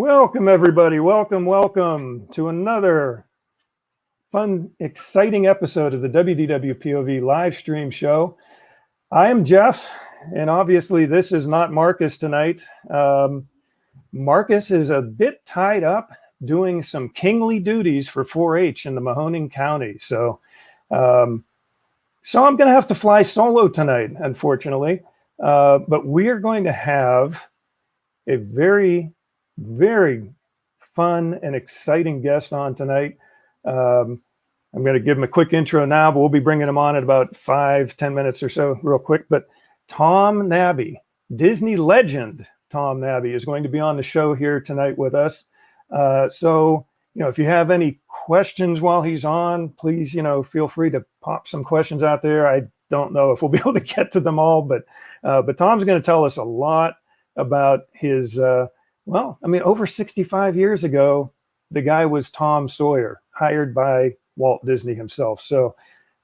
Welcome, everybody. Welcome to another fun, exciting episode of the WDWpov live stream show. I am Jeff, and obviously this is not Marcus tonight. Marcus is a bit tied up doing some kingly duties for 4-H in the Mahoning County. So I'm going to have to fly solo tonight, unfortunately. But we are going to have a very fun and exciting guest on tonight. I'm going to give him a quick intro now, but we'll be bringing him on in about 5-10 minutes or so, real quick. But Tom Nabbe, Disney legend Tom Nabbe, is going to be on the show here tonight with us. So, if you have any questions while he's on, please, feel free to pop some questions out there. I don't know if we'll be able to get to them all, but Tom's going to tell us a lot about his, over 65 years ago, the guy was Tom Sawyer, hired by Walt Disney himself. So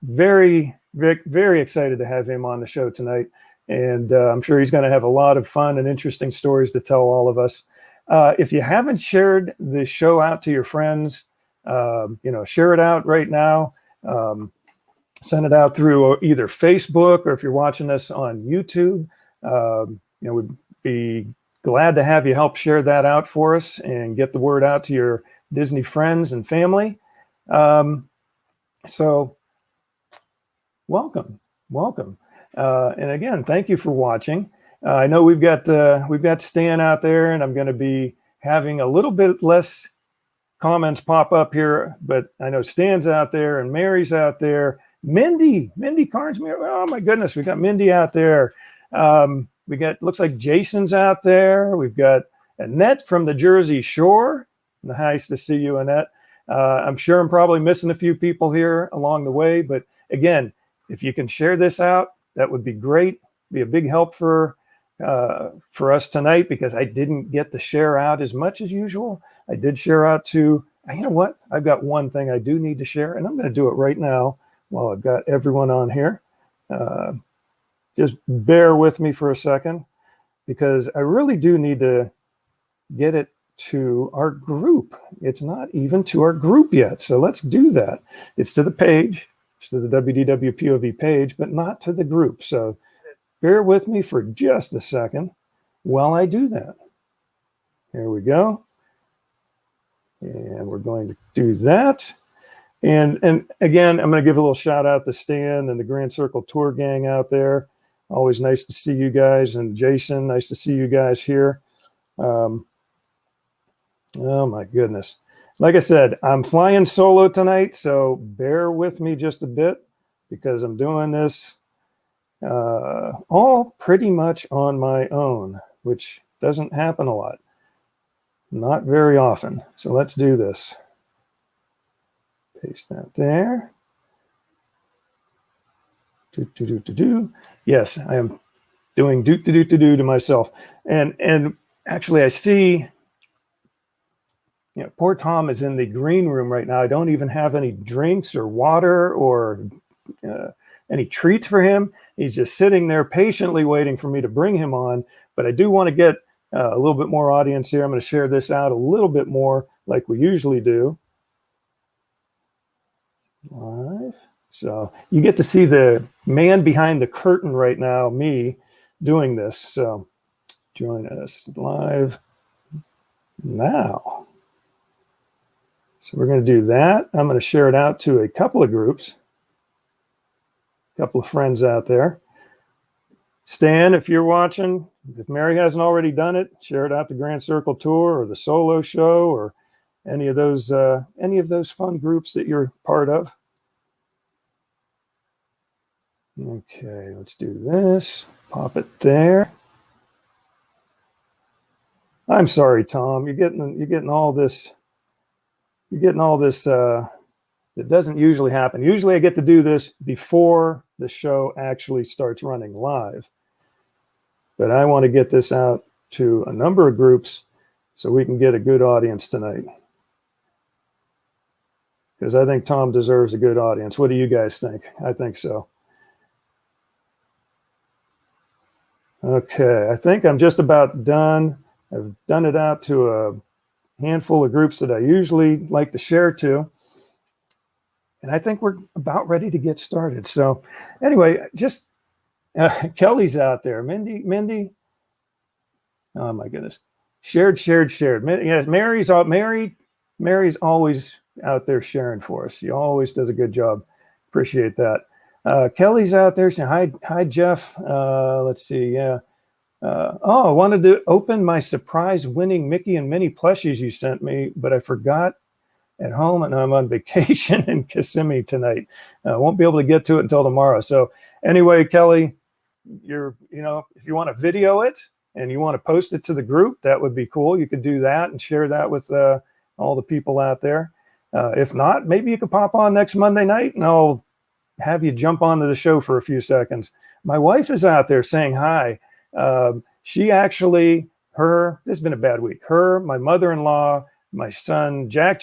very excited to have him on the show tonight. And I'm sure he's going to have a lot of fun and interesting stories to tell all of us. If you haven't shared the show out to your friends, share it out right now. Send it out through either Facebook, or if you're watching us on YouTube, we'd be glad to have you help share that out for us and get the word out to your Disney friends and family. So welcome. And again, thank you for watching. I know we've got Stan out there, and I'm going to be having a little bit less comments pop up here, but I know Stan's out there and Mary's out there. Mindy Carnes, oh my goodness, we got Mindy out there. Looks like Jason's out there. We've got Annette from the Jersey Shore. Nice to see you, Annette. I'm sure I'm probably missing a few people here along the way, but again, if you can share this out, that would be great. Be a big help for us tonight, because I didn't get to share out as much as usual. I did share out to, I've got one thing I do need to share, and I'm going to do it right now while I've got everyone on here. Just bear with me for a second, because I really do need to get it to our group. It's not even to our group yet. So let's do that. It's to the page. It's to the WDWpov page, but not to the group. So bear with me for just a second while I do that. Here we go. And we're going to do that. And again, I'm going to give a little shout out to Stan and the Grand Circle Tour gang out there. Always nice to see you guys. And Jason, nice to see you guys here. Oh my goodness. Like I said, I'm flying solo tonight, so bear with me just a bit, because I'm doing this all pretty much on my own, which doesn't happen a lot. Not very often. So let's do this. Paste that there. Yes, I am doing do to myself. And actually, I see, poor Tom is in the green room right now. I don't even have any drinks or water or any treats for him. He's just sitting there patiently waiting for me to bring him on. But I do want to get a little bit more audience here. I'm going to share this out a little bit more like we usually do. Live. So you get to see the man behind the curtain right now, me doing this. So join us live now. So we're going to do that. I'm going to share it out to a couple of groups, a couple of friends out there. Stan, if you're watching, if Mary hasn't already done it, share it out to Grand Circle Tour or the Solo Show or any of those fun groups that you're part of. Okay, let's do this. Pop it there. I'm sorry, Tom. You're getting all this. You're getting all this. It doesn't usually happen. Usually, I get to do this before the show actually starts running live. But I want to get this out to a number of groups so we can get a good audience tonight. Because I think Tom deserves a good audience. What do you guys think? I think so. Okay, I think I'm just about done. I've done it out to handful of groups that I usually like to share to. And I think we're about ready to get started. So anyway, just Kelly's out there. Mindy. Oh my goodness. Shared. Yes, Mary's always out there sharing for us. She always does a good job. Appreciate that. Kelly's out there saying, hi, Jeff. Let's see. Yeah. I wanted to open my surprise winning Mickey and Minnie plushies you sent me, but I forgot at home and I'm on vacation in Kissimmee tonight. I won't be able to get to it until tomorrow. So anyway, Kelly, if you want to video it and you want to post it to the group, that would be cool. You could do that and share that with all the people out there. If not, maybe you could pop on next Monday night and I'll have you jump onto the show for a few seconds. My wife is out there saying hi. She actually, this has been a bad week. Her, my mother-in-law, my son, Jack,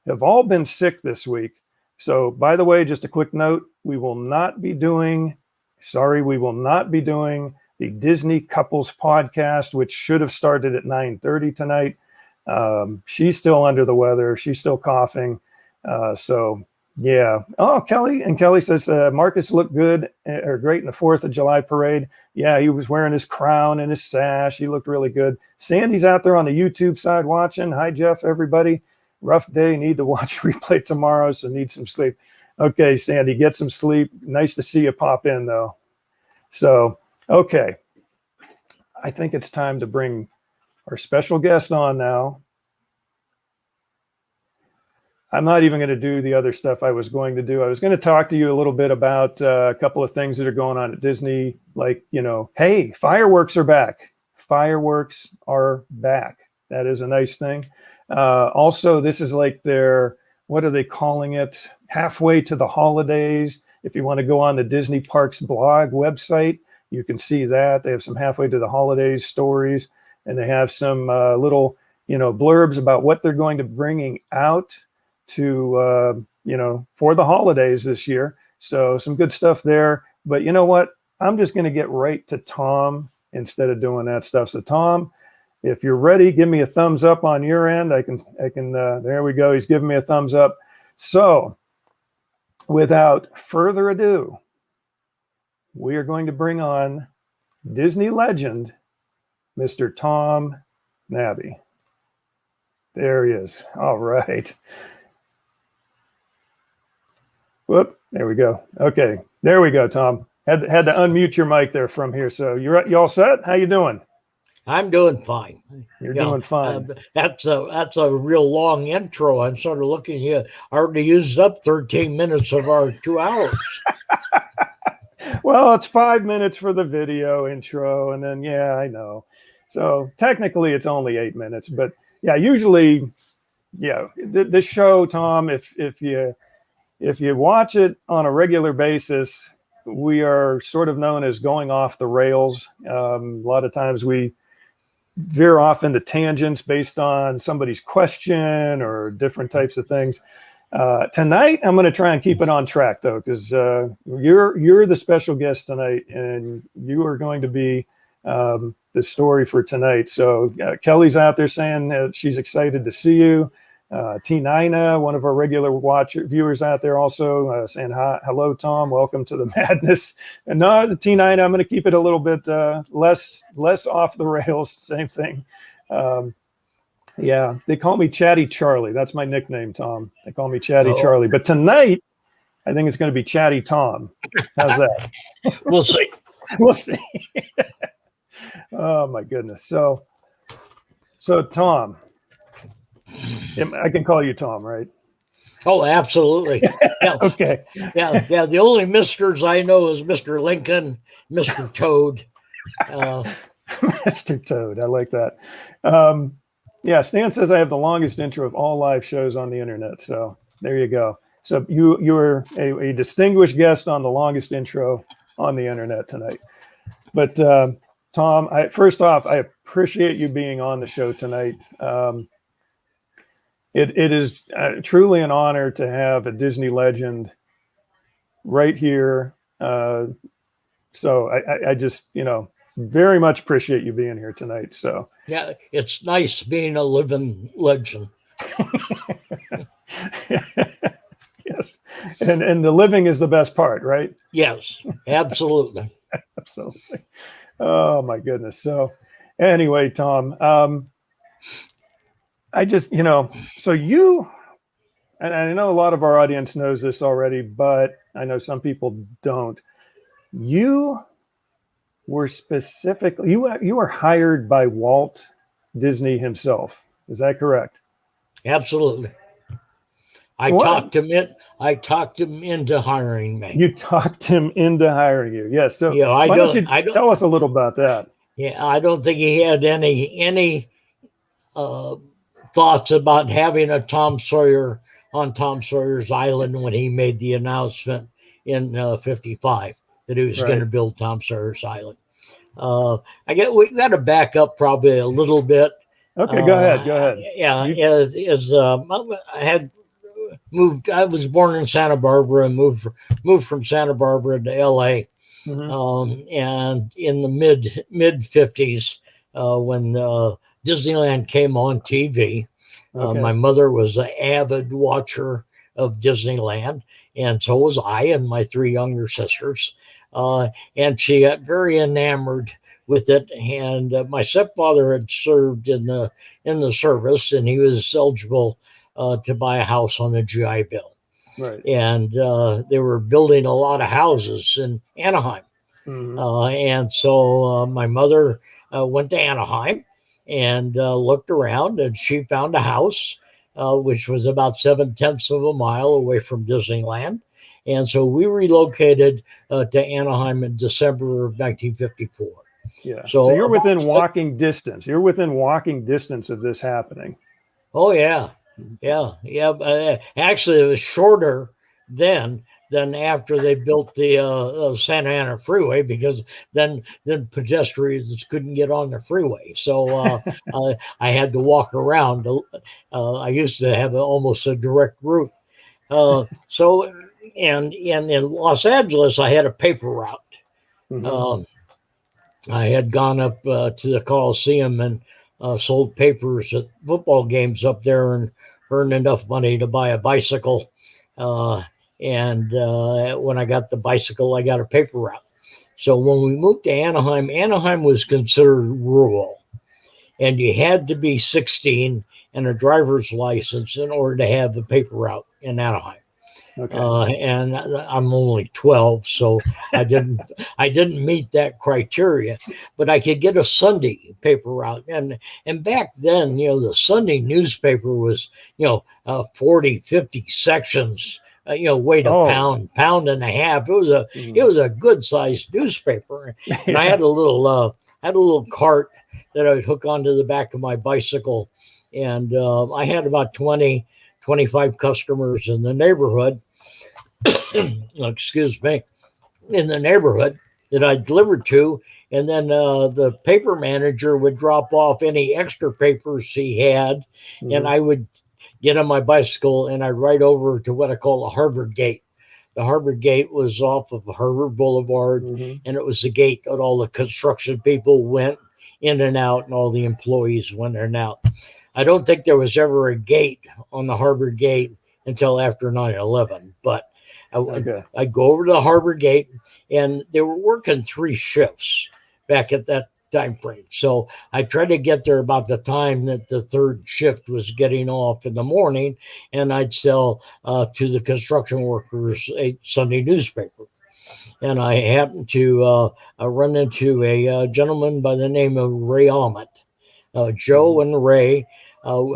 have all been sick this week. So by the way, just a quick note, we will not be doing the Disney Couples podcast, which should have started at 9:30 tonight. She's still under the weather. She's still coughing. So yeah. Oh, Kelly says, Marcus looked great in the 4th of July parade. Yeah, he was wearing his crown and his sash. He looked really good. Sandy's out there on the YouTube side watching. Hi, Jeff, everybody. Rough day. Need to watch replay tomorrow, so need some sleep. Okay, Sandy, get some sleep. Nice to see you pop in, though. So, okay. I think it's time to bring our special guest on now. I'm not even going to do the other stuff I was going to do. I was going to talk to you a little bit about a couple of things that are going on at Disney. Like, hey, fireworks are back. Fireworks are back. That is a nice thing. Also, this is like what are they calling it? Halfway to the holidays. If you want to go on the Disney Parks blog website, you can see that. They have some halfway to the holidays stories, and they have some little, blurbs about what they're going to bringing out to, for the holidays this year. So some good stuff there. But you know what? I'm just going to get right to Tom instead of doing that stuff. So Tom, if you're ready, give me a thumbs up on your end. I can, there we go. He's giving me a thumbs up. So without further ado, we are going to bring on Disney legend, Mr. Tom Nabbe. There he is. All right. Whoop, there we go. Okay, there we go, Tom. Had to unmute your mic there from here. So you all set? How you doing? I'm doing fine. You're doing fine. That's a real long intro. I'm sort of looking here. I already used up 13 minutes of our 2 hours. Well, it's 5 minutes for the video intro, and then yeah, I know. So technically, it's only 8 minutes, but yeah, usually, yeah, this show, Tom, if you watch it on a regular basis, we are sort of known as going off the rails. A lot of times we veer off into tangents based on somebody's question or different types of things. Tonight, I'm going to try and keep it on track, though, because you're the special guest tonight, and you are going to be the story for tonight. So Kelly's out there saying that she's excited to see you. T-Nina, one of our regular viewers out there, also saying hello, Tom. Welcome to the madness. And no, T-Nina, I'm going to keep it a little bit less off the rails. Same thing. Yeah, they call me Chatty Charlie. That's my nickname, Tom. They call me Chatty Charlie. But tonight, I think it's going to be Chatty Tom. How's that? We'll see. We'll see. Oh my goodness. So Tom. I can call you Tom, right? Oh, absolutely. Yeah. Okay. Yeah. The only misters I know is Mr. Lincoln, Mr. Toad. Mr. Toad. I like that. Yeah, Stan says I have the longest intro of all live shows on the internet. So there you go. So you're a distinguished guest on the longest intro on the internet tonight. But Tom, first off, I appreciate you being on the show tonight. It is truly an honor to have a Disney legend right here. So I just, very much appreciate you being here tonight. So Yeah, it's nice being a living legend. yes, and the living is the best part, right? Yes, absolutely. Absolutely. Oh my goodness. So anyway, Tom, I just, so you, and I know a lot of our audience knows this already, but I know some people don't. You were specifically, you were hired by Walt Disney himself. Is that correct? Absolutely. I talked him into hiring me. You talked him into hiring you. Yes. So Yeah, why don't you tell us a little about that? Yeah, I don't think he had any thoughts about having a Tom Sawyer on Tom Sawyer's Island when he made the announcement in '55 that he was going to build Tom Sawyer's Island. We got to back up probably a little bit. Okay, go ahead. Go ahead. Yeah, I had moved. I was born in Santa Barbara and moved from Santa Barbara to L.A. Mm-hmm. And in the mid '50s, when Disneyland came on TV, my mother was an avid watcher of Disneyland, and so was I and my three younger sisters. And she got very enamored with it. And my stepfather had served in the service, and he was eligible to buy a house on the GI Bill. Right. And they were building a lot of houses in Anaheim. Mm-hmm. And so my mother went to Anaheim and looked around, and she found a house which was about 7/10 of a mile away from Disneyland. And so we relocated to Anaheim in December of 1954. Yeah. So you're within walking distance. You're within walking distance of this happening. Oh, yeah. Yeah. Actually, it was shorter then than after they built the Santa Ana freeway, because then pedestrians couldn't get on the freeway. So I had to walk around. I used to have almost a direct route. And in Los Angeles, I had a paper route. Mm-hmm. I had gone up to the Coliseum and sold papers at football games up there and earned enough money to buy a bicycle. And when I got the bicycle, I got a paper route. So when we moved to Anaheim, Anaheim was considered rural, and you had to be 16 and a driver's license in order to have the paper route in Anaheim. Okay. And I'm only 12, so I didn't meet that criteria, but I could get a Sunday paper route. And back then, the Sunday newspaper was, 40, 50 sections, weighed a pound and a half. It was a good sized newspaper. And I had a little cart that I would hook onto the back of my bicycle. And I had about 20, 25 customers in the neighborhood, excuse me, in the neighborhood that I delivered to. And then the paper manager would drop off any extra papers he had, and I would get on my bicycle and I'd ride over to what I call the Harbor Gate. The Harbor Gate was off of Harbor Boulevard, and it was the gate that all the construction people went in and out, and all the employees went in and out. I don't think there was ever a gate on the Harbor Gate until after 9/11, but I'd go over to the Harbor Gate, and they were working 3 shifts back at that time frame. So I tried to get there about the time that the 3rd shift was getting off in the morning, and I'd sell to the construction workers a Sunday newspaper. And I happened to run into a gentleman by the name of Ray Ahmet. Joe and Ray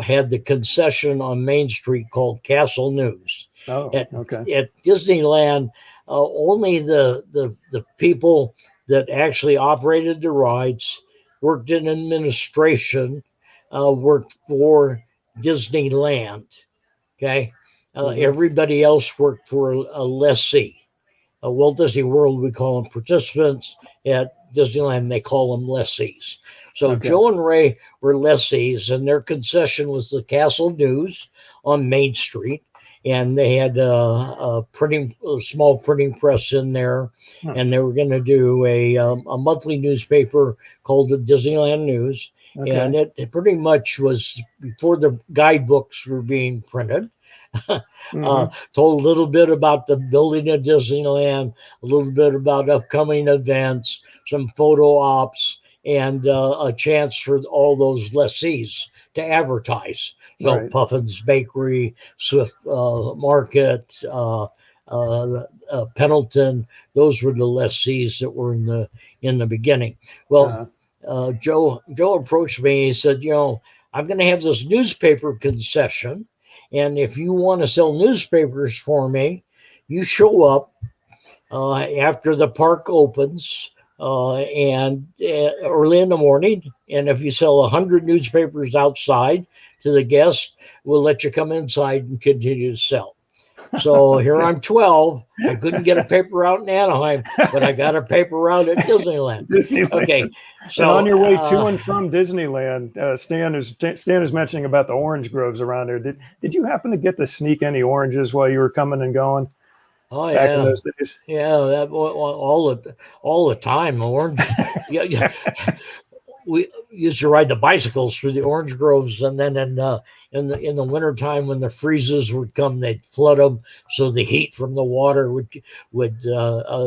had the concession on Main Street called Castle News. At Disneyland, only the people that actually operated the rides, worked in administration, worked for Disneyland. Okay, everybody else worked for a lessee. Walt Disney World, we call them participants. At Disneyland, they call them lessees. So Joe and Ray were lessees, and their concession was the Castle News on Main Street. and they had a small printing press in there, and they were going to do a monthly newspaper called the Disneyland News. Okay. And it pretty much was before the guidebooks were being printed. Told a little bit about the building of Disneyland, a little bit about upcoming events, some photo ops, and a chance for all those lessees to advertise. So Right. Puffin's Bakery, Swift Market, Pendleton, those were the lessees that were in the beginning. Well, Joe approached me and he said, I'm going to have this newspaper concession. And if you want to sell newspapers for me, you show up after the park opens and early in the morning. And if you sell 100 newspapers outside to the guests, we'll let you come inside and continue to sell. So here I'm 12. I couldn't get a paper out in Anaheim, but I got a paper out at Disneyland. Okay. So and on your way to and from Disneyland, Stan is mentioning about the orange groves around there. Did you happen to get to sneak any oranges while you were coming and going? Oh back yeah, in those days? Yeah, that all the time. Orange. Yeah. We used to ride the bicycles through the orange groves, and then in the wintertime when the freezes would come, they'd flood them so the heat from the water would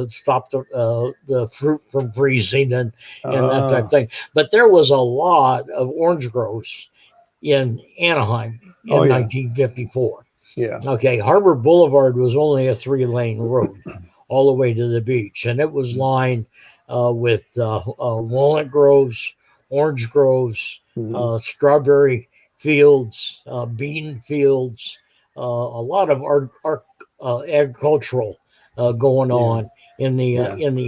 stop the fruit from freezing and that type of thing. But there was a lot of orange groves in Anaheim in 1954. Yeah. Okay, Harbor Boulevard was only a 3-lane road all the way to the beach, and it was lined with walnut groves, orange groves, strawberry fields, bean fields, a lot of agricultural going on in the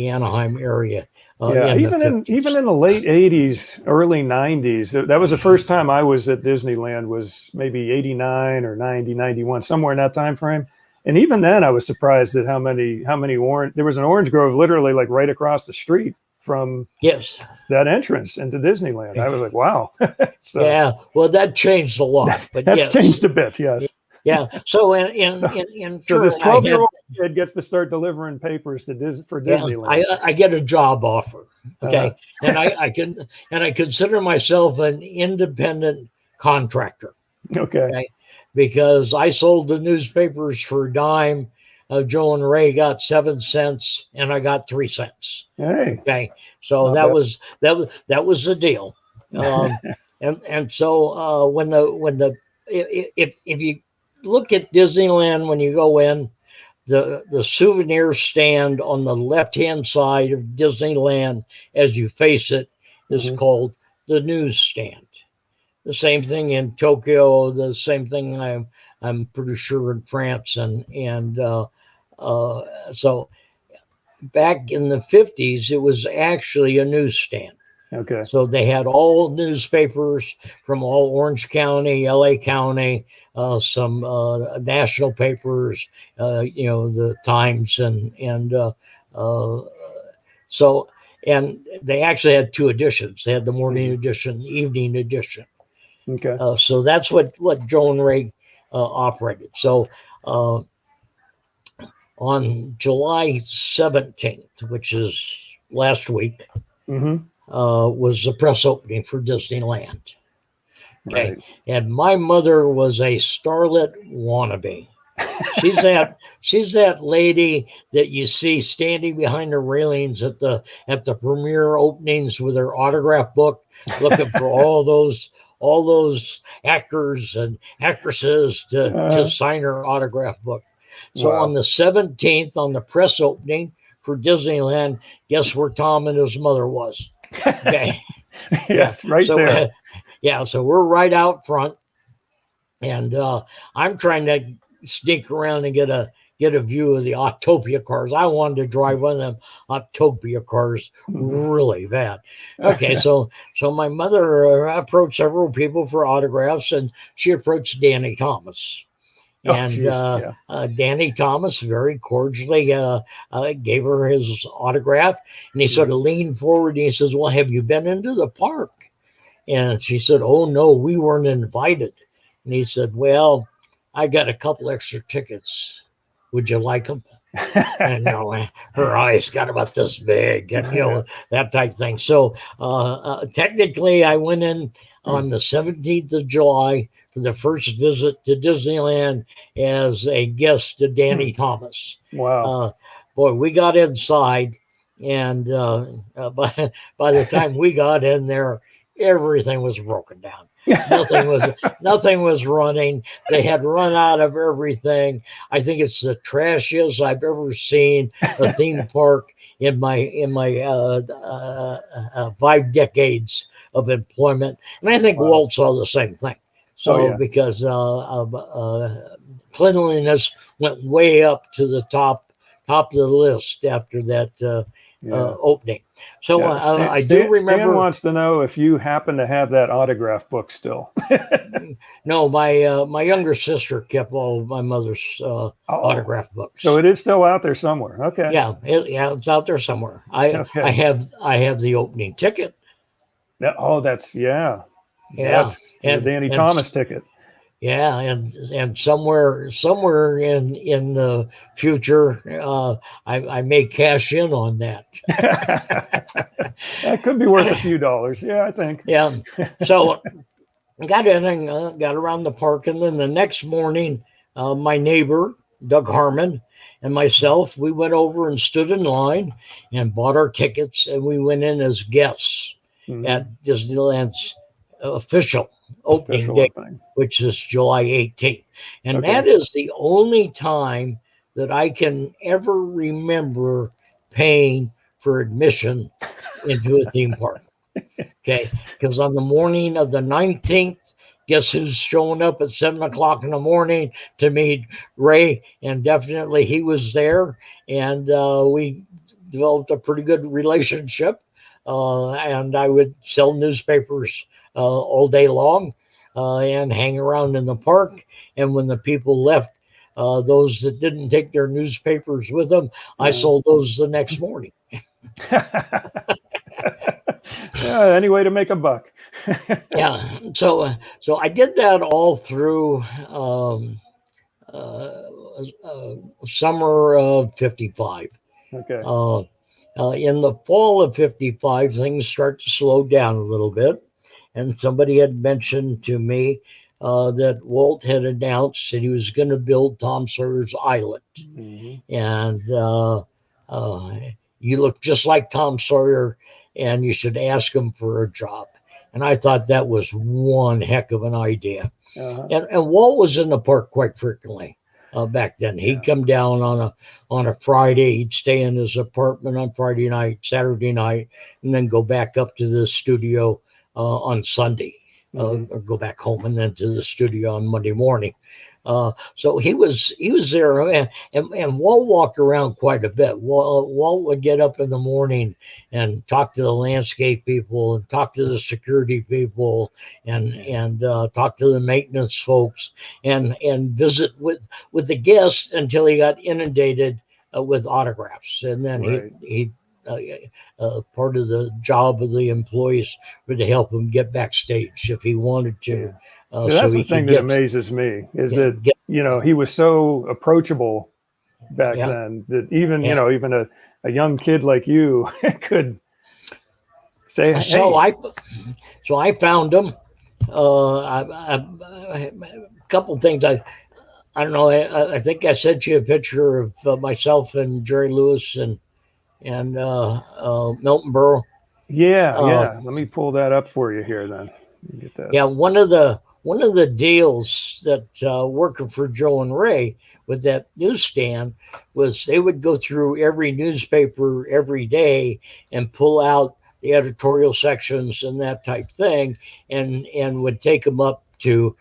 Anaheim area. Even in the late 80s, early 90s, that was the first time I was at Disneyland, was maybe 89 or 90, 91, somewhere in that time frame. And even then I was surprised at how many orange, there was an orange grove literally like right across the street from that entrance into Disneyland. I was like, wow. So, yeah, well, that changed a lot, but that's changed a bit. Yes. Yeah. So in so this 12-year-old kid gets to start delivering papers for Disneyland. I get a job offer. Okay. And I consider myself an independent contractor. Okay. Because I sold the newspapers for a dime. Joe and Ray got 7 cents, and I got 3 cents. Hey. Okay. So that was the deal. And so if you look at Disneyland when you go in, the souvenir stand on the left-hand side of Disneyland as you face it is called the newsstand. The same thing in Tokyo, the same thing I'm pretty sure in France, and so back in the 50s it was actually a newsstand. Okay. So they had all newspapers from all Orange County, LA County, some national papers, the Times, and they actually had 2 editions. They had the morning edition, the evening edition. Okay. So that's what Joe and Ray operated. So on July 17th, which is last week, was the press opening for Disneyland. Okay. Right. And my mother was a starlet wannabe. She's that lady that you see standing behind the railings at the premiere openings with her autograph book, looking for all those actors and actresses to sign her autograph book. So on the 17th, on the press opening for Disneyland, guess where Tom and his mother was? Okay. Yes, right so, there. So we're right out front, and I'm trying to sneak around and get a view of the Autopia cars. I wanted to drive one of them Autopia cars really bad. Okay, so my mother approached several people for autographs, and she approached Danny Thomas. And Danny Thomas very cordially gave her his autograph, and he sort of leaned forward and he says, "Well, have you been into the park?" And she said, "Oh no, we weren't invited." And he said, "Well, I got a couple extra tickets. Would you like them? And her eyes got about this big, and that type thing. So technically, I went in on the 17th of July for the first visit to Disneyland as a guest to Danny Thomas. Wow. Boy, we got inside, and by the time we got in there, everything was broken down. Nothing was running. They had run out of everything. I think it's the trashiest I've ever seen a theme park in my 5 decades of employment, and I think Walt saw the same thing. So because cleanliness went way up to the top of the list after that opening. So I do remember. Stan wants to know if you happen to have that autograph book still. No, my younger sister kept all of my mother's autograph books. So it is still out there somewhere. Okay. Yeah, it's out there somewhere. I have the opening ticket. That's That's the Danny Thomas ticket. Yeah, and somewhere in the future, I may cash in on that. That could be worth a few dollars. Yeah, I think. Yeah. So got in and got around the park, and then the next morning, my neighbor Doug Harmon and myself, we went over and stood in line and bought our tickets, and we went in as guests at Disneyland's official opening day, which is July 18th. And that is the only time that I can ever remember paying for admission into a theme park. Okay. Because on the morning of the 19th, guess who's showing up at 7 o'clock in the morning to meet Ray? And definitely he was there. And we developed a pretty good relationship. And I would sell newspapers all day long and hang around in the park. And when the people left, those that didn't take their newspapers with them, I sold those the next morning. Any way to make a buck. Yeah. So I did that all through summer of 55. Okay. In the fall of 55, things start to slow down a little bit. And somebody had mentioned to me that Walt had announced that he was going to build Tom Sawyer's Island. And you look just like Tom Sawyer, and you should ask him for a job. And I thought that was one heck of an idea. And Walt was in the park quite frequently back then. He'd come down on a Friday. He'd stay in his apartment on Friday night, Saturday night, and then go back up to the studio on Sunday, or go back home and then to the studio on Monday morning. So he was there, and Walt walked around quite a bit. Walt would get up in the morning and talk to the landscape people and talk to the security people and talk to the maintenance folks and visit with the guests until he got inundated with autographs. And then he part of the job of the employees was to help him get backstage if he wanted to. So that's the thing that amazes me is that, he was so approachable back then that even, even a young kid like you could say, hey. So I found him. A couple of things. I don't know. I think I sent you a picture of myself and Jerry Lewis and Milton Berle. Yeah. Let me pull that up for you here then. Get that. Yeah, one of the deals that working for Joe and Ray with that newsstand was they would go through every newspaper every day and pull out the editorial sections and that type thing, and would take them up to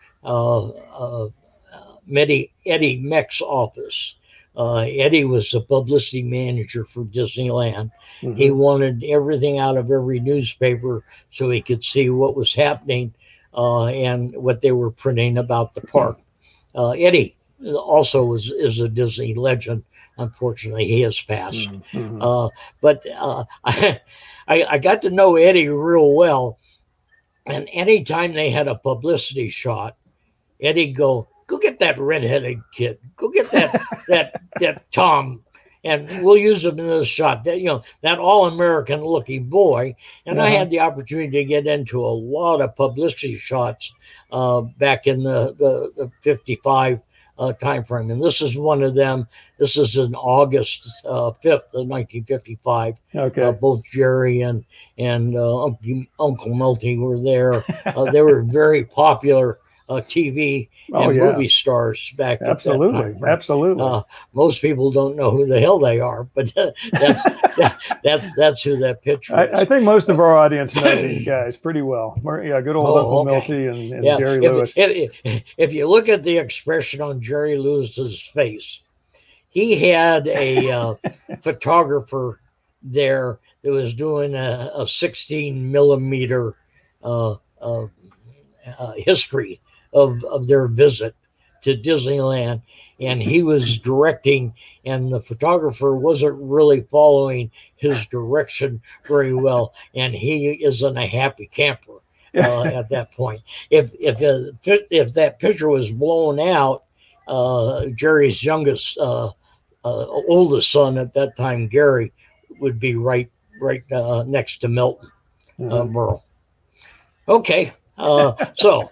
Eddie Meck's office. Eddie was the publicity manager for Disneyland. He wanted everything out of every newspaper so he could see what was happening and what they were printing about the park. Eddie also is a Disney legend. Unfortunately, he has passed. But I got to know Eddie real well. And anytime they had a publicity shot, Eddie go go get that redheaded kid. Go get that Tom, and we'll use him in this shot. That that all-American looking boy. And I had the opportunity to get into a lot of publicity shots back in the 55 time frame, and this is one of them. This is in August 5th of 1955. Okay. Both Jerry and Uncle Milty were there. They were very popular TV and movie stars back at that time frame. Absolutely. Most people don't know who the hell they are, but that's who that picture is. I think most of our audience know these guys pretty well. Yeah, good old Uncle Milty and Jerry Lewis. If you look at the expression on Jerry Lewis's face, he had a photographer there that was doing a 16 millimeter history of their visit to Disneyland, and he was directing, and the photographer wasn't really following his direction very well, and he isn't a happy camper at that point. If that picture was blown out, Jerry's youngest, oldest son at that time, Gary, would be right next to Milton Berle. Okay, so.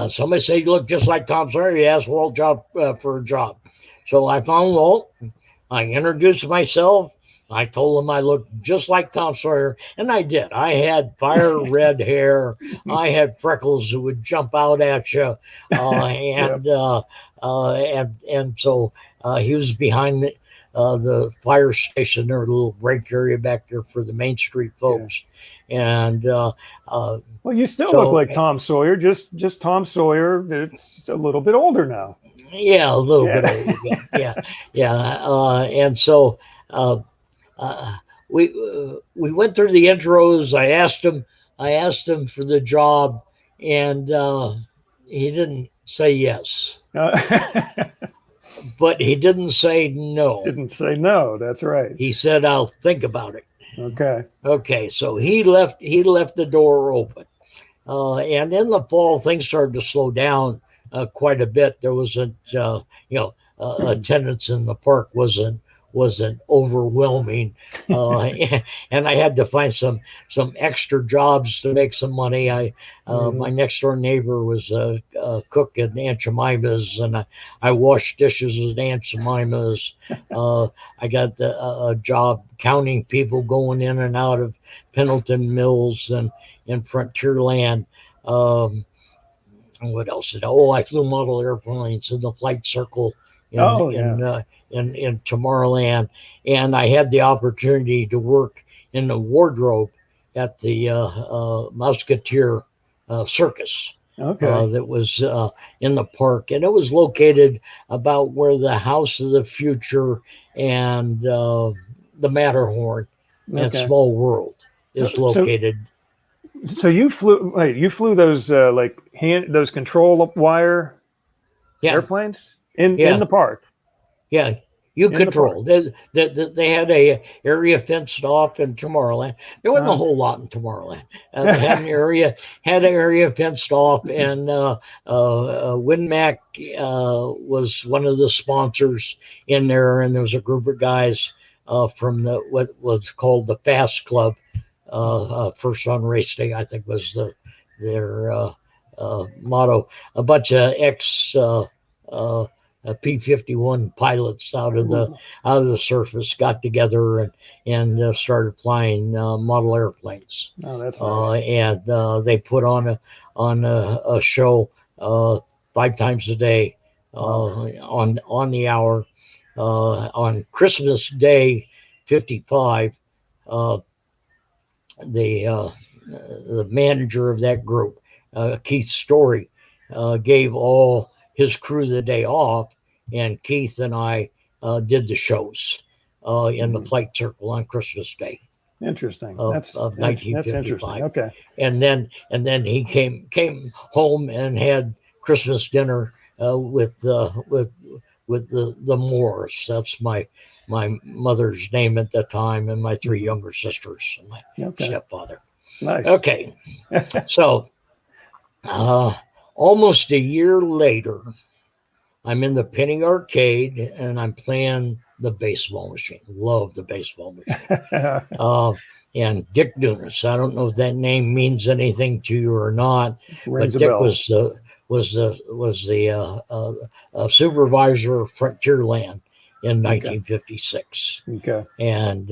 Somebody said you look just like Tom Sawyer. He asked Walt for a job. So I found Walt. I introduced myself. I told him I looked just like Tom Sawyer, and I did. I had fire red hair. I had freckles that would jump out at you, and so he was behind the fire station. There was a little break area back there for the Main Street folks. And well, you still look like Tom Sawyer, just Tom Sawyer. It's a little bit older now. Yeah, a little bit older. Yeah. And so we went through the intros. I asked him for the job, and he didn't say yes. But he didn't say no. Didn't say no. That's right. He said, "I'll think about it." Okay. So he left the door open, and in the fall things started to slow down quite a bit. There wasn't, attendance in the park wasn't overwhelming, and I had to find some extra jobs to make some money. My next door neighbor was a cook at Aunt Jemima's, and I washed dishes at Aunt Jemima's. I got a job counting people going in and out of Pendleton Mills and in Frontierland. What else? I flew model airplanes in the flight circle in Tomorrowland, and I had the opportunity to work in the wardrobe at the Musketeer Circus. That was in the park, and it was located about where the House of the Future and the Matterhorn and Small World is located. So you flew those those control wire airplanes in the park. Yeah, you control. They had a area fenced off in Tomorrowland. There wasn't a whole lot in Tomorrowland. They had an area fenced off, and WinMac was one of the sponsors in there, and there was a group of guys from what was called the Fast Club. First on race day, I think was their motto. A bunch of ex P-51 pilots out of the surface got together and started flying model airplanes. Oh, that's nice. And they put on a show 5 times a day on the hour. On Christmas Day, 55. The manager of that group, Keith Story, gave all his crew the day off, and Keith and I did the shows in the flight circle on Christmas Day. Interesting. Of 1955. That's interesting. Okay. And then he came home and had Christmas dinner with the Moores. That's my mother's name at that time, and my 3 younger sisters and my stepfather. Nice. Okay. So almost a year later, I'm in the Penny Arcade and I'm playing the baseball machine. Love the baseball machine. And Dick Nunes. I don't know if that name means anything to you or not, Rings but a Dick bell. was the supervisor of Frontierland in 1956. Okay. And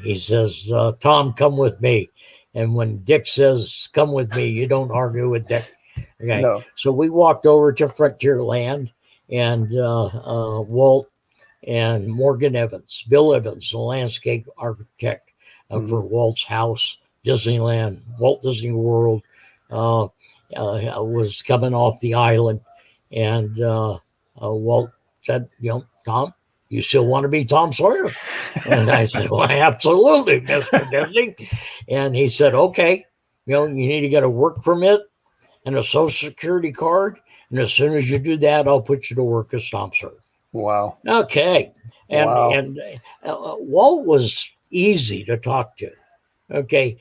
he says, "Tom, come with me." And when Dick says, "Come with me," you don't argue with Dick. Okay. No. So we walked over to Frontierland, and Walt and Morgan Evans, Bill Evans, the landscape architect for Walt's house, Disneyland, Walt Disney World, was coming off the island. And Walt said, "Tom, you still want to be Tom Sawyer?" And I said, "Well, absolutely, Mr. Disney." And he said, "Okay, you need to get a work permit and a social security card. And as soon as you do that, I'll put you to work as Tom Sawyer." Wow. Okay. And Walt was easy to talk to. Okay.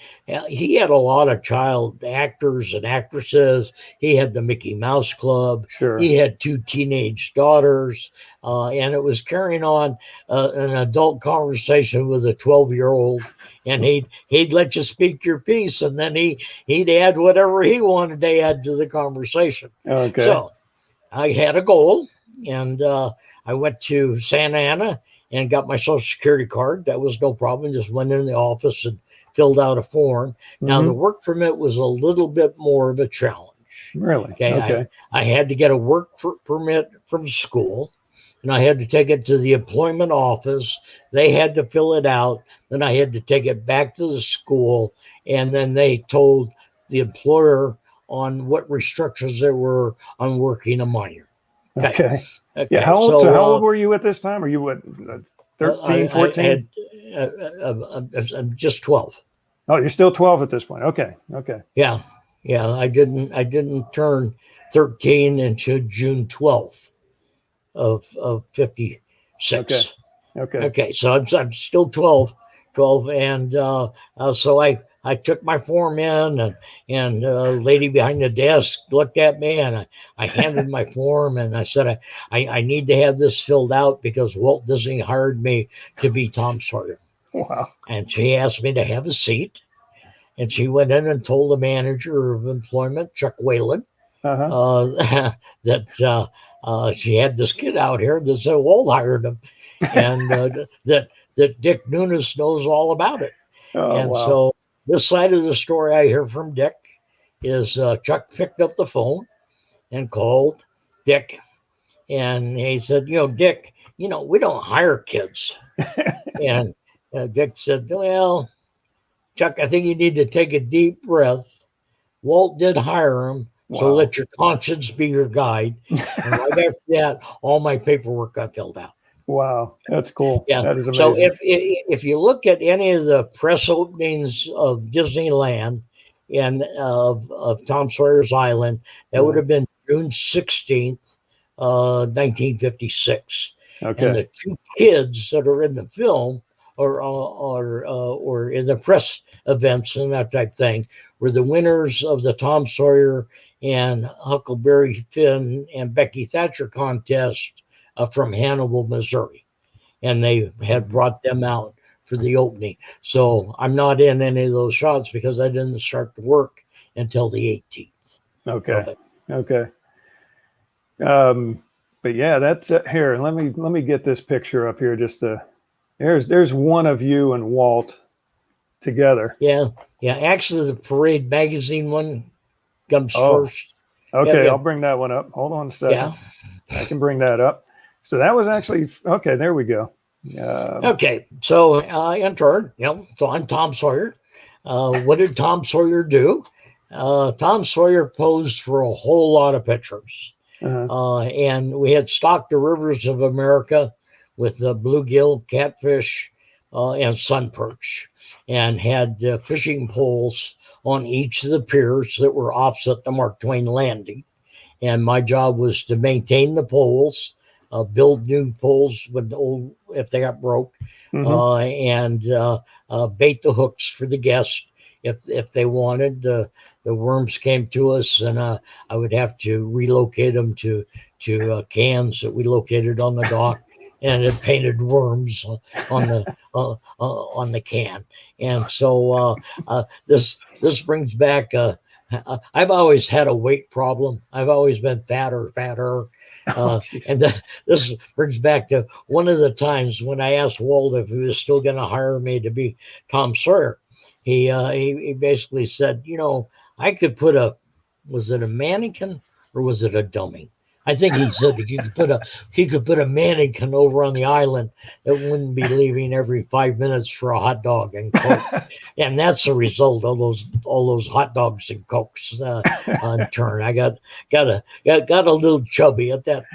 He had a lot of child actors and actresses. He had the Mickey Mouse Club. Sure. He had 2 teenage daughters. And it was carrying on an adult conversation with a 12-year-old. And he'd let you speak your piece, and then he'd add whatever he wanted to add to the conversation. Okay. So I had a goal, and I went to Santa Ana and got my social security card. That was no problem. Just went in the office and filled out a form. Now, the work permit was a little bit more of a challenge. Really? Okay. I had to get a work permit from school, and I had to take it to the employment office. They had to fill it out. Then I had to take it back to the school, and then they told the employer on what restrictions there were on working a minor. Okay. Yeah. How old were you at this time? Are you what, 13, 14? I'm just 12. Oh, you're still 12 at this point. Okay. Okay. Yeah. I didn't turn 13 until June 12th of 56. Okay. So I'm still 12, and so I took my form in, and a lady behind the desk looked at me, and I handed my form, and I said, I need to have this filled out because Walt Disney hired me to be Tom Sawyer. Wow. And she asked me to have a seat, and she went in and told the manager of employment, Chuck Whalen, that she had this kid out here that said Walt hired him, and that Dick Nunes knows all about it. So this side of the story I hear from Dick is Chuck picked up the phone and called Dick, and he said, "Dick, we don't hire kids." And Dick said, "Well, Chuck, I think you need to take a deep breath. Walt did hire him, so let your conscience be your guide." And right after that, all my paperwork got filled out. Wow, that's cool. Yeah. That is amazing. So if you look at any of the press openings of Disneyland and of Tom Sawyer's Island, that would have been June 16th, 1956. Okay. And the 2 kids that are in the film or in the press events and that type thing were the winners of the Tom Sawyer and Huckleberry Finn and Becky Thatcher contest from Hannibal, Missouri. And they had brought them out for the opening. So I'm not in any of those shots because I didn't start to work until the 18th. Okay. Okay. But yeah, that's here. Let me get this picture up here. There's one of you and Walt together. Yeah. Actually, the Parade magazine one comes first. Okay, I'll bring that one up. Hold on a second. Yeah. I can bring that up. So that was actually okay. There we go. Okay, so in turn, so I'm Tom Sawyer. What did Tom Sawyer do? Tom Sawyer posed for a whole lot of pictures. And we had stocked the rivers of America with bluegill, catfish, and sun perch, and had fishing poles on each of the piers that were opposite the Mark Twain landing. And my job was to maintain the poles, build new poles if they got broke, and bait the hooks for the guests if they wanted. The worms came to us, and I would have to relocate them to to cans that we located on the dock, and it painted worms on the can. And so this brings back. I've always had a weight problem. I've always been fatter. And this brings back to one of the times when I asked Walt if he was still going to hire me to be Tom Sawyer. He basically said, I could put was it a mannequin or was it a dummy? I think he said he could put a mannequin over on the island that wouldn't be leaving every 5 minutes for a hot dog and Coke, and that's the result of all those hot dogs and Cokes on turn. I got a little chubby at that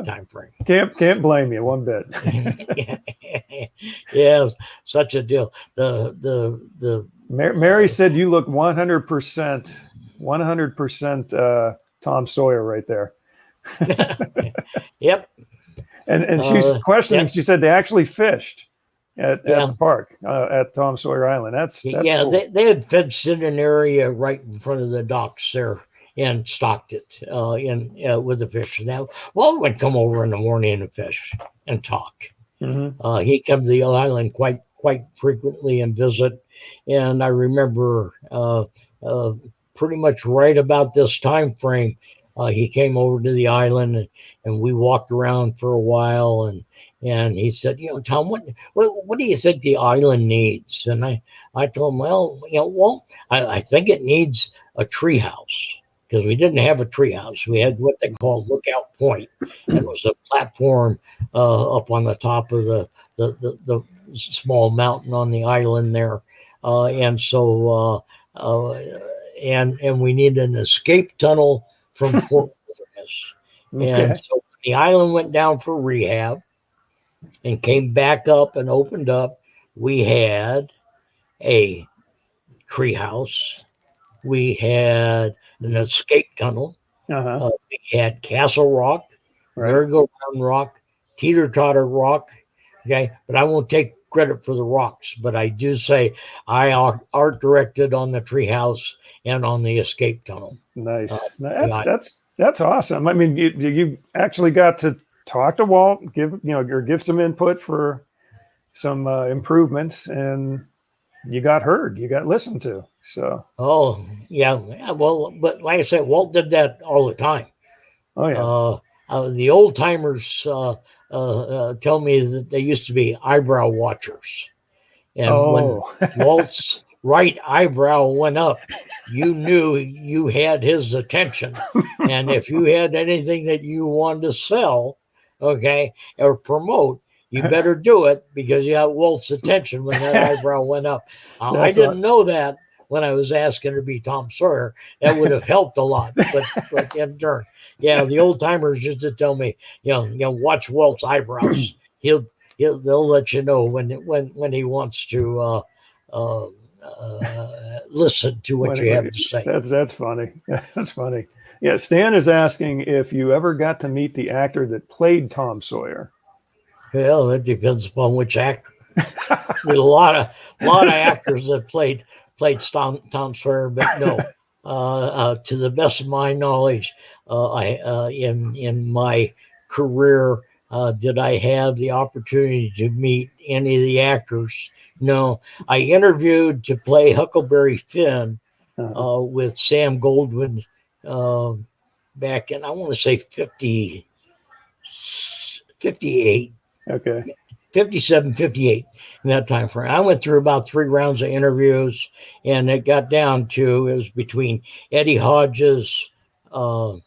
time frame. Can't blame you one bit. Yes, such a deal. The Mary said you look 100% Tom Sawyer right there. Yep. And she's questioning. She said they actually fished at the park at Tom Sawyer Island. That's cool. They had fenced in an area right in front of the docks there and stocked it with the fish. Now, Walt would come over in the morning and fish and talk. Mm-hmm. He'd come to the island quite frequently and visit. And I remember pretty much right about this time frame, he came over to the island and we walked around for a while, and he said, Tom, what do you think the island needs? And I told him, well, I think it needs a tree house, because we didn't have a tree house. We had what they called Lookout Point. It was a platform up on the top of the small mountain on the island there. And so and we need an escape tunnel from Fort Wilderness. Okay. And so when the island went down for rehab and came back up and opened up, we had a tree house. We had an escape tunnel. We had Castle Rock, Merry-Go-Round Rock, Teeter-Totter Rock. Okay, but I won't take credit for the rocks, but I do say I art directed on the treehouse and on the escape tunnel. Nice. That's awesome. I mean, you actually got to talk to Walt, give some input for some improvements, and you got heard, you got listened to. So. Oh yeah. Well, but like I said, Walt did that all the time. Oh yeah. The old timers tell me that they used to be eyebrow watchers, and when Walt's right eyebrow went up, you knew you had his attention. And if you had anything that you wanted to sell, or promote, you better do it, because you got Walt's attention when that eyebrow went up. I didn't know that when I was asking to be Tom Sawyer. That would have helped a lot, but in turn. Yeah, the old timers used to tell me, watch Walt's eyebrows. They'll let you know when he wants to listen to what you have to say. That's funny. That's funny. Yeah, Stan is asking if you ever got to meet the actor that played Tom Sawyer. Well, it depends upon which actor. There's a lot of actors that played Tom Sawyer, but no. To the best of my knowledge, in my career, did I have the opportunity to meet any of the actors? No. I interviewed to play Huckleberry Finn with Sam Goldwyn back in, I want to say 58. Okay. 57, 58 in that time frame. I went through about 3 rounds of interviews, and it got down to, it was between Eddie Hodges, Dean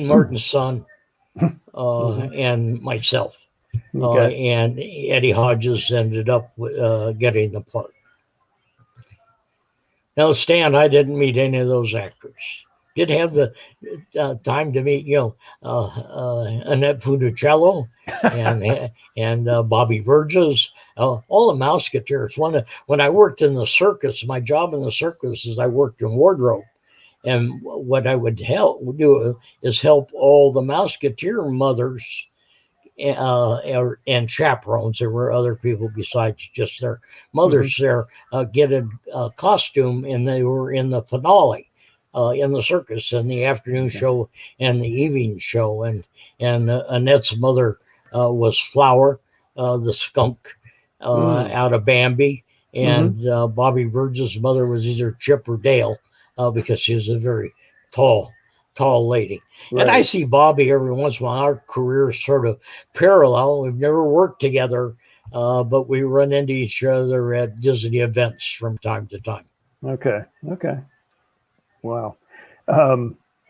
Martin's son, and myself. And Eddie Hodges ended up getting the part. Now, Stan, I didn't meet any of those actors. Did have the time to meet, Annette Funicello and Bobby Burgess, all the Mouseketeers. When I worked in the circus, my job in the circus is I worked in wardrobe, and what I would do is help all the Mouseketeer mothers and chaperones. There were other people besides just their mothers there get a costume, and they were in the finale. in the circus, and the afternoon show and the evening show. And Annette's mother was Flower, the skunk, out of Bambi. And Bobby Verge's mother was either Chip or Dale, because she was a very tall lady. Right. And I see Bobby every once in a while. Our careers sort of parallel. We've never worked together, but we run into each other at Disney events from time to time. Okay. Wow.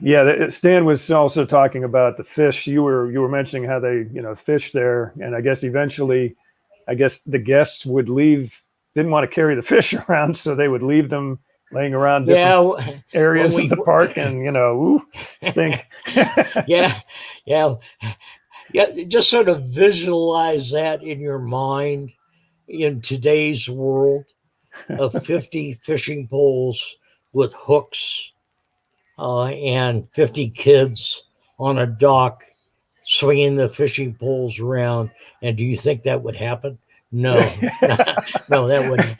Yeah, Stan was also talking about the fish. You were mentioning how they, fish there, and I guess eventually, the guests would didn't want to carry the fish around, so they would leave them laying around different areas of the park, and stink. yeah. Just sort of visualize that in your mind. In today's world of 50 fishing poles with hooks, and 50 kids on a dock swinging the fishing poles around, and do you think that would happen? No, no, that wouldn't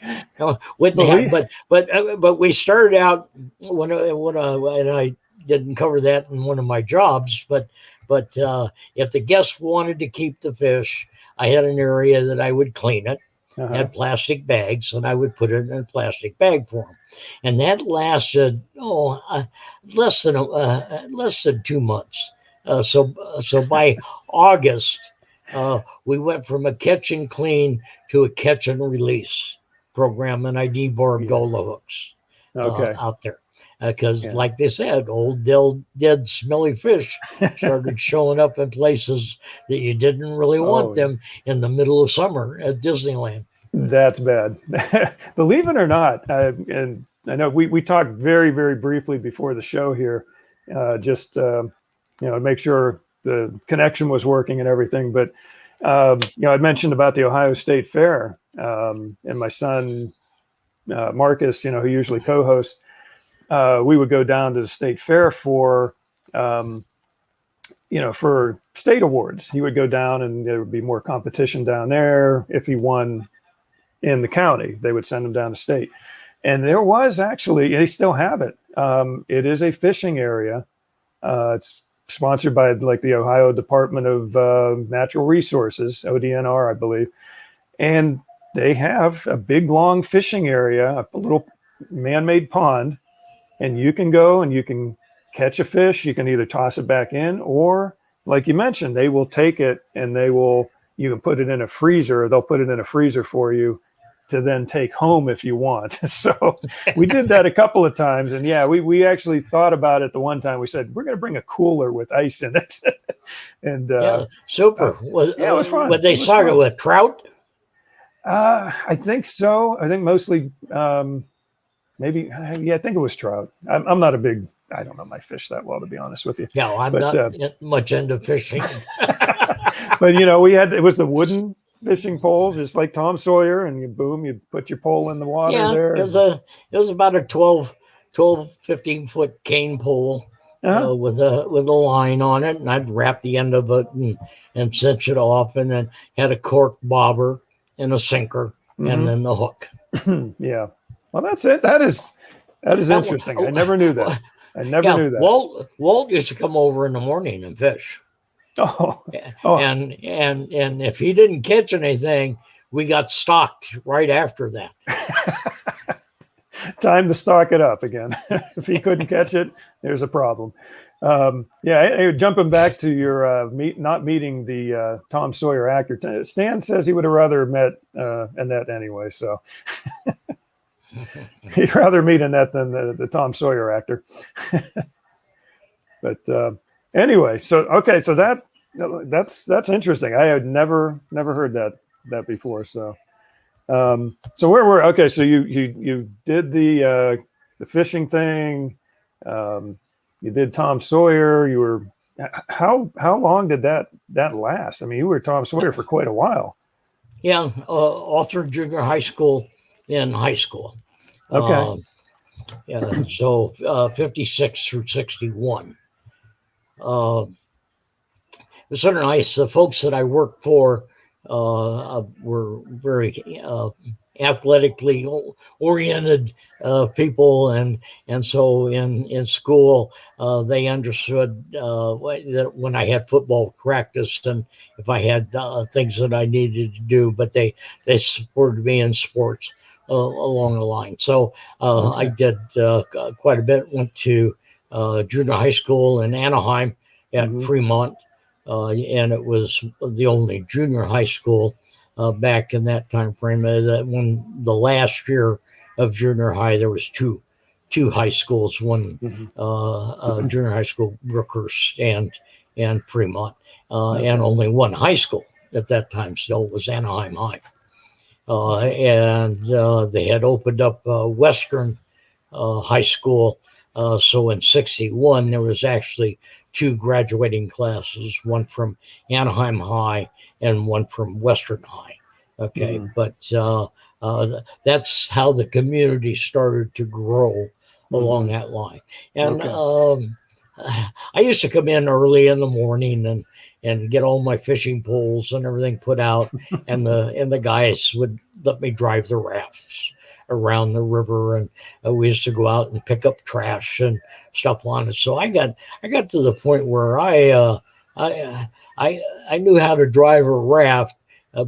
happen. But we started out when I didn't cover that in one of my jobs. But if the guests wanted to keep the fish, I had an area that I would clean it, had plastic bags, and I would put it in a plastic bag for them, and that lasted less than 2 months. So by August. We went from a catch and clean to a catch and release program, and I debarred all the hooks out there. Because, like they said, old dead smelly fish started showing up in places that you didn't really want them in the middle of summer at Disneyland. That's bad. Believe it or not, and I know we talked very, very briefly before the show here, just make sure the connection was working and everything. But, I mentioned about the Ohio State Fair, and my son, Marcus, who usually co-hosts, we would go down to the state fair for state awards. He would go down and there would be more competition down there. If he won in the county, they would send him down to state. And there was actually, they still have it. It is a fishing area. It's sponsored by the Ohio Department of Natural Resources, ODNR, I believe. And they have a big, long fishing area, a little man-made pond, and you can go and you can catch a fish. You can either toss it back in, or like you mentioned, they will take it and you can put it in a freezer. They'll put it in a freezer for you to then take home if you want. So we did that a couple of times. And we actually thought about it the one time. We said, we're going to bring a cooler with ice in it. And super. It was fun. But they saw it with trout? I think so. I think mostly, maybe, I think it was trout. I'm not I don't know my fish that well, to be honest with you. No, I'm not much into fishing. But, it was the wooden fishing poles, just like Tom Sawyer, and you put your pole in the water there. It was about a 15 foot cane pole with a line on it, and I'd wrap the end of it and cinch it off, and then had a cork bobber and a sinker, and then the hook. Yeah. Well, that's it. That is interesting. I never knew that. I never knew that. Walt used to come over in the morning and fish. And if he didn't catch anything, we got stocked right after that. Time to stock it up again. If he couldn't catch it, there's a problem. Jumping back to your not meeting the Tom Sawyer actor, Stan says he would have rather met Annette anyway. So he'd rather meet Annette than the Tom Sawyer actor. But anyway, so that's interesting. I had never heard that before. So so where were okay? So you did the fishing thing. You did Tom Sawyer. You were how long did that last? I mean, you were Tom Sawyer for quite a while. Yeah, all through junior high school and high school. Okay. So 56 through 61. It was sort of nice. The folks that I worked for were very athletically oriented people, and so in school they understood that when I had football practice and if I had things that I needed to do, but they supported me in sports along the line. So I did quite a bit. Went to junior high school in Anaheim at Fremont, and it was the only junior high school back in that time frame. When the last year of junior high, there was two high schools, one junior high school, Brookers and Fremont, and only one high school at that time still was Anaheim High. And they had opened up Western High School. So in '61, there was actually two graduating classes, one from Anaheim High and one from Western High. Okay, but that's how the community started to grow along that line. And I used to come in early in the morning and get all my fishing poles and everything put out, and the guys would let me drive the rafts around the river, and we used to go out and pick up trash and stuff on it. So I got to the point where I knew how to drive a raft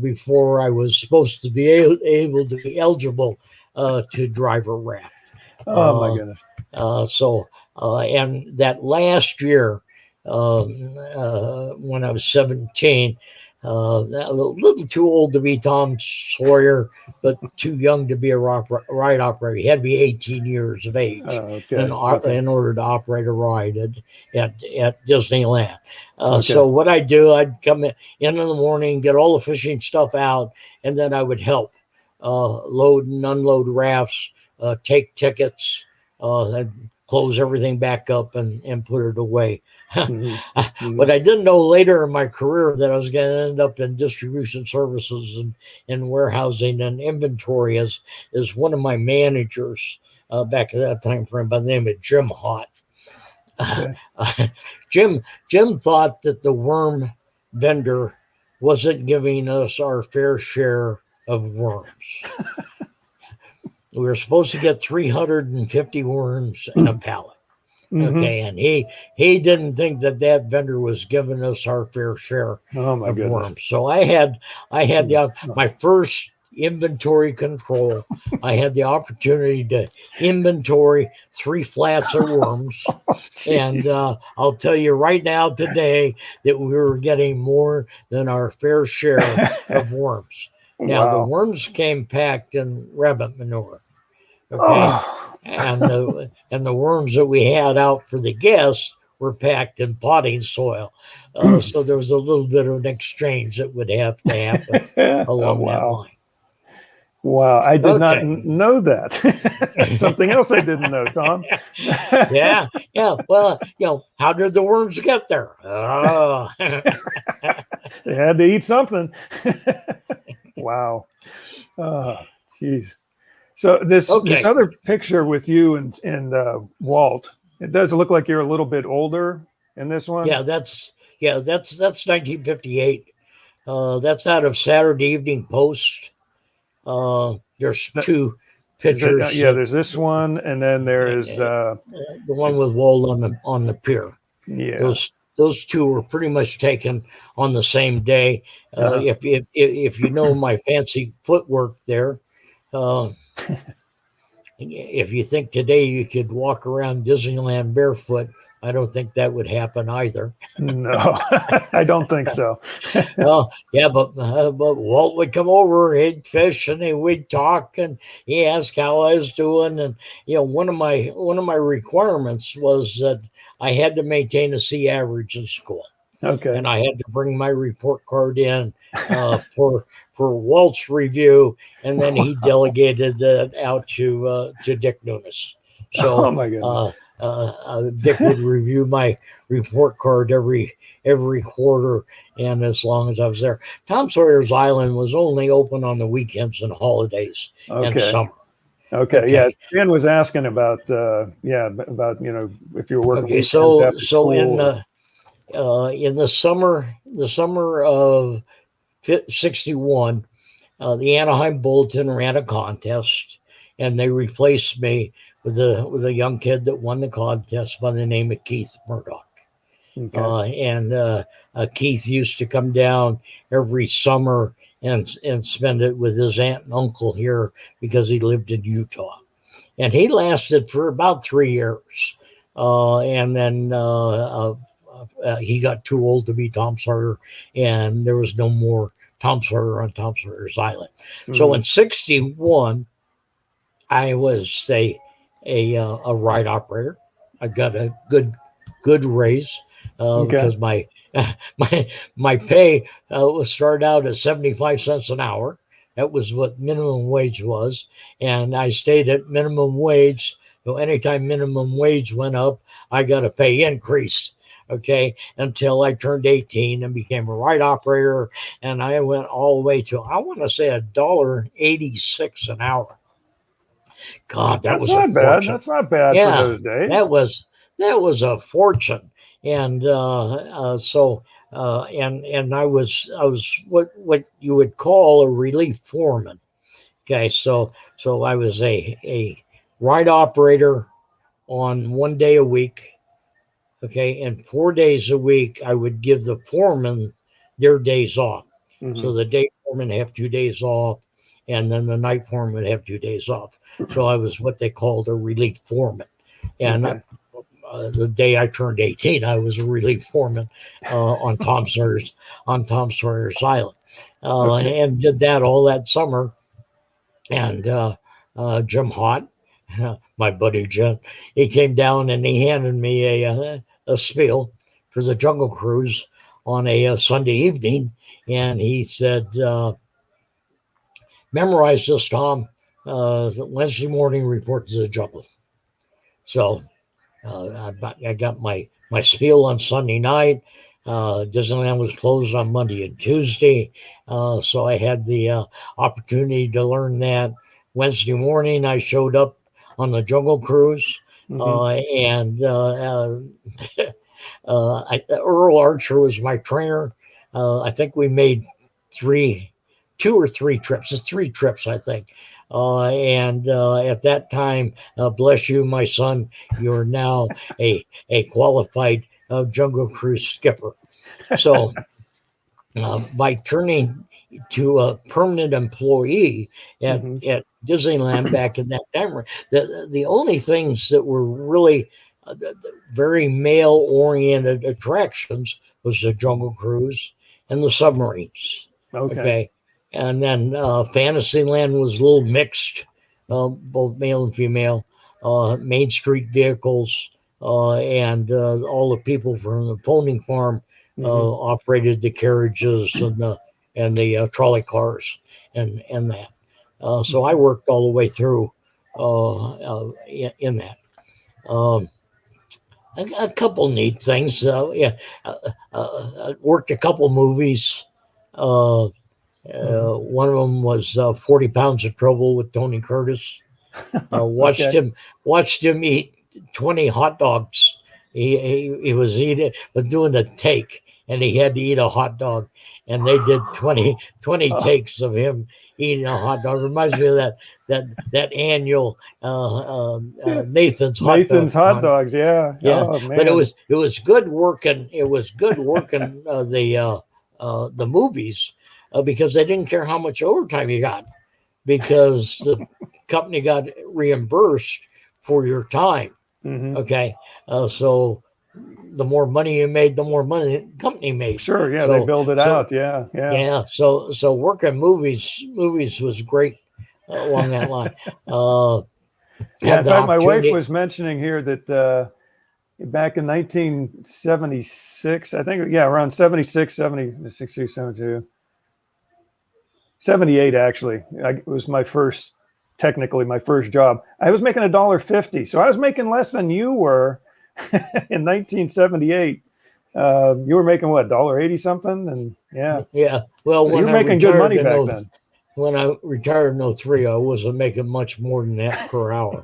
before I was supposed to be able to be eligible to drive a raft. Oh my goodness! And that last year, when I was 17, a little too old to be Tom Sawyer, but too young to be a ride operator. He had to be 18 years of age in order to operate a ride at Disneyland. So what I'd do, I'd come in the morning, get all the fishing stuff out, and then I would help load and unload rafts, take tickets, and close everything back up and put it away. What I didn't know later in my career that I was going to end up in distribution services and warehousing and inventory is one of my managers back at that time frame by the name of Jim Hott. Jim thought that the worm vendor wasn't giving us our fair share of worms. We were supposed to get 350 worms in a pallet. Okay, and he didn't think that vendor was giving us our fair share of worms. So I had my first inventory control. I had the opportunity to inventory 3 flats of worms, and I'll tell you right now today that we were getting more than our fair share of worms. Now the worms came packed in rabbit manure. Okay. And the worms that we had out for the guests were packed in potting soil. So there was a little bit of an exchange that would have to happen along that line. Wow, I did not know that. That's something else I didn't know, Tom. Yeah. Well, how did the worms get there? They had to eat something. Wow. Jeez. So this other picture with you and Walt, it does look like you're a little bit older in this one. Yeah, that's 1958. That's out of Saturday Evening Post. There's 2 pictures. There's this one, and then there is the one with Walt on the pier. Yeah, those 2 were pretty much taken on the same day. If you know my fancy footwork there. If you think today you could walk around Disneyland barefoot, I don't think that would happen either. No, I don't think so. But Walt would come over, he'd fish, and we'd talk, and he asked how I was doing. And one of my requirements was that I had to maintain a C average in school. Okay. And I had to bring my report card in for Walt's review, and then he delegated that out to Dick Nunes. So, oh my goodness. Dick would review my report card every quarter, and as long as I was there. Tom Sawyer's Island was only open on the weekends and holidays and summer. Okay. Yeah. Jen was asking about if you were working. Okay, so in the summer of '61, the Anaheim Bulletin ran a contest, and they replaced me with a young kid that won the contest by the name of Keith Murdoch. Okay. And Keith used to come down every summer and spend it with his aunt and uncle here because he lived in Utah. And he lasted for about 3 years. And then he got too old to be Tom Sawyer, and there was no more Tom Sawyer on Tom Sawyer's Island. So in '61, I was a ride operator. I got a good raise because my my pay was started out at 75 cents an hour. That was what minimum wage was, and I stayed at minimum wage. So anytime minimum wage went up, I got a pay increase. Okay, until I turned 18 and became a ride operator, and I went all the way to, I want to say, $1.86 an hour. God, that That's was a not bad. fortune. That's not bad for Yeah, those days. that was a fortune, and and I was what you would call a relief foreman. Okay, so I was a ride operator on 1 day a week. Okay, and 4 days a week I would give the foreman their days off. So the day foreman have 2 days off, and then the night foreman would have 2 days off. So I was what they called a relief foreman. And Okay. the day I turned 18, I was a relief foreman on Tom Sawyer's Island, Okay. and did that all that summer. And Jim Hott, my buddy Jim, he came down and he handed me a spiel for the Jungle Cruise on a Sunday evening, and he said, "Memorize this, Tom. Wednesday morning, report to the jungle." So I got my spiel on Sunday night. Disneyland was closed on Monday and Tuesday, so I had the opportunity to learn that. Wednesday morning, I showed up on the Jungle Cruise, and Earl Archer was my trainer. I think we made 2 or 3 trips. It's 3 trips, I think. And at that time, bless you, my son, you're now a qualified Jungle Cruise skipper. So by turning to a permanent employee at Disneyland back in that time, the only things that were really very male-oriented attractions was the Jungle Cruise and the submarines. Okay. And then Fantasyland was a little mixed, both male and female. Main Street vehicles and all the people from the pony farm operated the carriages and the trolley cars and that. So I worked all the way through in that. A couple neat things. Worked a couple movies. One of them was 40 Pounds of Trouble with Tony Curtis. Watched him eat 20 hot dogs. He was doing a take, and he had to eat a hot dog, and they did 20 takes of him eating a hot dog. Reminds me of that annual Nathan's hot dogs. Yeah. Yeah. Oh, man. But it was good working. It was good working the movies because they didn't care how much overtime you got, because the company got reimbursed for your time. Okay. So the more money you made, the more money the company made. Sure. Yeah. So, they build it out. Yeah. Yeah. So working movies was great along that line. In fact, my wife was mentioning here that back in 1976, I think, around 76, 70, 60, 72, 78, actually, it was technically my first job. I was making $1.50. So I was making less than you were in 1978. You were making what, $1.80 something? And yeah. Well, so you were making good money back then. When I retired in 03, I wasn't making much more than that per hour.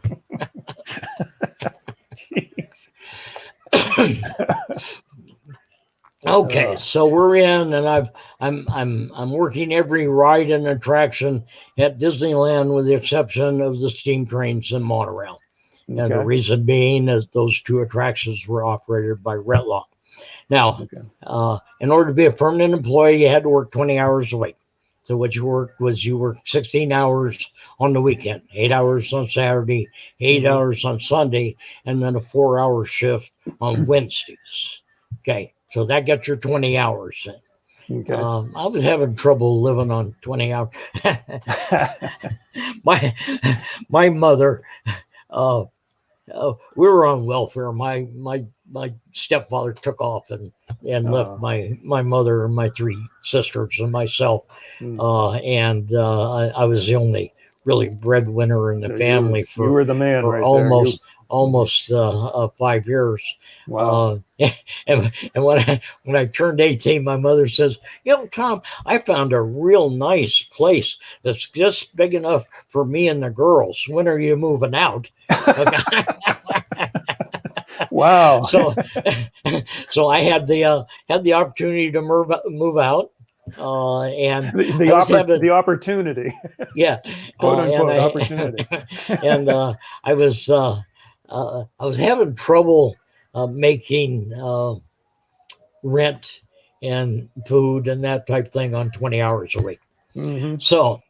Okay, so we're in, and I'm working every ride and attraction at Disneyland, with the exception of the steam trains and monorail. And the Okay. reason being is those two attractions were operated by Retlock. Now, Okay. in order to be a permanent employee, you had to work 20 hours a week. So what you worked was you worked 16 hours on the weekend, 8 hours on Saturday, 8 hours on Sunday, and then a 4-hour shift on Wednesdays. Okay, so that got your 20 hours in. Okay. I was having trouble living on 20 hours. my mother, we were on welfare. My stepfather took off and left my mother and my 3 sisters and myself, and I was the only really breadwinner in the So family you were the man for right almost 5 years. Wow. And when I turned 18, my mother says, Tom, I found a real nice place that's just big enough for me and the girls. When are you moving out? Wow. So I had the opportunity to move out. And the opportunity. Yeah. Quote unquote opportunity. And I was having trouble making rent and food and that type thing on 20 hours a week. So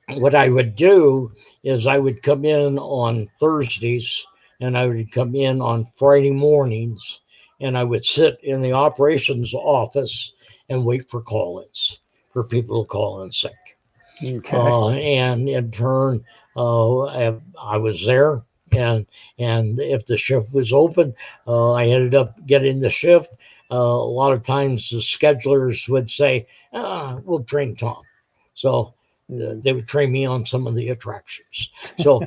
what I would do is I would come in on Thursdays and I would come in on Friday mornings, and I would sit in the operations office and wait for call-ins, for people to call in sick. Okay. And in turn, I was there, and if the shift was open, I ended up getting the shift. A lot of times the schedulers would say, we'll train Tom. So they would train me on some of the attractions. So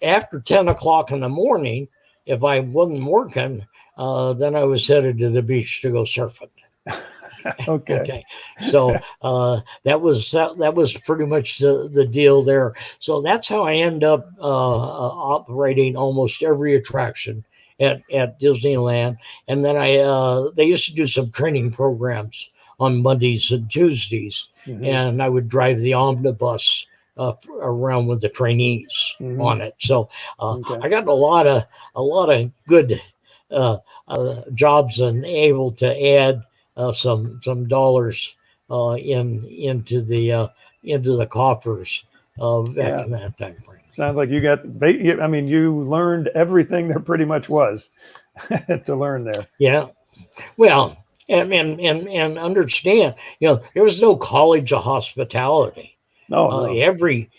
after 10 o'clock in the morning, if I wasn't working, then I was headed to the beach to go surfing. Okay. So that was pretty much the deal there. So that's how I end up operating almost every attraction at Disneyland. And then they used to do some training programs on Mondays and Tuesdays, and I would drive the omnibus around with the trainees on it. So I got a lot of good jobs and able to add some dollars into the coffers back in that time frame. Sounds like you learned everything there pretty much was to learn there. Yeah. Well, and understand, there was no college of hospitality. No. Every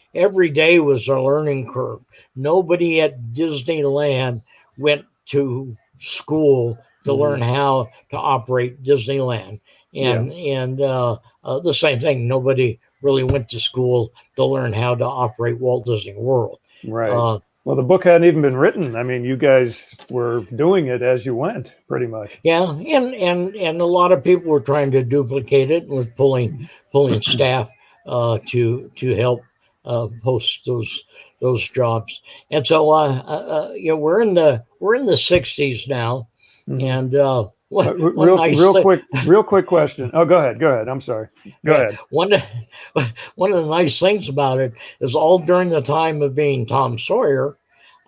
day was a learning curve. Nobody at Disneyland went to school to learn how to operate Disneyland, and the same thing. Nobody really went to school to learn how to operate Walt Disney World. Right. Well, the book hadn't even been written. I mean, you guys were doing it as you went, pretty much. Yeah, and a lot of people were trying to duplicate it and was pulling staff to help host those jobs. And so we're in the 60s now. And real quick question. Oh, go ahead. I'm sorry. Go ahead. One of the nice things about it is all during the time of being Tom Sawyer,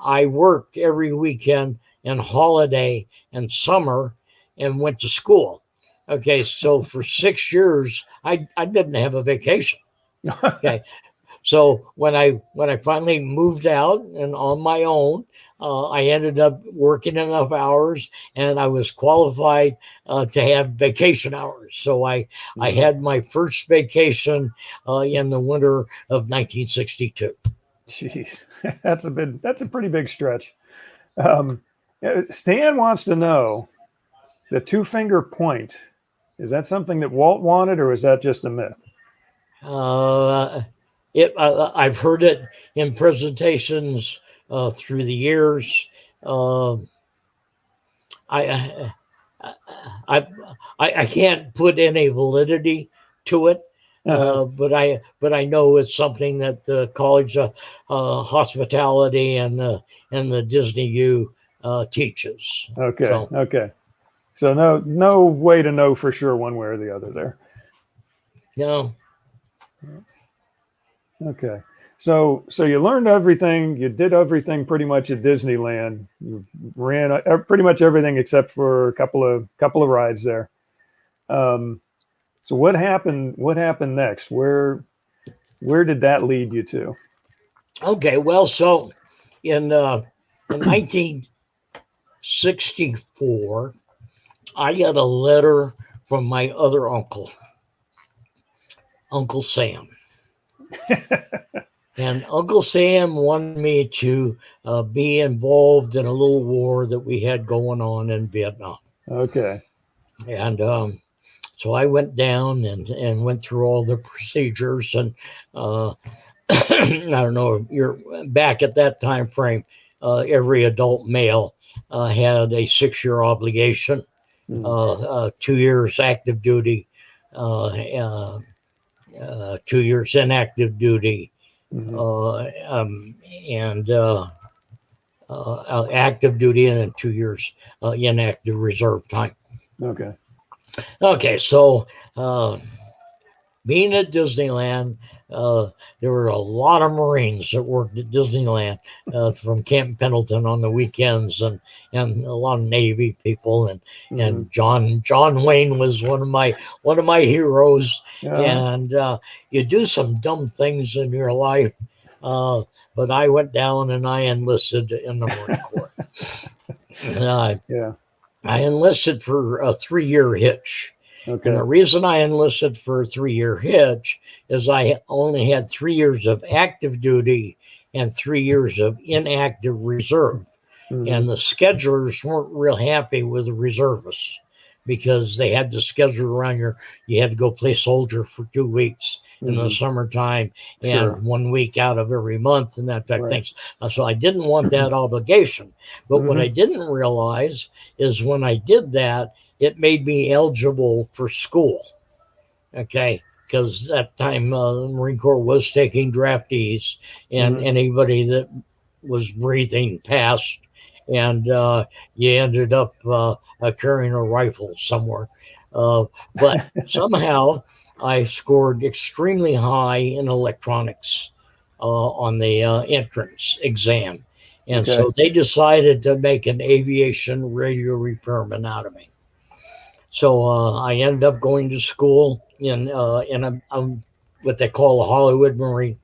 I worked every weekend and holiday and summer and went to school. Okay, so for 6 years, I didn't have a vacation. Okay, so when I finally moved out and on my own, I ended up working enough hours, and I was qualified to have vacation hours. So I had my first vacation in the winter of 1962. Jeez, that's a pretty big stretch. Stan wants to know the 2-finger point. Is that something that Walt wanted, or is that just a myth? I've heard it in presentations through the years. I can't put any validity to it, but I know it's something that the College of Hospitality and the Disney U teaches. Okay. So no way to know for sure one way or the other there. No. Okay. So you learned everything. You did everything pretty much at Disneyland. You ran pretty much everything except for a couple of rides there. So what happened? What happened next? Where did that lead you to? Okay. Well, so in 1964, I got a letter from my other uncle, Uncle Sam. And Uncle Sam wanted me to be involved in a little war that we had going on in Vietnam. Okay. And so I went down and went through all the procedures. And I don't know if you're back at that time frame. Every adult male had a 6-year obligation, 2 years active duty, 2 years inactive duty, and active duty, and then 2 years inactive reserve time. Okay. Okay, so being at Disneyland, there were a lot of Marines that worked at Disneyland from Camp Pendleton on the weekends, and a lot of Navy people, and John Wayne was one of my heroes. And you do some dumb things in your life, but I went down and I enlisted in the Marine Corps. I enlisted for a 3-year hitch. Okay. And the reason I enlisted for a 3-year hitch is I only had 3 years of active duty and 3 years of inactive reserve. And the schedulers weren't real happy with the reservists because they had to schedule around you had to go play soldier for 2 weeks in the summertime and 1 week out of every month and that type of things. So I didn't want that obligation. But what I didn't realize is when I did that, it made me eligible for school. Okay. Because that time the Marine Corps was taking draftees, and anybody that was breathing passed, and you ended up carrying a rifle somewhere. But somehow I scored extremely high in electronics on the entrance exam. And so they decided to make an aviation radio repairman out of me. So I ended up going to school in what they call a Hollywood Marine.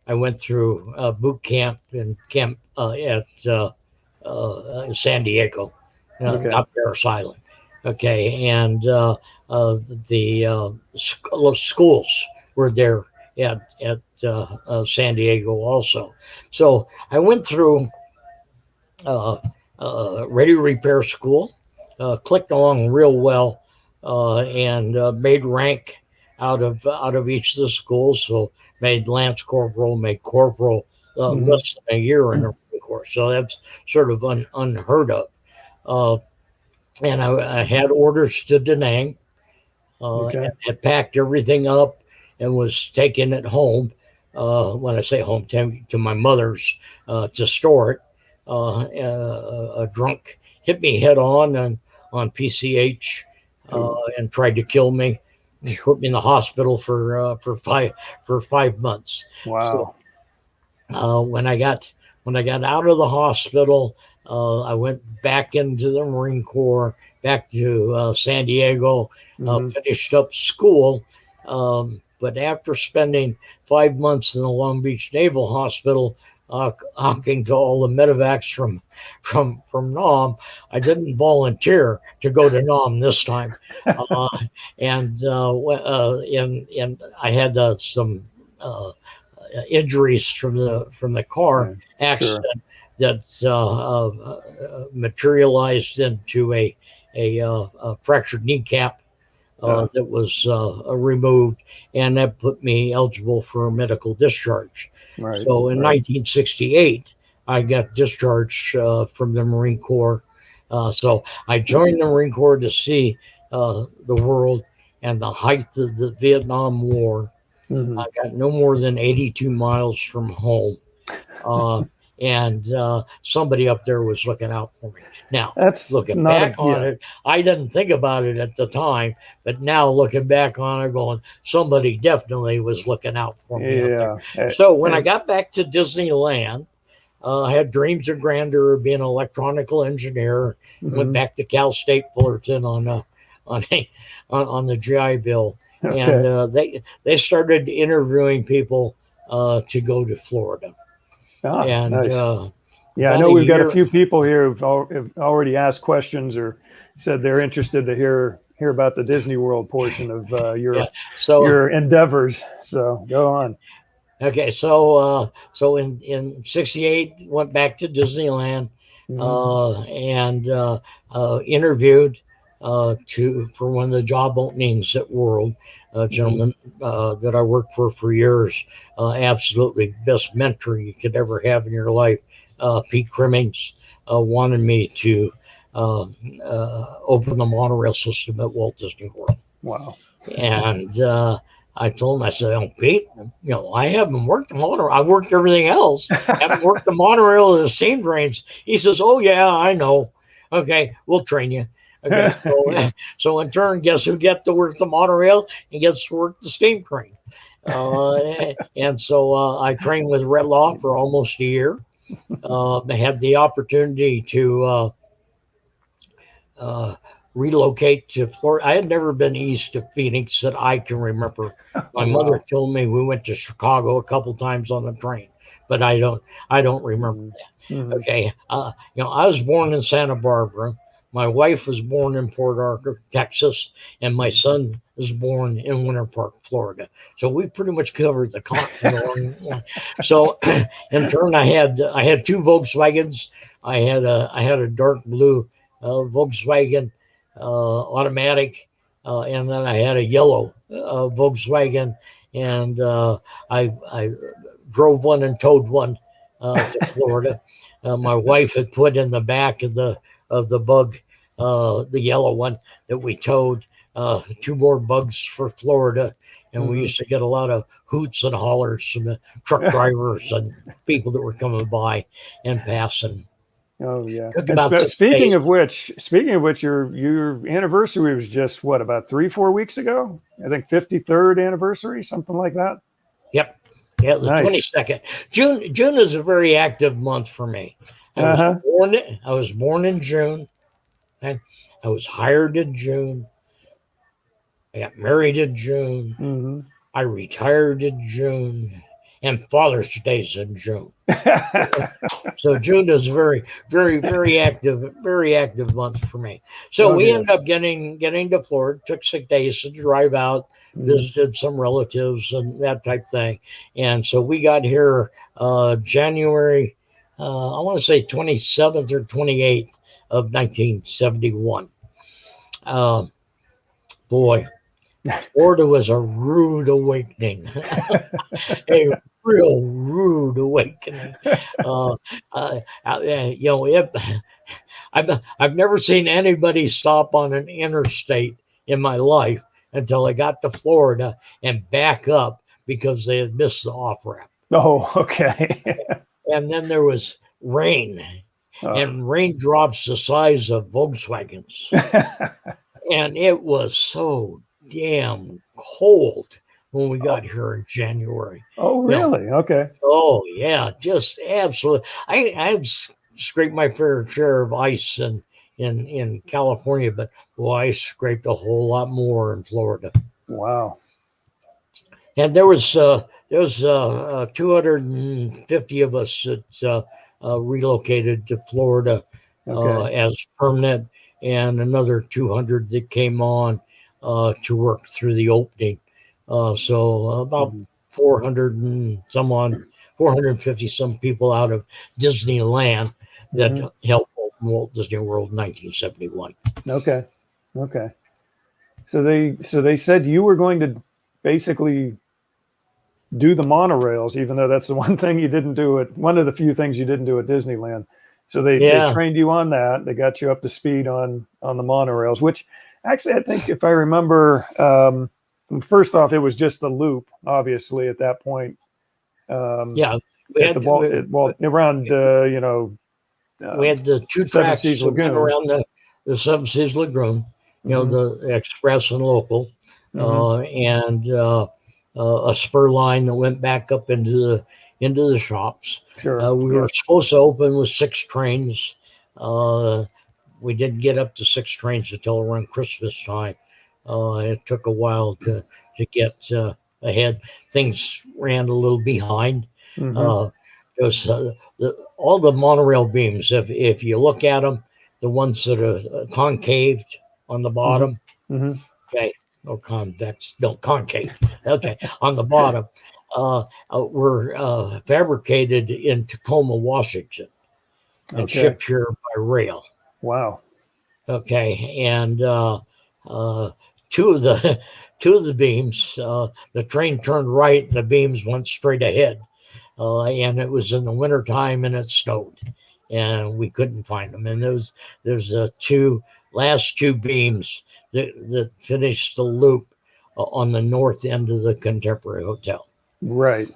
I went through boot camp and camp at San Diego, not Parris Island. Okay, and the schools were there at San Diego also. So I went through radio repair school, clicked along real well, and made rank out of each of the schools. So made Lance Corporal, made Corporal less than a year in the Marine Corps. So that's sort of unheard of. And I had orders to Da Nang, and had packed everything up and was taking it home. When I say home, to my mother's to store it. A drunk hit me head on PCH and tried to kill me. He put me in the hospital for 5 months. Wow. So, when I got out of the hospital, I went back into the Marine Corps, back to San Diego, finished up school. But after spending 5 months in the Long Beach Naval Hospital, honking to all the medevacs from Nam, I didn't volunteer to go to Nam this time, and I had some injuries from the car accident that materialized into a fractured kneecap that was removed, and that put me eligible for a medical discharge. So in 1968, I got discharged from the Marine Corps. So I joined the Marine Corps to see the world and the height of the Vietnam War. I got no more than 82 miles from home. And somebody up there was looking out for me. Now, That's looking not back on it, I didn't think about it at the time, but now looking back on it, going, somebody definitely was looking out for me out there. Yeah. So when I got back to Disneyland, I had dreams of grandeur of being an electronical engineer. Went back to Cal State Fullerton on the GI Bill, and they started interviewing people to go to Florida. And nice. Yeah, I about know a we've got a year, few people here who've already asked questions or said they're interested to hear about the Disney World portion of your endeavors. So go on. Okay, so in '68 went back to Disneyland and interviewed for one of the job openings at World. A gentleman that I worked for years, absolutely best mentor you could ever have in your life. Pete Crimmings wanted me to open the monorail system at Walt Disney World. Wow. And I told him, I said, oh, Pete, I haven't worked the monorail. I've worked everything else. Haven't worked the monorail or the steam trains. He says, oh, yeah, I know. Okay, we'll train you. Okay, so in turn, guess who gets to work the monorail and gets to work the steam train? And so I trained with Red Law for almost a year. I had the opportunity to relocate to Florida. I had never been east of Phoenix that I can remember. My mother told me we went to Chicago a couple times on the train, but I don't remember that. Okay, I was born in Santa Barbara. My wife was born in Port Arthur, Texas, and my son was born in Winter Park, Florida. So we pretty much covered the continent. So in turn, I had two Volkswagens. I had a dark blue Volkswagen automatic, and then I had a yellow Volkswagen, and I drove one and towed one to Florida. My wife had put in the back of the bug, the yellow one that we towed, two more bugs for Florida. And we used to get a lot of hoots and hollers from the truck drivers and people that were coming by and passing. Oh yeah. Speaking of which, your anniversary was just what, about 3-4 weeks ago? I think 53rd anniversary, something like that. Yep. Yeah, the 22nd. June is a very active month for me. I was born in June. I was hired in June. I got married in June. I retired in June. And Father's Day's in June. So June is a very, very, very active month for me. So we ended up getting to Florida. Took 6 days to drive out, visited some relatives and that type thing. And so we got here January, I want to say 27th or 28th of 1971. Boy, Florida was a rude awakening. A real rude awakening. I've never seen anybody stop on an interstate in my life until I got to Florida and back up because they had missed the off ramp. Oh, okay. And then there was rain, and raindrops the size of Volkswagens, and it was so damn cold when we got here in January. Oh, really? Okay. Oh, yeah, just absolutely. I've scraped my fair share of ice in California, but boy, I scraped a whole lot more in Florida. Wow. And there was 250 of us that relocated to Florida as permanent, and another 200 that came on to work through the opening. So about 450 some people out of Disneyland that helped open Walt Disney World in 1971. Okay. So they said you were going to basically do the monorails, even though that's the one thing you didn't do one of the few things you didn't do at Disneyland. So they trained you on that. They got you up to speed on the monorails, which actually, I think if I remember, first off, it was just the loop, obviously, at that point. Around we had the two Seven tracks Seas that went Lagoon. around the Seven Seas Lagoon, the express and local, and a spur line that went back up into the shops. Sure. We were supposed to open with 6 trains. We didn't get up to 6 trains until around Christmas time. It took a while to get ahead. Things ran a little behind. It was all the monorail beams. If you look at them, the ones that are concaved on the bottom, okay, no convex, no concave, okay, on the bottom, were fabricated in Tacoma, Washington, and shipped here by rail. Wow. Okay, and two of the beams, the train turned right and the beams went straight ahead. And it was in the wintertime and it snowed and we couldn't find them. And there's the last two beams that finished the loop on the north end of the Contemporary Hotel. Right.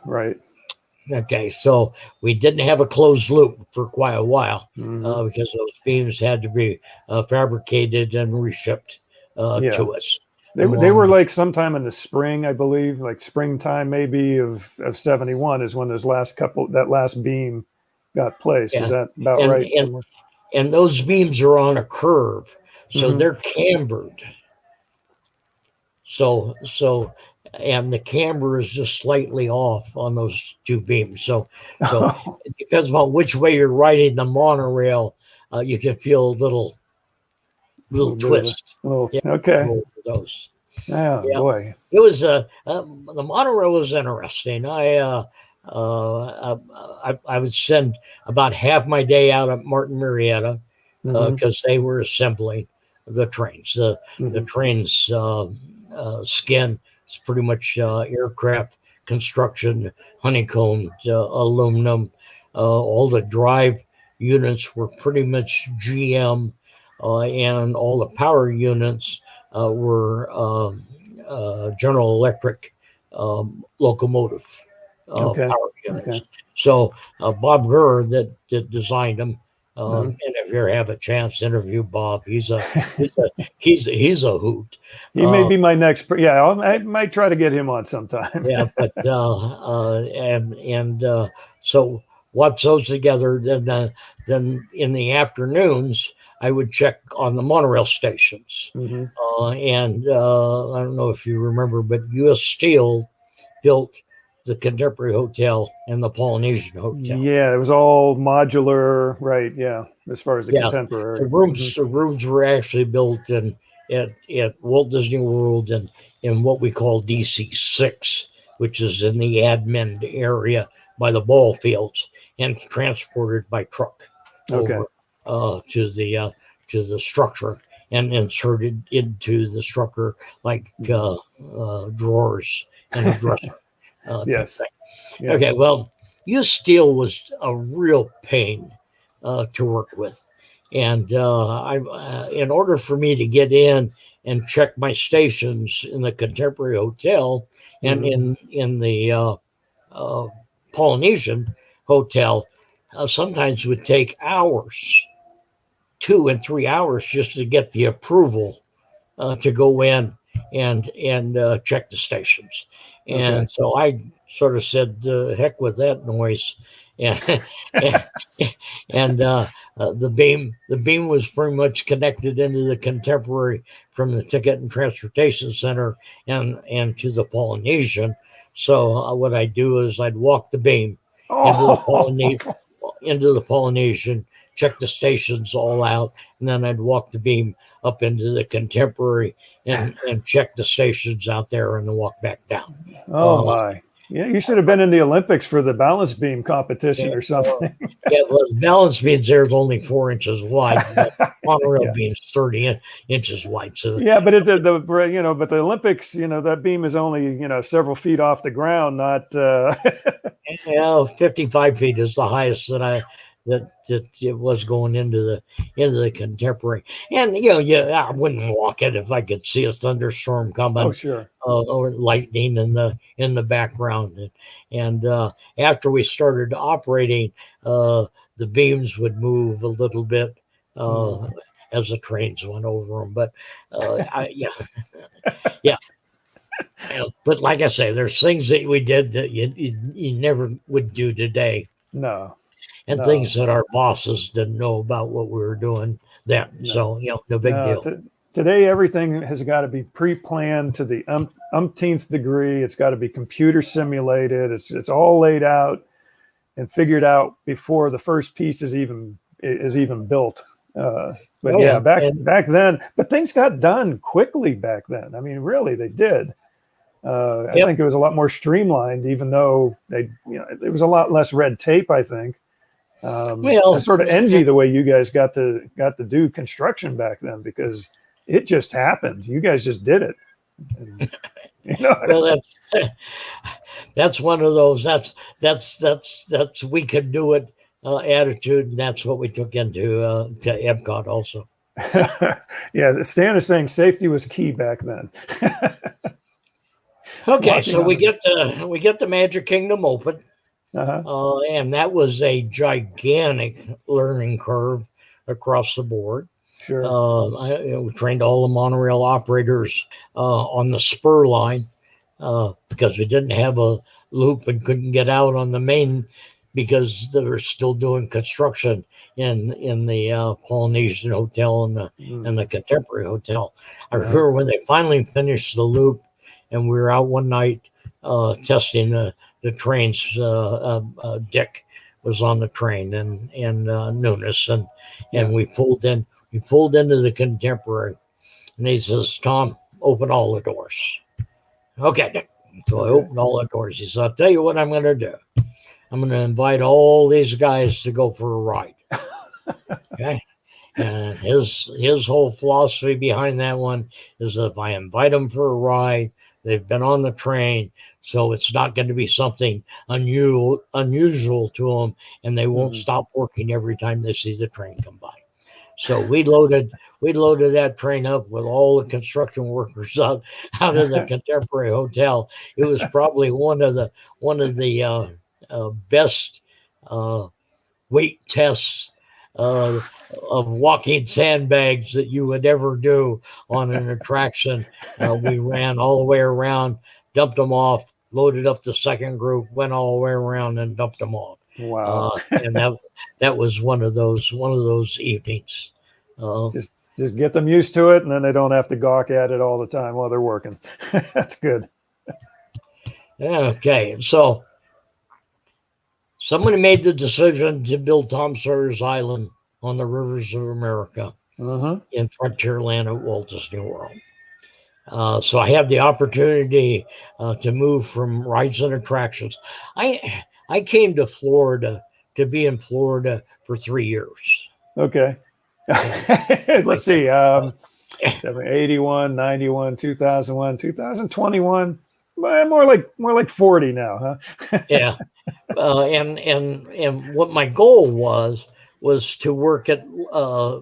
Okay, so we didn't have a closed loop for quite a while because those beams had to be fabricated and reshipped to us. They were like sometime in the spring, I believe, like springtime maybe of 71 is when that last beam got placed. Is that about right? And those beams are on a curve, so they're cambered. So and the camber is just slightly off on those two beams. So it depends on which way you're riding the monorail, you can feel a little twist. Okay. Those. Boy. It was the monorail was interesting. I would spend about half my day out at Martin Marietta because they were assembling the trains. The trains skin is pretty much aircraft construction, honeycombed aluminum. All the drive units were pretty much GM, and all the power units were General Electric locomotive power units. So Bob Gurr that designed them. And if you ever have a chance to interview Bob, he's a hoot. He may be my next. I might try to get him on sometime. But so watch those together. Then in the afternoons, I would check on the monorail stations. And I don't know if you remember, but U.S. Steel built the Contemporary Hotel and the Polynesian Hotel. Yeah, it was all modular, right? Yeah, as far as the Contemporary. The rooms were actually built at Walt Disney World and in what we call DC6, which is in the admin area by the ball fields, and transported by truck over to the structure and inserted into the structure like drawers and a dresser. Yes. Okay, well, U.S. Steel was a real pain to work with. And in order for me to get in and check my stations in the Contemporary Hotel and in the Polynesian Hotel, sometimes would take hours, 2 and 3 hours, just to get the approval to go in and check the stations. And so I sort of said, heck with that noise. And the beam was pretty much connected into the Contemporary from the Ticket and Transportation Center and to the Polynesian. So what I'd do is I'd walk the beam into the Polynesian, check the stations all out, and then I'd walk the beam up into the Contemporary and check the stations out there and then walk back down. My. Yeah, you should have been in the Olympics for the balance beam competition or something. The balance beams there is only 4 inches wide. The monorail beam's 30 inches wide. So but but the Olympics, that beam is only several feet off the ground, not. 55 feet is the highest that that it was going into the contemporary. And I wouldn't walk it if I could see a thunderstorm coming, Oh, sure. or lightning in the background. And after we started operating, the beams would move a little bit as the trains went over them. But yeah. But like I say, there's things that we did that you never would do today, No. and things that our bosses didn't know about what we were doing then. No. So no big deal. Today, everything has got to be pre-planned to the umpteenth degree. It's got to be computer simulated. It's all laid out and figured out before the first piece is even built. But back then, but things got done quickly back then. I mean, really, they did. I think it was a lot more streamlined, even though there was a lot less red tape, I think. I sort of envy the way you guys got to do construction back then, because it just happened. You guys just did it. And, well, that's one of those. That's we could do it attitude, and that's what we took into to Epcot also. Yeah, Stan is saying safety was key back then. Okay, so we get the Magic Kingdom open, and that was a gigantic learning curve across the board. Sure. We trained all the monorail operators on the spur line because we didn't have a loop and couldn't get out on the main because they were still doing construction in the Polynesian Hotel and the Contemporary Hotel. I remember when they finally finished the loop, and we were out one night testing the trains. Dick was on the train, and Nunes, and we pulled in. We pulled into the Contemporary, and he says, "Tom, open all the doors." Okay, Dick. So I opened all the doors. He said, "I'll tell you what I'm going to do. I'm going to invite all these guys to go for a ride." Okay. And his whole philosophy behind that one is, if I invite them for a ride, they've been on the train, so it's not going to be something unusual to them, and they won't stop working every time they see the train come by. So we loaded that train up with all the construction workers out of the Contemporary Hotel. It was probably one of the best weight tests of walking sandbags that you would ever do on an attraction. We ran all the way around, dumped them off, loaded up the second group, went all the way around and dumped them off. Wow. And that was one of those evenings. Just get them used to it, and then they don't have to gawk at it all the time while they're working. That's good. Okay, so somebody made the decision to build Tom Sawyer's Island on the rivers of America in Frontierland at Walt Disney World. So I had the opportunity to move from rides and attractions. I came to Florida to be in Florida for 3 years. Okay. Let's see. 81, 91, 2001, 2021. More like 40 now, huh? Yeah. And what my goal was to work at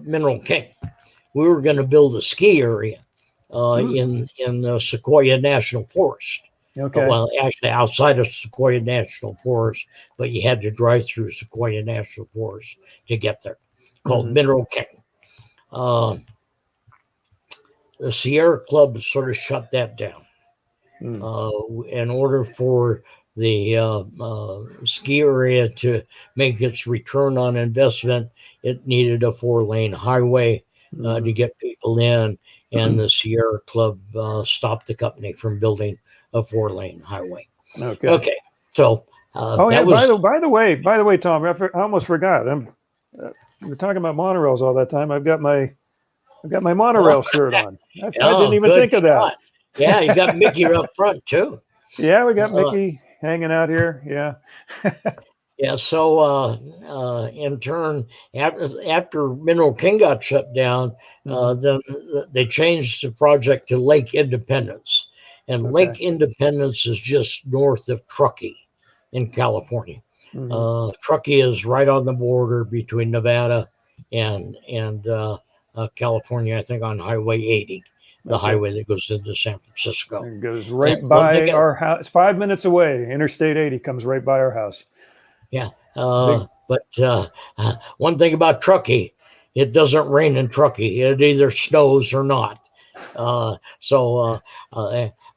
Mineral King. We were going to build a ski area in Sequoia National Forest. Okay. Well, actually outside of Sequoia National Forest, but you had to drive through Sequoia National Forest to get there. Called Mineral King. The Sierra Club sort of shut that down. In order for the ski area to make its return on investment, it needed a 4-lane highway to get people in, and the Sierra Club stopped the company from building a 4-lane highway. Okay. So by the way, Tom, I almost forgot. We're talking about monorails all that time. I've got my monorail shirt on. I didn't even think of that. Yeah, you got Mickey up front too. Yeah, we got Mickey hanging out here. Yeah. Yeah. So in turn, after Mineral King got shut down, then they changed the project to Lake Independence, and Lake Independence is just north of Truckee in California. Truckee is right on the border between Nevada and California, I think on Highway 80, the highway that goes into San Francisco. It goes right by our house. It's 5 minutes away. Interstate 80 comes right by our house. Yeah. But one thing about Truckee, it doesn't rain in Truckee. It either snows or not.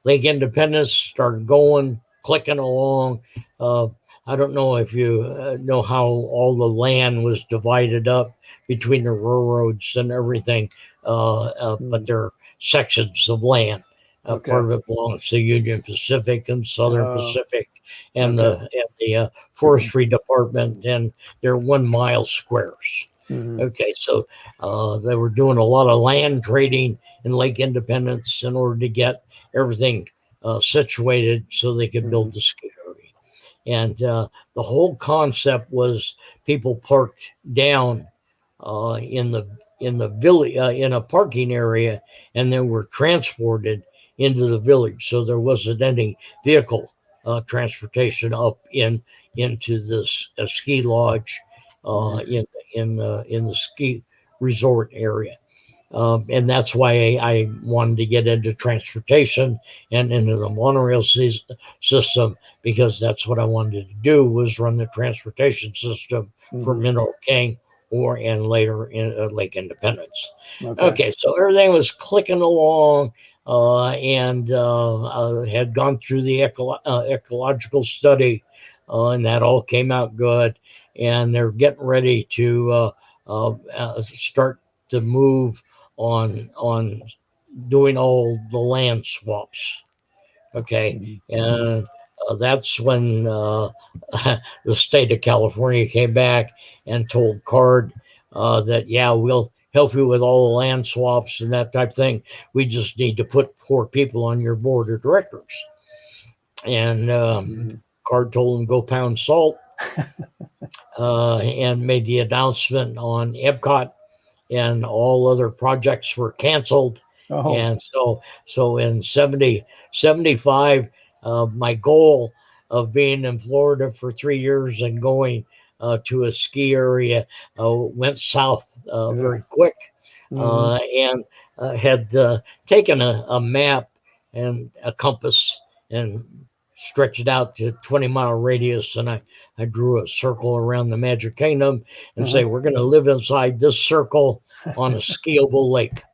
Lake Independence started going, clicking along. I don't know if you know how all the land was divided up between the railroads and everything, but there are sections of land. Part of it belongs to Union Pacific and Southern Pacific and the Forestry Department, and they're 1 mile squares. Okay, so they were doing a lot of land trading in Lake Independence in order to get everything situated so they could build the ski area. And the whole concept was people parked down in the village in a parking area, and then were transported into the village. So there wasn't any vehicle transportation up into this ski lodge in the ski resort area. And that's why I wanted to get into transportation and into the monorail system, because that's what I wanted to do, was run the transportation system for Mineral King and later in Lake Independence. Okay, so everything was clicking along, and had gone through the ecological study, and that all came out good. And they're getting ready to start to move on doing all the land swaps. Okay, and that's when the state of California came back and told CARD that, yeah, we'll help you with all the land swaps and that type of thing. We just need to put 4 people on your board of directors. And CARD told them go pound salt, and made the announcement on Epcot, and all other projects were canceled. And so in 75, my goal of being in Florida for 3 years and going to a ski area went south very quick. And had taken a map and a compass and stretched it out to 20-mile radius, and I drew a circle around the Magic Kingdom and say, we're going to live inside this circle on a skiable lake.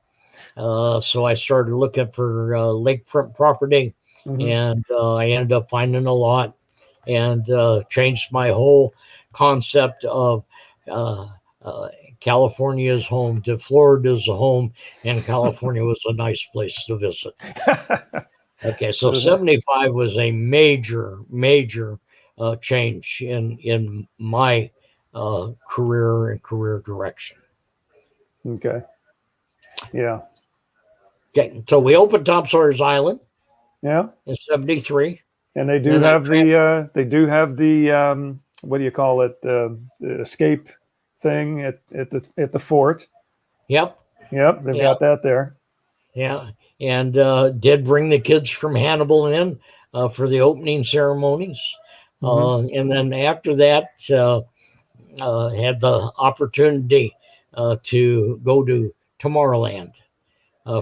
So I started looking for lakefront property, and I ended up finding a lot, and changed my whole concept of California is home to Florida is a home, and California was a nice place to visit. Okay, so 75 was a major change in my career and career direction. Okay. Yeah. Okay, so we opened Tom Sawyer's Island. Yeah. In 73. And they do have the what do you call it? The escape thing at the fort. Yep. They've got that there. Yeah. And did bring the kids from Hannibal in for the opening ceremonies. And then after that, had the opportunity to go to Tomorrowland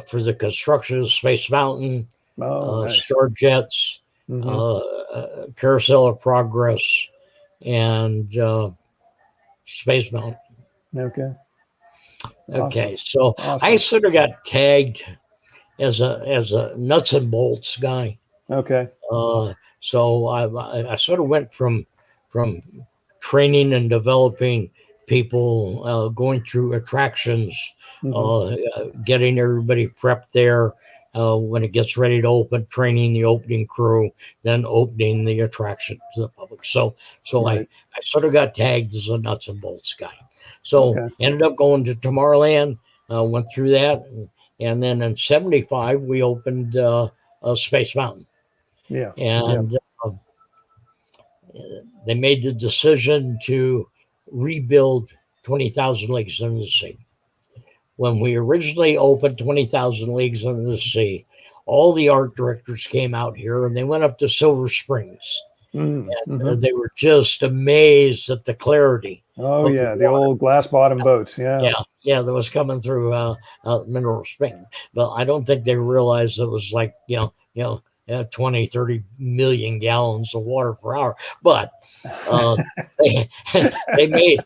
for the construction of Space Mountain, nice. Star Jets, Carousel of Progress, and Space Mountain. Okay. Okay, so I sort of got tagged as a nuts and bolts guy. Okay. So I sort of went from training and developing people, going through attractions, getting everybody prepped there when it gets ready to open, training the opening crew, then opening the attraction to the public. So right. I sort of got tagged as a nuts and bolts guy. So ended up going to Tomorrowland, went through that, and then in 75 we opened Space Mountain. Yeah. And they made the decision to rebuild 20,000 Leagues Under the Sea. When we originally opened 20,000 Leagues Under the Sea, all the art directors came out here and they went up to Silver Springs They were just amazed at the clarity. Oh of yeah, the the water. old glass bottom boats. Yeah. Yeah, that was coming through Mineral Spring. But I don't think they realized it was like 20, 30 million gallons of water per hour. But uh, they, they made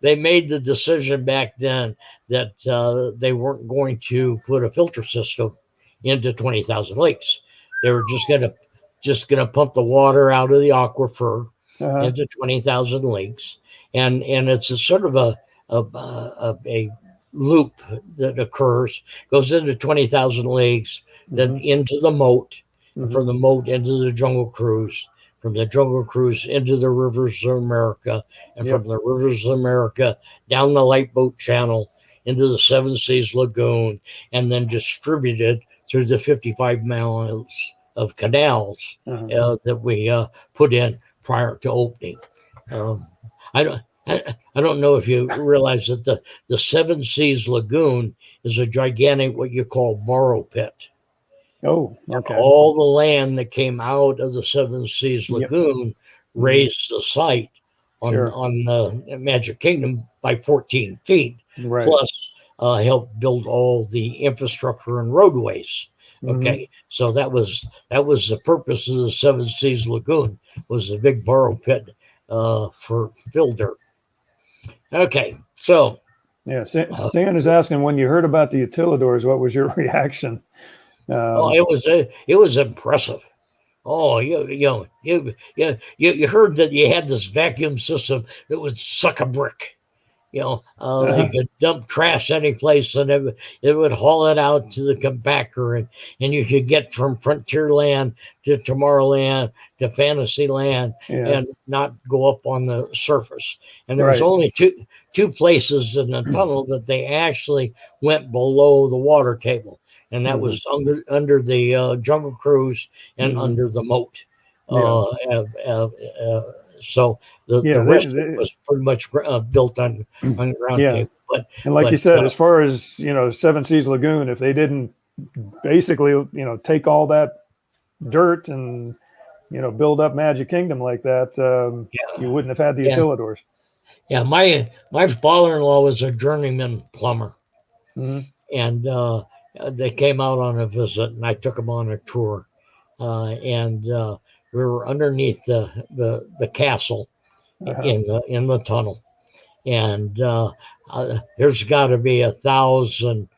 they made the decision back then that they weren't going to put a filter system into 20,000 lakes. They were just gonna pump the water out of the aquifer into 20,000 lakes, and it's a sort of a loop that occurs, goes into 20,000 lakes, then into the moat, and from the moat into the Jungle Cruise, from the Jungle Cruise into the Rivers of America, and from the Rivers of America down the Light Boat Channel into the Seven Seas Lagoon, and then distributed through the 55 miles of canals that we put in prior to opening. I don't know if you realize that the Seven Seas Lagoon is a gigantic, what you call borrow pit. Oh, okay. All the land that came out of the Seven Seas Lagoon raised the site on Magic Kingdom by 14 feet, plus helped build all the infrastructure and roadways. Okay, so that was the purpose of the Seven Seas Lagoon, was a big borrow pit for fill dirt. Okay, so yeah, Stan is asking, when you heard about the utilidors, what was your reaction? It was impressive. Oh, you heard that you had this vacuum system that would suck a brick. You could dump trash any place, and it would haul it out to the compactor, and you could get from Frontierland to Tomorrowland to Fantasyland and not go up on the surface. And there was only two places in the tunnel that they actually went below the water table, and that was under the Jungle Cruise and under the moat. So the rest of it was pretty much built on ground table. But you said, as far as Seven Seas Lagoon, if they didn't basically take all that dirt and build up Magic Kingdom like that, you wouldn't have had the utilidors. Yeah, my father-in-law was a journeyman plumber, and they came out on a visit, and I took them on a tour, and we were underneath the castle in the tunnel, and there's got to be 1,000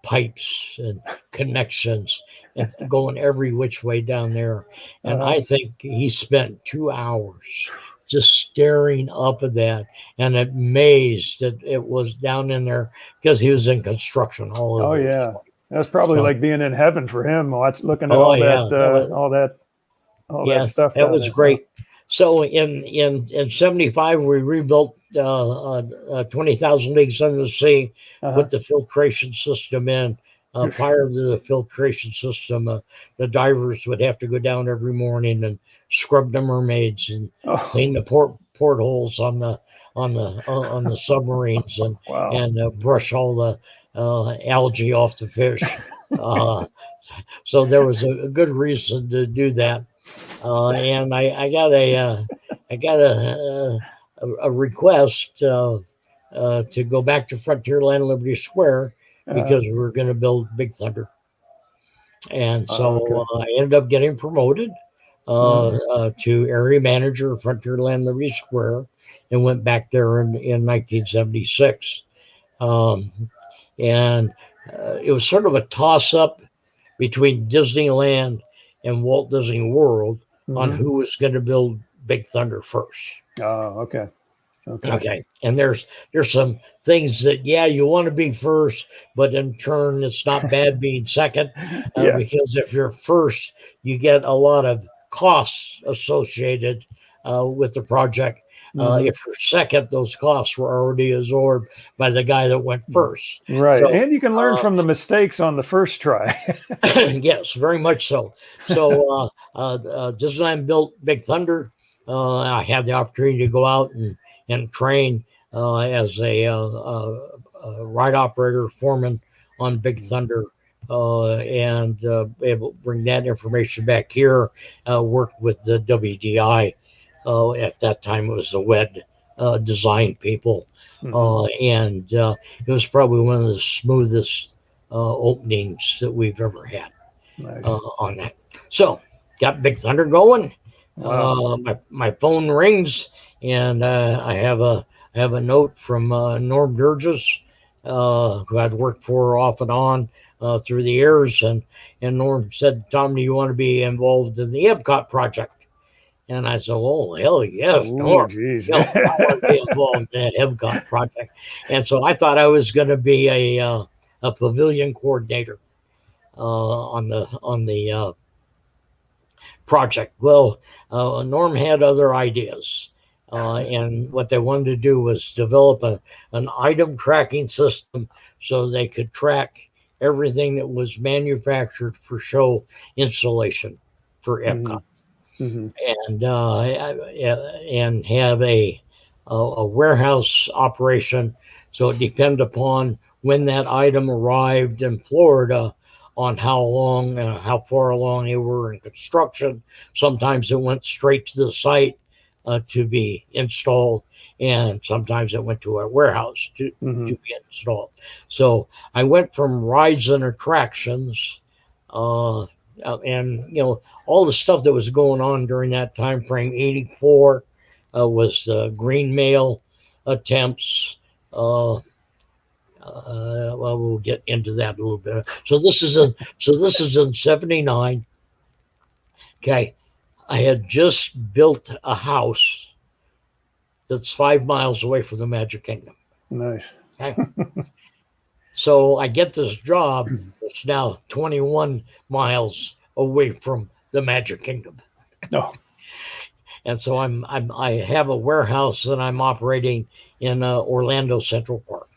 pipes and connections and going every which way down there. And I think he spent 2 hours just staring up at that and amazed that it was down in there, because he was in construction all over. Oh yeah, that's probably like being in heaven for him, looking at all that stuff. That was great. So in 75, we rebuilt 20,000 Leagues Under the Sea, put the filtration system in. Prior to the filtration system, the divers would have to go down every morning and scrub the mermaids and clean the portholes on the submarines and brush all the algae off the fish. So there was a good reason to do that. And I got a request to go back to Frontierland Liberty Square, because we were going to build Big Thunder. And so I ended up getting promoted to area manager of Frontierland Liberty Square, and went back there in 1976. And it was sort of a toss-up between Disneyland and Walt Disney World on who was going to build Big Thunder first. Oh, okay. And there's some things that, you want to be first, but in turn, it's not bad being second, because if you're first, you get a lot of costs associated with the project. If you're second, those costs were already absorbed by the guy that went first. Right. So, and you can learn from the mistakes on the first try. Yes, very much so. So Disneyland built Big Thunder. I had the opportunity to go out and train as a ride operator foreman on Big Thunder and be able to bring that information back here. Worked with the WDI. At that time, it was the WED design people. And it was probably one of the smoothest openings that we've ever had. Nice. On that. So, got Big Thunder going. Wow. My phone rings, and I have a note from Norm Burgess, who I'd worked for off and on through the years, and Norm said, "Tom, do you want to be involved in the Epcot project?" And I said, "Oh, hell yes, Oh, Norm. geez. I want to be involved in that Epcot project." And so I thought I was going to be a pavilion coordinator on the project. Well, Norm had other ideas. And what they wanted to do was develop an item tracking system so they could track everything that was manufactured for show installation for Epcot. And have a warehouse operation. So it depended upon when that item arrived in Florida on how far along they were in construction. Sometimes it went straight to the site to be installed, and sometimes it went to a warehouse to be installed. So I went from rides and attractions, and all the stuff that was going on during that time frame. 84 was the green mail attempts. Well, we'll get into that a little bit. So this is in 79. Okay, I had just built a house that's 5 miles away from the Magic Kingdom. Nice. Okay. So I get this job that's now 21 miles away from the Magic Kingdom. Oh. And so I have a warehouse that I'm operating in Orlando Central Park,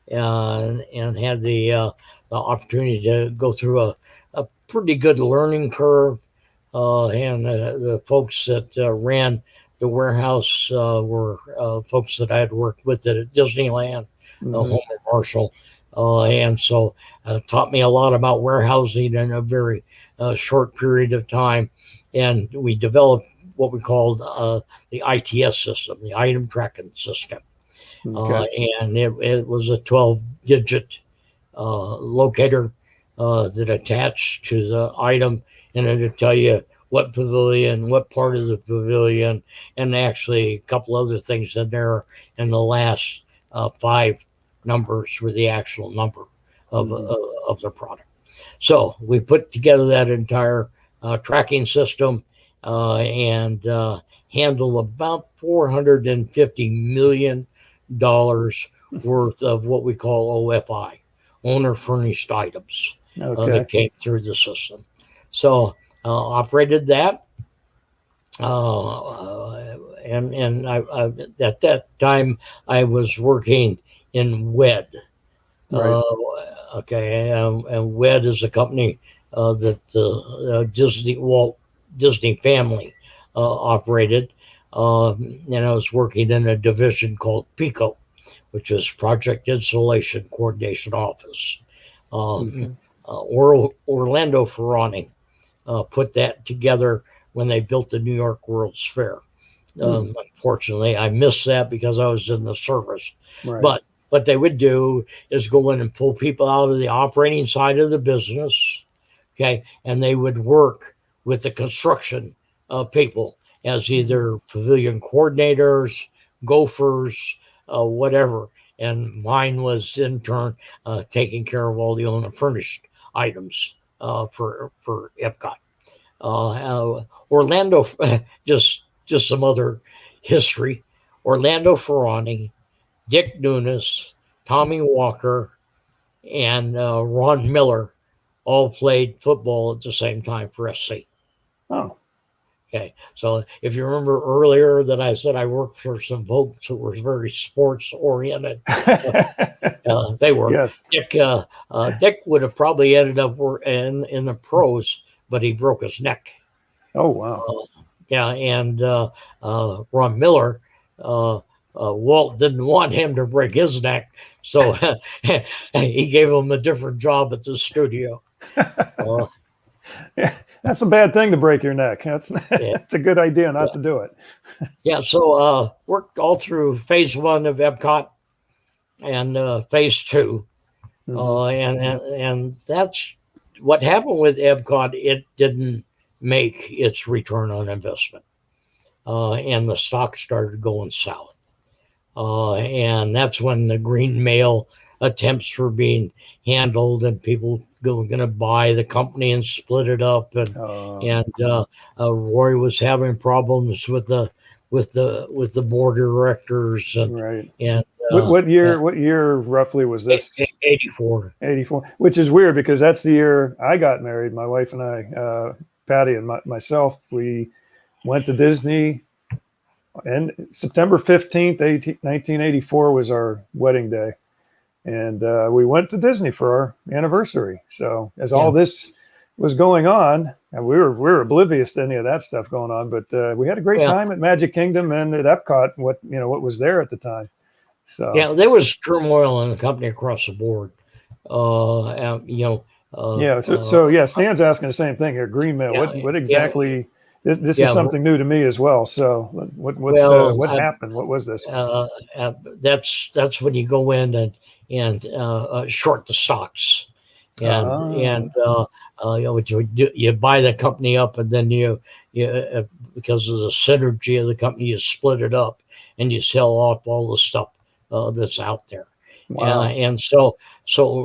and had the opportunity to go through a pretty good learning curve. And the folks that ran the warehouse were folks that I had worked with at Disneyland, Homer Marshall. And so taught me a lot about warehousing in a very short period of time. And we developed what we called the ITS system, the item tracking system. And it was a 12-digit locator that attached to the item, and it would tell you what pavilion, what part of the pavilion, and actually a couple other things in there. And the last 5 numbers were the actual number of the product. So we put together that entire tracking system and handle about $450 million worth of what we call OFI, owner furnished items, that came through the system. So operated that. And I at that time I was working in WED. Right. And WED is a company that the Walt Disney family operated. And I was working in a division called PICO, which is Project Installation Coordination Office. Orlando Ferrani put that together when they built the New York World's Fair. Unfortunately, I missed that because I was in the service. Right. But what they would do is go in and pull people out of the operating side of the business, okay, and they would work with the construction people as either pavilion coordinators, gophers, whatever. And mine was in turn taking care of all the owner furnished items for Epcot. Orlando, just some other history. Orlando Ferrani, Dick Nunes, Tommy Walker, and Ron Miller all played football at the same time for SC. Oh. Okay, so if you remember earlier that I said I worked for some folks who were very sports oriented, they were. Yes. Dick would have probably ended up in the pros, but he broke his neck. Oh, wow. And Ron Miller Walt didn't want him to break his neck, so he gave him a different job at the studio. Yeah, that's a bad thing to break your neck. That's Yeah. that's a good idea not to do it. Yeah, so worked all through phase 1 of Epcot and phase 2. And that's what happened with Epcot. It didn't make its return on investment, and the stock started going south. And that's when the green mail attempts were being handled, and people going to buy the company and split it up, and Roy was having problems with the board of directors, and right. And what year roughly was this? 84. 84, which is weird because that's the year I got married. My wife and I, Patty and myself, we went to Disney, and September 15th, 1984 was our wedding day. And we went to Disney for our anniversary. So as all this was going on, and we were oblivious to any of that stuff going on, but we had a great time at Magic Kingdom and at Epcot, what was there at the time. So there was turmoil in the company across the board. Stan's asking the same thing here. Green mail. What exactly? This is something new to me as well. So what happened? What was this? That's when you go in and short the stocks, and you buy the company up, and then you because of the synergy of the company, you split it up and you sell off all the stuff that's out there. Wow. And so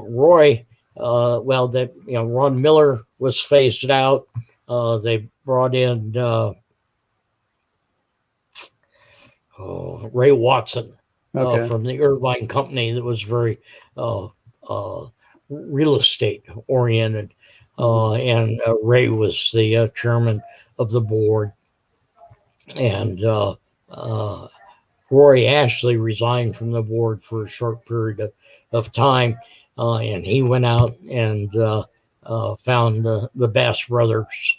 Roy, Ron Miller was phased out. They brought in Ray Watson from the Irvine Company that was very real estate oriented. And Ray was the chairman of the board. And Roy Ashley resigned from the board for a short period of time. And he went out and found the Bass Brothers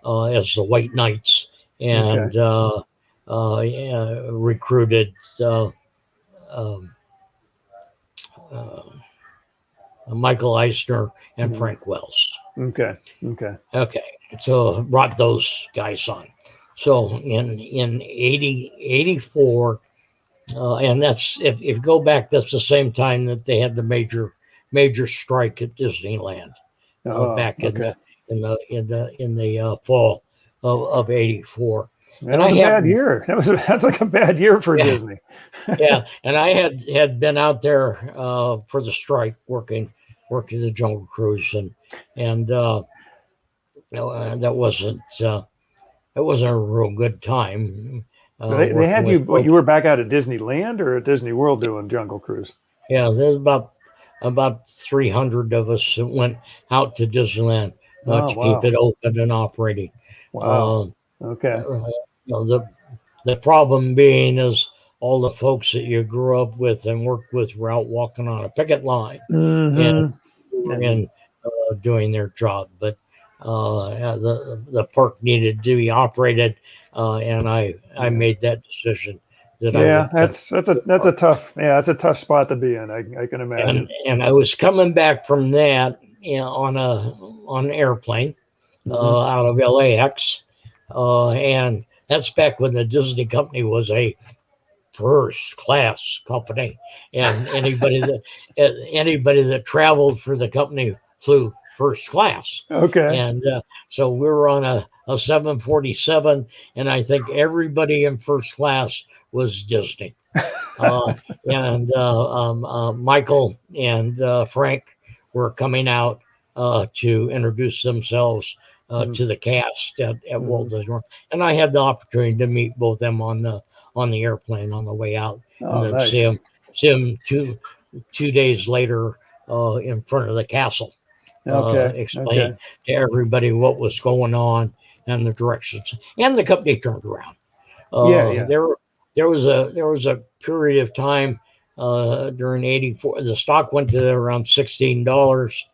as the White Knights, and recruited Michael Eisner and Frank Wells. Okay. So brought those guys on. So in 84, and that's if you go back, that's the same time that they had the major strike at Disneyland back in the fall of 84. That was a bad year. That's like a bad year for Disney. And I had been out there for the strike, working the Jungle Cruise, and that wasn't a real good time. So they had you. You were back out at Disneyland or at Disney World doing Jungle Cruise? Yeah, there's about 300 of us that went out to Disneyland to keep it open and operating. Wow. The problem being is all the folks that you grew up with and worked with were out walking on a picket line and doing their job. But the park needed to be operated, and I made that decision. That's a tough spot to be in. I can imagine. And I was coming back from that on an airplane out of LAX, and that's back when the Disney company was a first class company, and anybody that traveled for the company flew first class. And so we were on a 747, and I think everybody in first class was Disney. And Michael and Frank were coming out to introduce themselves to the cast at Walt Disney World, and I had the opportunity to meet both of them on the airplane on the way out, and then nice. see him 2 days later in front of the castle, explaining to everybody what was going on and the directions, and the company turned around. There was a period of time during 84. The stock went to around $16.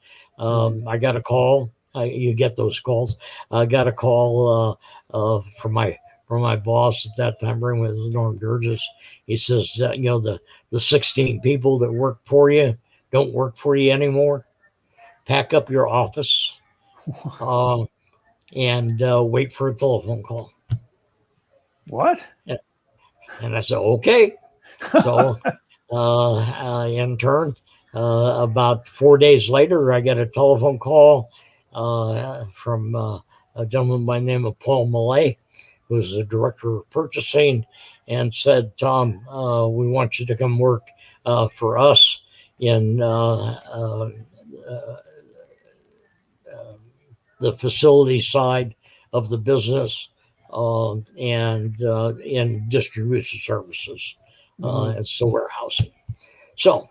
I got a call. You get those calls. I got a call from my from my boss at that time, bring with Norm Burgess. He says, the 16 people that work for you don't work for you anymore. Pack up your office and wait for a telephone call. What? And I said, okay. So in turn, about 4 days later, I got a telephone call from a gentleman by the name of Paul Millay, who's the director of purchasing, and said, Tom, we want you to come work for us in the facility side of the business and in distribution services and so warehousing. So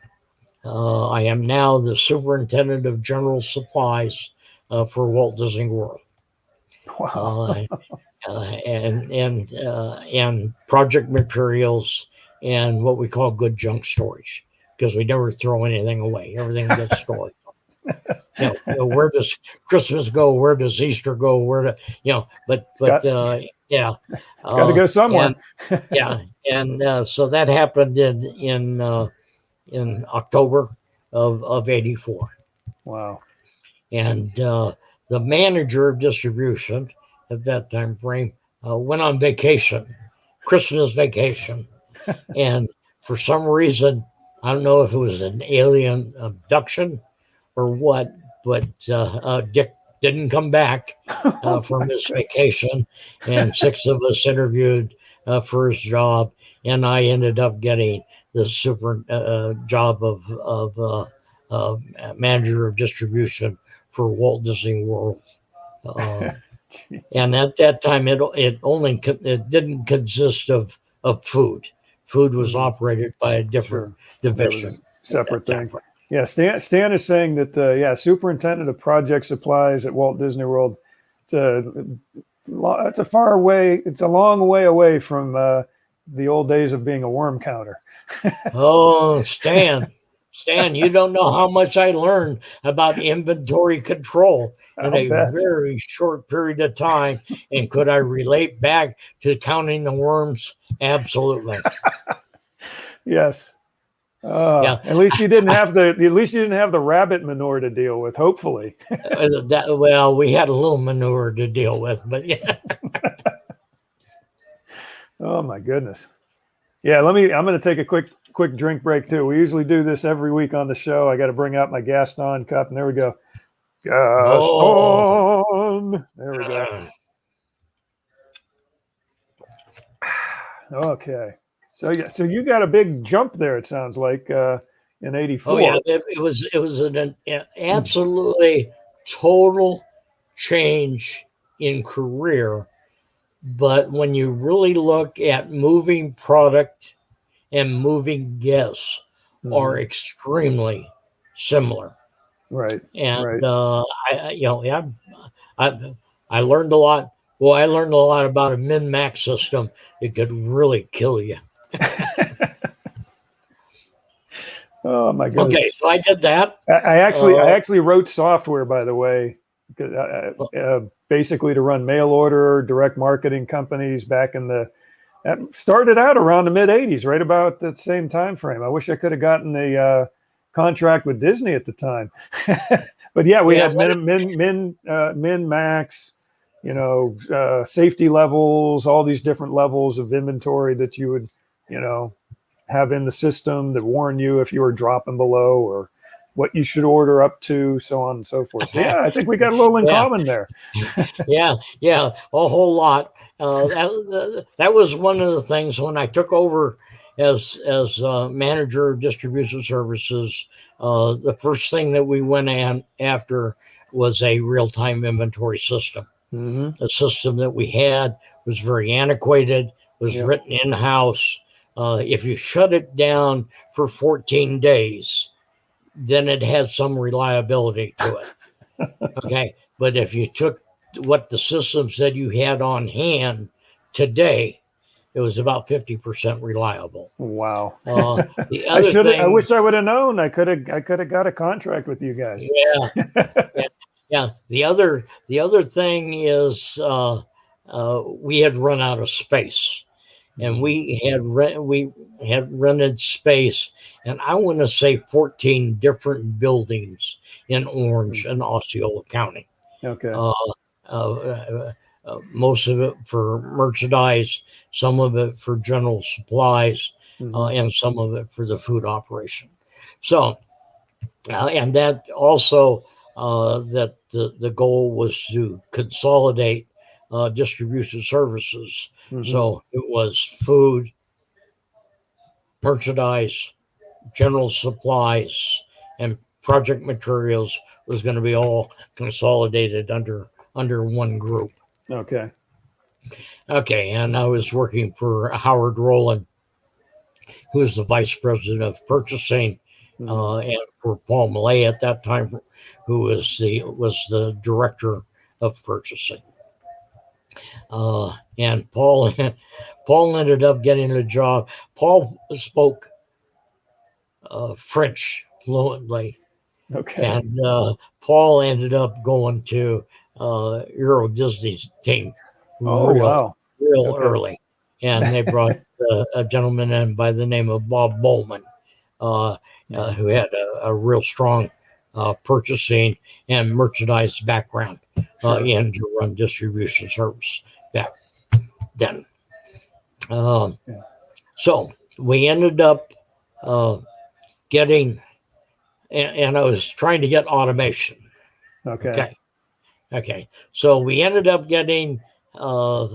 I am now the superintendent of general supplies for Walt Disney World. Wow. And project materials and what we call good junk storage, because we never throw anything away. Everything gets stored. Where does Christmas go? Where does Easter go? But yeah, it's got to go somewhere. And so that happened in October of '84. Wow. And the manager of distribution at that time frame went on vacation, Christmas vacation, and for some reason, I don't know if it was an alien abduction or what, but Dick didn't come back from his vacation, and 6 of us interviewed for his job, and I ended up getting the super job of manager of distribution for Walt Disney World. And at that time, it didn't consist of food. Food was operated by a different division, separate thing. Yeah, Stan is saying that superintendent of project supplies at Walt Disney World. It's a far away. It's a long way away from the old days of being a worm counter. Oh, Stan, you don't know how much I learned about inventory control in a very short period of time. And could I relate back to counting the worms? Absolutely. Yes. At least you didn't have the rabbit manure to deal with. Hopefully. Well, we had a little manure to deal with, but yeah. Oh my goodness. Yeah, I'm going to take a quick drink break too. We usually do this every week on the show. I got to bring out my Gaston cup, and there we go. Gaston. Oh. There we go. Okay. So you got a big jump there. It sounds like in '84. Oh yeah, it was an absolutely total change in career. But when you really look at moving product and moving guests are extremely similar. Right. And I learned a lot. Well, I learned a lot about a min-max system. It could really kill you. Oh my goodness. Okay, so I did that. I actually wrote software, by the way, basically to run mail order, direct marketing companies back in that started out around the mid '80s, right about the same time frame. I wish I could have gotten a contract with Disney at the time. But yeah, we had min max, safety levels, all these different levels of inventory that you would, have in the system that warn you if you were dropping below or what you should order up to, so on and so forth. So yeah, I think we got a little in common there. yeah, a whole lot. That was one of the things when I took over as manager of distribution services. The first thing that we went after was a real-time inventory system. The system that we had was very antiquated, was written in-house. If you shut it down for 14 days, then it has some reliability to it. Okay. But if you took what the system said you had on hand today, it was about 50% reliable. Wow. I wish I would have known. I could have got a contract with you guys. Yeah. The other thing is we had run out of space, and we had rented space, and I want to say 14 different buildings in Orange and Osceola County. Okay. Most of it for merchandise, some of it for general supplies, and some of it for the food operation. So, and that also that the goal was to consolidate distribution services. So it was food, merchandise, general supplies, and project materials was going to be all consolidated under one group. Okay. Okay, and I was working for Howard Rowland, who was the vice president of purchasing, and for Paul Millay at that time, who was the director of purchasing. And Paul ended up getting a job. Paul spoke French fluently. Okay. And Paul ended up going to Euro Disney's team real early. And they brought a gentleman in by the name of Bob Bowman, who had a real strong purchasing and merchandise background and to run distribution service back then. So we ended up getting, and I was trying to get automation. Okay. So we ended up getting a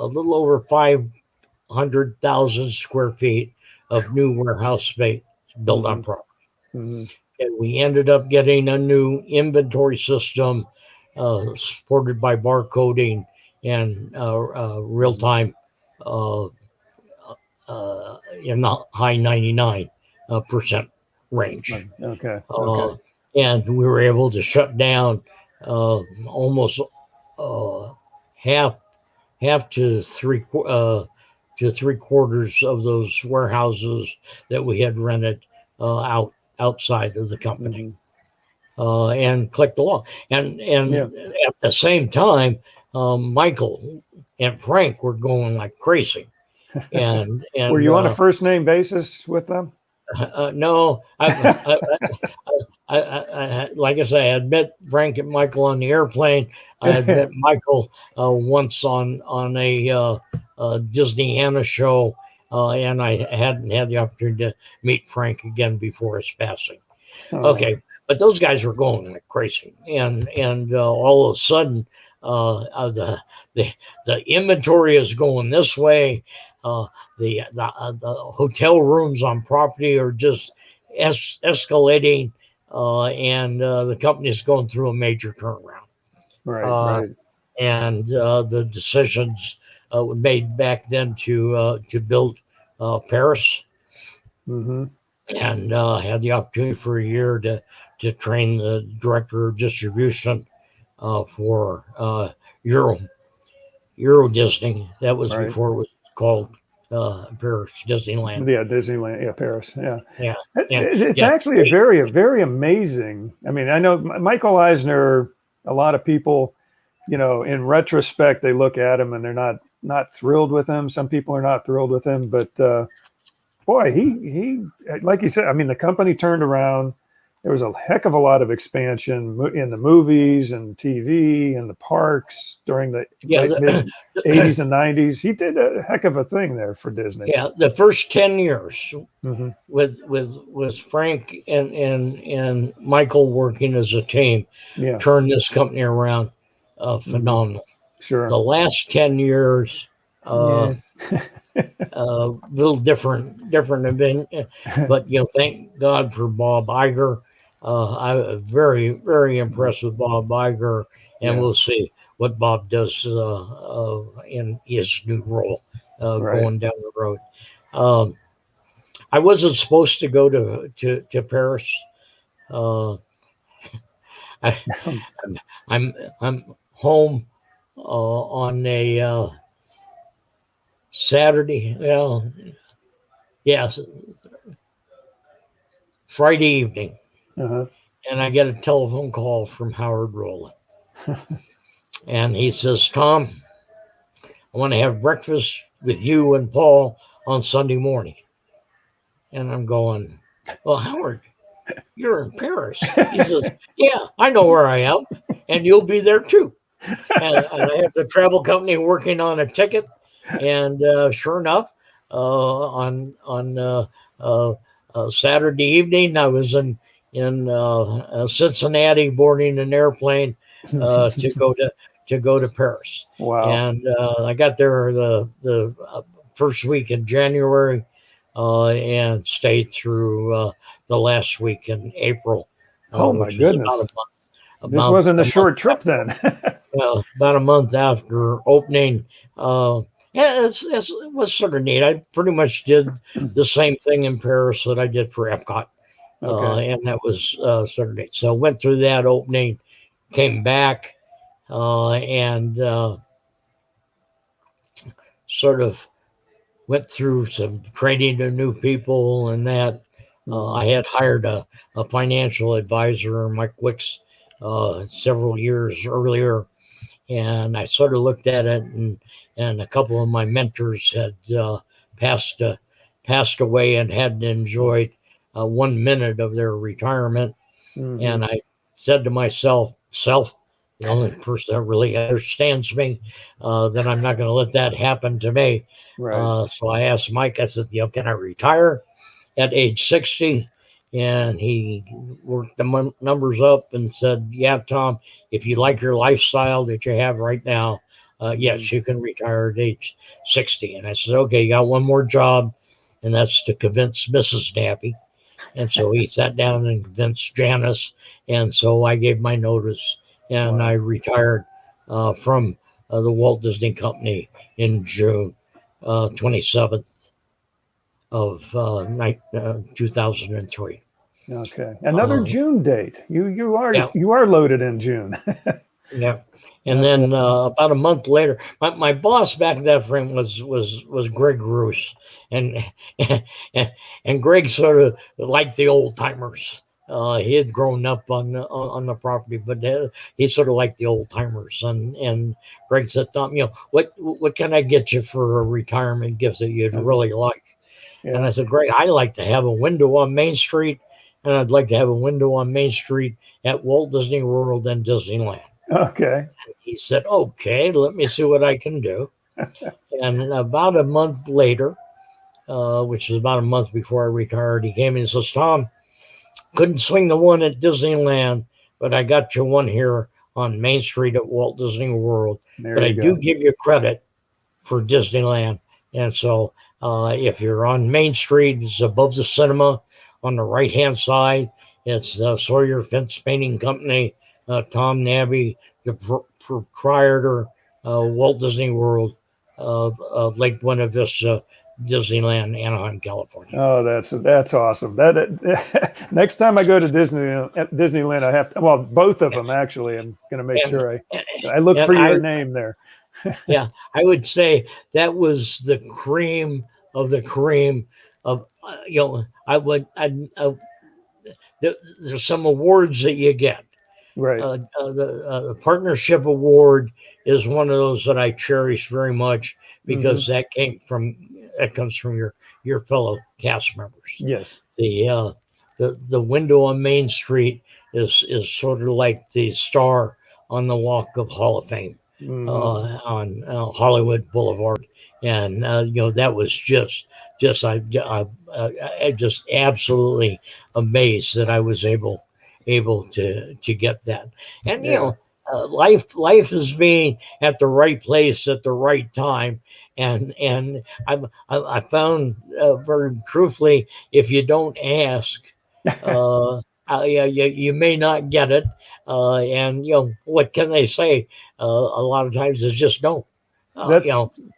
little over 500,000 square feet of new warehouse space built on property. And we ended up getting a new inventory system supported by barcoding and real-time in the high 99% range. Okay. And we were able to shut down almost half to three quarters of those warehouses that we had rented outside of the company, and clicked along. And at the same time, Michael and Frank were going like crazy. And were you on a first name basis with them? No, I like I say, I had met Frank and Michael on the airplane. I had met Michael once on a Disneyland show, and I hadn't had the opportunity to meet Frank again before his passing. Okay, but those guys were going like crazy, and all of a sudden, the inventory is going this way. The hotel rooms on property are just escalating, and the company is going through a major turnaround. Right. And the decisions were made back then to build Paris, and had the opportunity for a year to train the director of distribution for Euro Disney. That was before it was called Paris Disneyland. Yeah, Disneyland. Yeah, Paris. Yeah. It's Yeah. actually a very amazing. I mean, I know Michael Eisner. A lot of people, in retrospect, they look at him and they're not thrilled with him. Some people are not thrilled with him, but boy, he like you said. I mean, the company turned around. There was a heck of a lot of expansion in the movies and TV and the parks during the mid-80s and 90s. He did a heck of a thing there for Disney. Yeah, the first 10 years with Frank and Michael working as a team, turned this company around phenomenal. Sure. The last 10 years, little different event, but thank God for Bob Iger. I'm very, very impressed with Bob Iger, and we'll see what Bob does in his new role going down the road. I wasn't supposed to go to Paris. I'm home on a Saturday. Friday evening. And I get a telephone call from Howard Rowland. And he says, Tom, I want to have breakfast with you and Paul on Sunday morning. And I'm going, well, Howard, you're in Paris. He says, yeah, I know where I am, and you'll be there too. And I have the travel company working on a ticket. And sure enough, on Saturday evening, I was in Cincinnati boarding an airplane to go to Paris. Wow. And I got there the first week in January and stayed through the last week in April. Oh my which goodness! Was about this wasn't a short trip then. about a month after opening. Yeah, it was sort of neat. I pretty much did the same thing in Paris that I did for Epcot. Okay. And that was sort of neat. So went through that opening, came back, and sort of went through some training to new people and that. I had hired a financial advisor, Mike Wicks, several years earlier, and I sort of looked at it, and a couple of my mentors had passed away and hadn't enjoyed 1 minute of their retirement. And I said to myself, the only person that really understands me, that I'm not going to let that happen to me. Right. So I asked Mike, I said, can I retire at age 60? And he worked the numbers up and said, yeah, Tom, if you like your lifestyle that you have right now, yes, you can retire at age 60. And I said, okay, you got one more job, and that's to convince Mrs. Nabbe. And so he sat down and convinced Janice. And so I gave my notice, and I retired from the Walt Disney Company in June 27th of 2003. Okay, another June date. You are loaded in June. Yeah, and then about a month later, my boss back at that frame was Greg Roos, and Greg sort of liked the old timers. He had grown up on the property, but he sort of liked the old timers. And Greg said, Tom, what can I get you for a retirement gift that you'd really like? Yeah. And I said, Greg, I like to have a window on Main Street, and I'd like to have a window on Main Street at Walt Disney World and Disneyland. Okay. And he said, okay, let me see what I can do. And about a month later, which was about a month before I retired, he came in and says, Tom, couldn't swing the one at Disneyland, but I got you one here on Main Street at Walt Disney World. But I do give you credit for Disneyland. And so if you're on Main Street, it's above the cinema on the right-hand side. It's Sawyer Fence Painting Company, Tom Nabbe, the proprietor, Walt Disney World, Lake Buena Vista, Disneyland, Anaheim, California. Oh, that's awesome. That next time I go to Disneyland, I have to. Well, both of them actually. I'm going to make sure I look for your name there. Yeah, I would say that was the cream of the cream of there's some awards that you get. Right. The partnership award is one of those that I cherish very much because that comes from your fellow cast members. Yes. The window on Main Street is sort of like the star on the Walk of Hall of Fame on Hollywood Boulevard, and that was just I just absolutely amazed that I was able to get that. And life is being at the right place at the right time. And I found very truthfully, if you don't ask, you may not get it. And what can they say? A lot of times it's just no.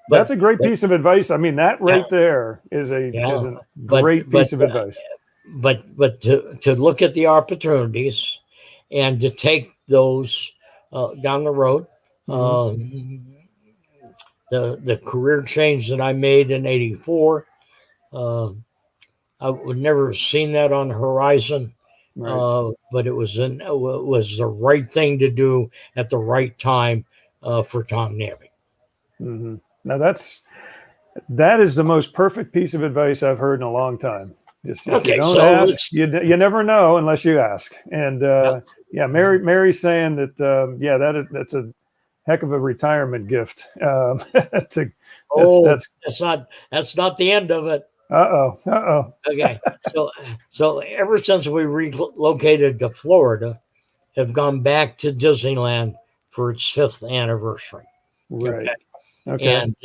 That's a great piece of advice. I mean, that right there is a great piece of advice. But to look at the opportunities and to take those down the road. The career change that I made in '84, I would never have seen that on the horizon, but it was the right thing to do at the right time for Tom Nabbe. Now that is the most perfect piece of advice I've heard in a long time. Just if you Okay, don't so ask, you never know unless you ask. And yeah, Mary's saying that yeah, that's a heck of a retirement gift. that's not the end of it. Uh-oh. Okay, so ever since we relocated to Florida, have gone back to Disneyland for its 5th anniversary. Right. Okay. And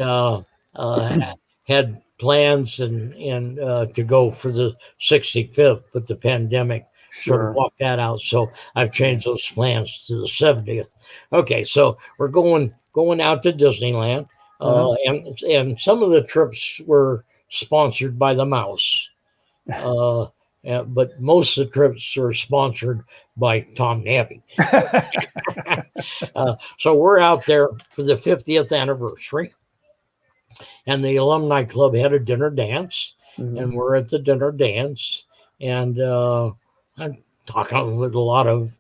had plans and to go for the 65th, but the pandemic sort of walked that out. So I've changed those plans to the 70th. Okay, so we're going out to Disneyland, and some of the trips were sponsored by the mouse. But most of the trips are sponsored by Tom Nabbe. So we're out there for the 50th anniversary, and the alumni club had a dinner dance, and we're at the dinner dance, and I'm talking with a lot of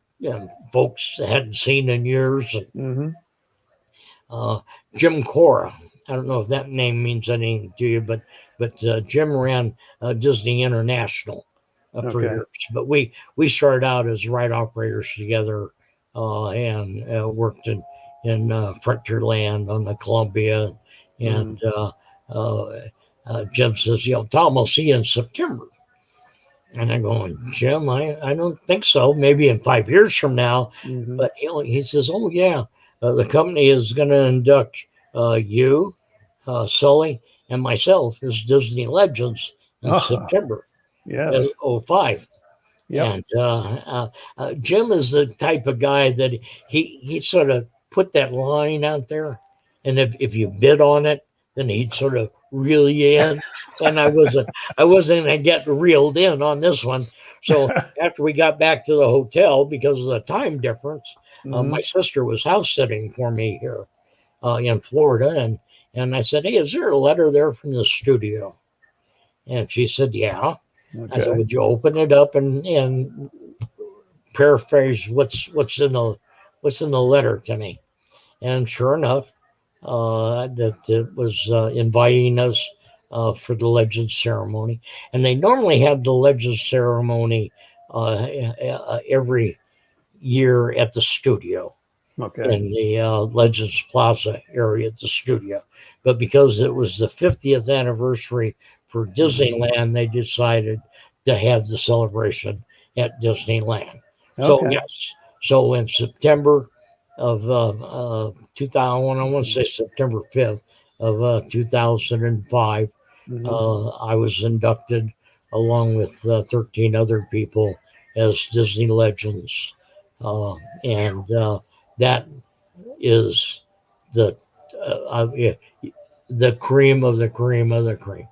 folks that I hadn't seen in years. Jim Cora, I don't know if that name means anything to you, but Jim ran Disney International for years. But we started out as ride operators together, and worked in Frontierland on the Columbia, and Jim says, Tom, I'll see you in September. And I'm going, Jim, I don't think so. Maybe in 5 years from now. But he says, oh yeah, the company is going to induct you, Sully, and myself as Disney Legends in September. Yes. 05. Yep. And Jim is the type of guy that he sort of put that line out there, and if you bid on it, then he'd sort of reel you in. And I wasn't gonna get reeled in on this one. So after we got back to the hotel, because of the time difference, my sister was house sitting for me here in Florida, and I said, hey, is there a letter there from the studio? And she said, yeah. I said, would you open it up and paraphrase what's in the letter to me? And sure enough, that it was inviting us for the Legends ceremony. And they normally have the Legends ceremony every year at the studio. In the Legends Plaza area at the studio. But because it was the 50th anniversary for Disneyland, they decided to have the celebration at Disneyland. So yes, so in September of 2000, I want to say September 5th of 2005, I was inducted along with 13 other people as Disney Legends, and that is the cream of the cream of the cream.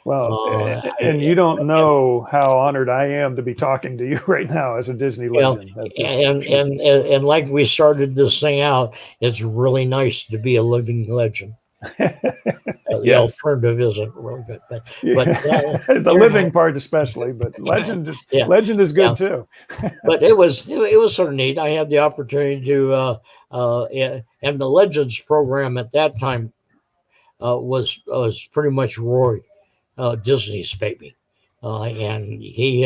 Well, and you don't know how honored I am to be talking to you right now as a Disney legend. And like we started this thing out, it's really nice to be a living legend. The alternative isn't really good, but the living part especially. But legend is good too. But it was sort of neat. I had the opportunity to and the Legends program at that time was pretty much Roy Disney's baby, and he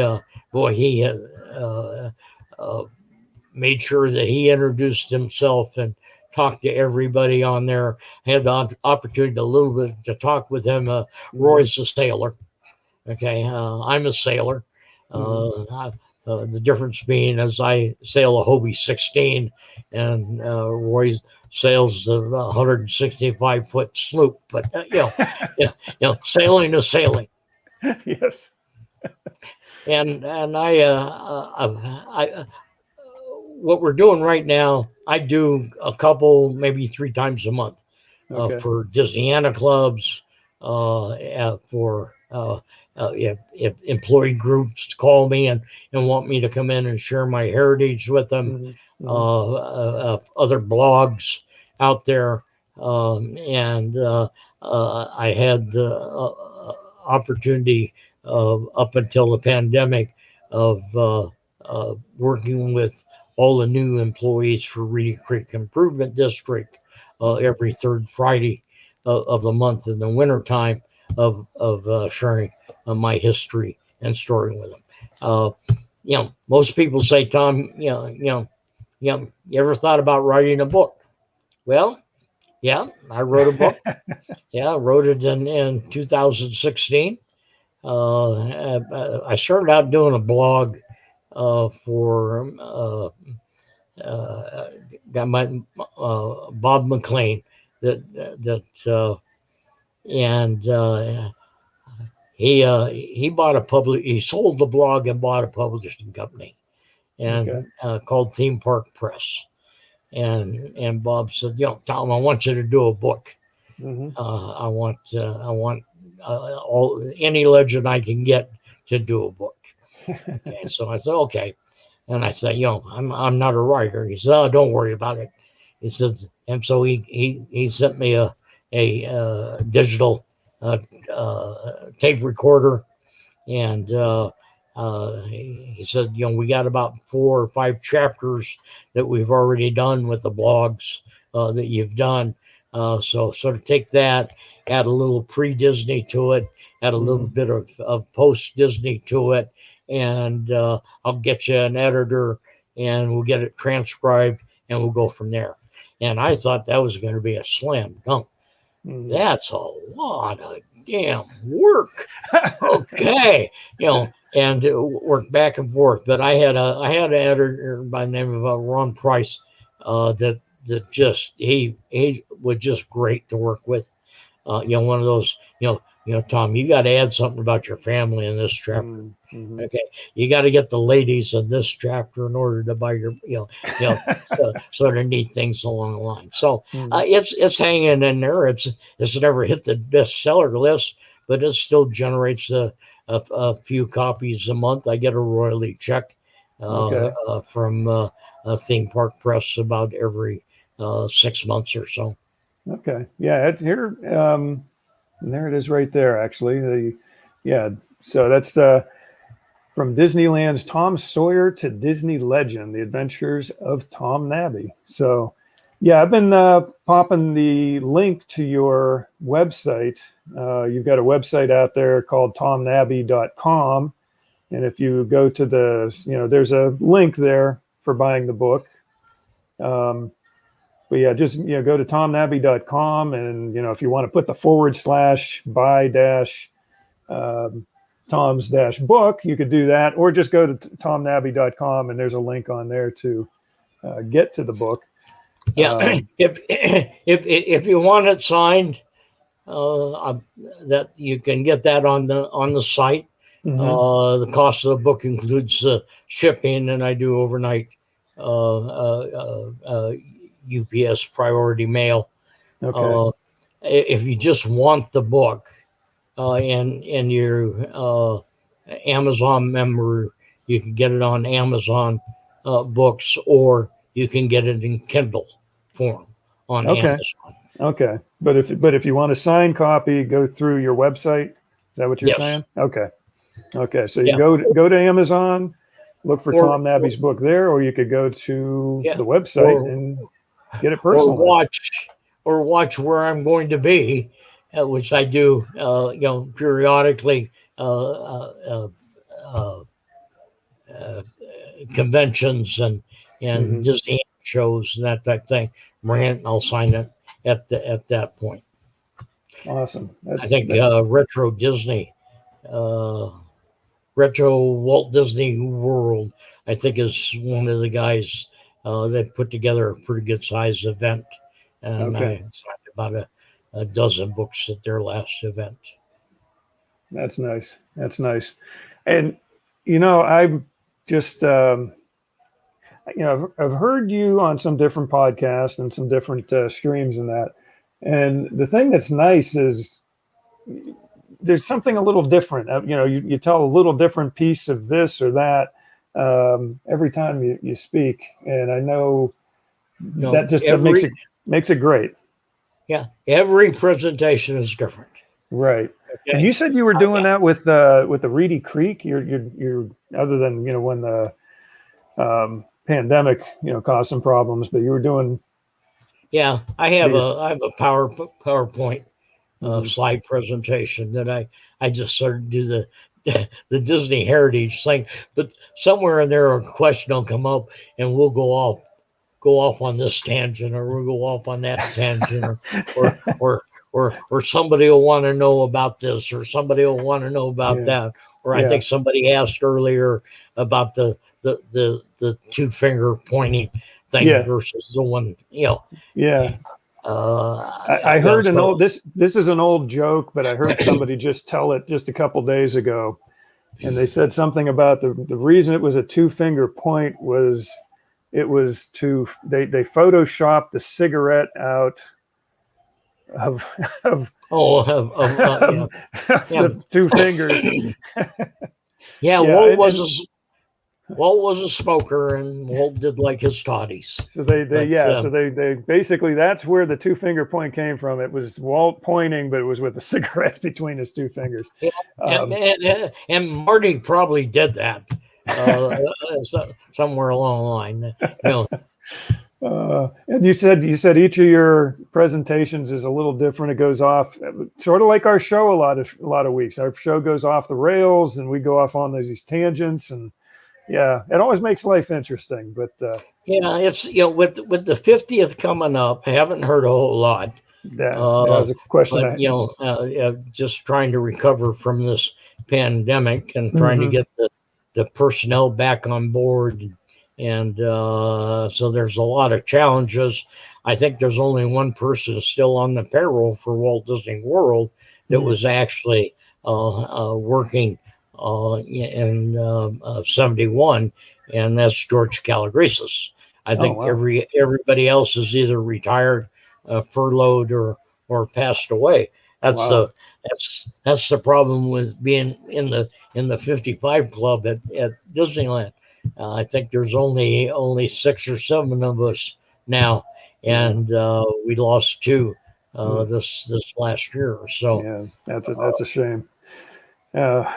made sure that he introduced himself and talked to everybody on there. I had the opportunity a little bit to talk with him. Roy's a sailor. Okay, I'm a sailor. The difference being as I sail a Hobie 16 and Roy sails the 165-foot sloop. But sailing is sailing. Yes. And I what we're doing right now, I do a couple, maybe 3 times a month for Disneyana clubs, for if employee groups call me and want me to come in and share my heritage with them, other blogs out there, and I had the opportunity up until the pandemic of working with all the new employees for Reedy Creek Improvement District every third Friday of the month in the wintertime of sharing my history and story with them. Most people say, Tom, you ever thought about writing a book? Well, yeah, I wrote a book. Yeah, I wrote it in 2016. I started out doing a blog for got my Bob McLean and he he sold the blog and bought a publishing company and called Theme Park Press. And Bob said, Tom, I want you to do a book. I want any legend I can get to do a book. Okay, so I said, okay. And I said, I'm not a writer. He said, oh, don't worry about it. He says, and so he sent me a digital tape recorder, and he said, we got about 4 or 5 chapters that we've already done with the blogs that you've done. So sort of take that, add a little pre-Disney to it, add a little bit of post-Disney to it, and I'll get you an editor, and we'll get it transcribed, and we'll go from there. And I thought that was going to be a slam dunk. That's a lot of damn work. Okay, and work back and forth. But I had an editor by the name of Ron Price that just he was just great to work with. One of those, Tom, you got to add something about your family in this chapter. Okay, you got to get the ladies in this chapter in order to buy your, sort of neat things along the line. So it's hanging in there. It's never hit the bestseller list, but it still generates a few copies a month. I get a royalty check from Theme Park Press about every 6 months or so. Okay, yeah, it's here. And there it is right there, actually. So that's from Disneyland's Tom Sawyer to Disney Legend, The Adventures of Tom Nabbe. So, yeah, I've been popping the link to your website. You've got a website out there called tomnabbe.com. And if you go to there's a link there for buying the book. But yeah, just go to tomnabbe.com, and if you want to put the /buy Tom's book, you could do that, or just go to tomnabbe.com, and there's a link on there to get to the book. Yeah, if you want it signed, that you can get that on the site. The cost of the book includes shipping, and I do overnight UPS priority mail. Okay. If you just want the book and you're Amazon member, you can get it on Amazon books, or you can get it in Kindle form on Amazon. Okay. But if you want a signed copy, go through your website. Is that what you're saying? Okay. So you go to Amazon, look for Tom Nabbe's book there, or you could go to the website and get it personally. Or watch where I'm going to be, which I do, periodically, conventions and Disney shows and that type of thing. Bring it, and I'll sign it at that point. Awesome. I think Retro Disney, Retro Walt Disney World, I think, is one of the guys that put together a pretty good sized event. And I signed about a dozen books at their last event. That's nice. And, I've just, I've heard you on some different podcasts and some different streams and that. And the thing that's nice is there's something a little different. You tell a little different piece of this or that every time you speak. And I know that just makes it great. Yeah, every presentation is different. Right. Okay. And you said you were doing that with the Reedy Creek. You're other than when the pandemic caused some problems, but you were doing. Yeah, I have a PowerPoint slide presentation that I just started to do the Disney Heritage thing, but somewhere in there a question will come up and we'll go off on this tangent, or we'll go off on that tangent, or somebody will want to know about this, or somebody will want to know about that. Or I think somebody asked earlier about the two finger pointing thing versus the one, I heard an old this is an old joke, but I heard somebody just tell it just a couple days ago, and they said something about the reason it was a two finger point was it was they photoshopped the cigarette out of the two fingers. Walt was a smoker, and Walt did like his toddies. So they basically, that's where the two finger point came from. It was Walt pointing, but it was with a cigarette between his two fingers. And Marty probably did that somewhere along the line. And you said each of your presentations is a little different. It goes off sort of like our show a lot of weeks. Our show goes off the rails, and we go off on these tangents, and it always makes life interesting. But it's with the 50th coming up, I haven't heard a whole lot. That was a question. But, just trying to recover from this pandemic and trying to get the personnel back on board. And so there's a lot of challenges. I think there's only one person still on the payroll for Walt Disney World that was actually working in 71, and that's George Calagresis. I think everybody else is either retired, furloughed, or passed away. That's the problem with being in the 55 club at Disneyland. I think there's only 6 or 7 of us now, and we lost 2 this last year. So that's a shame. I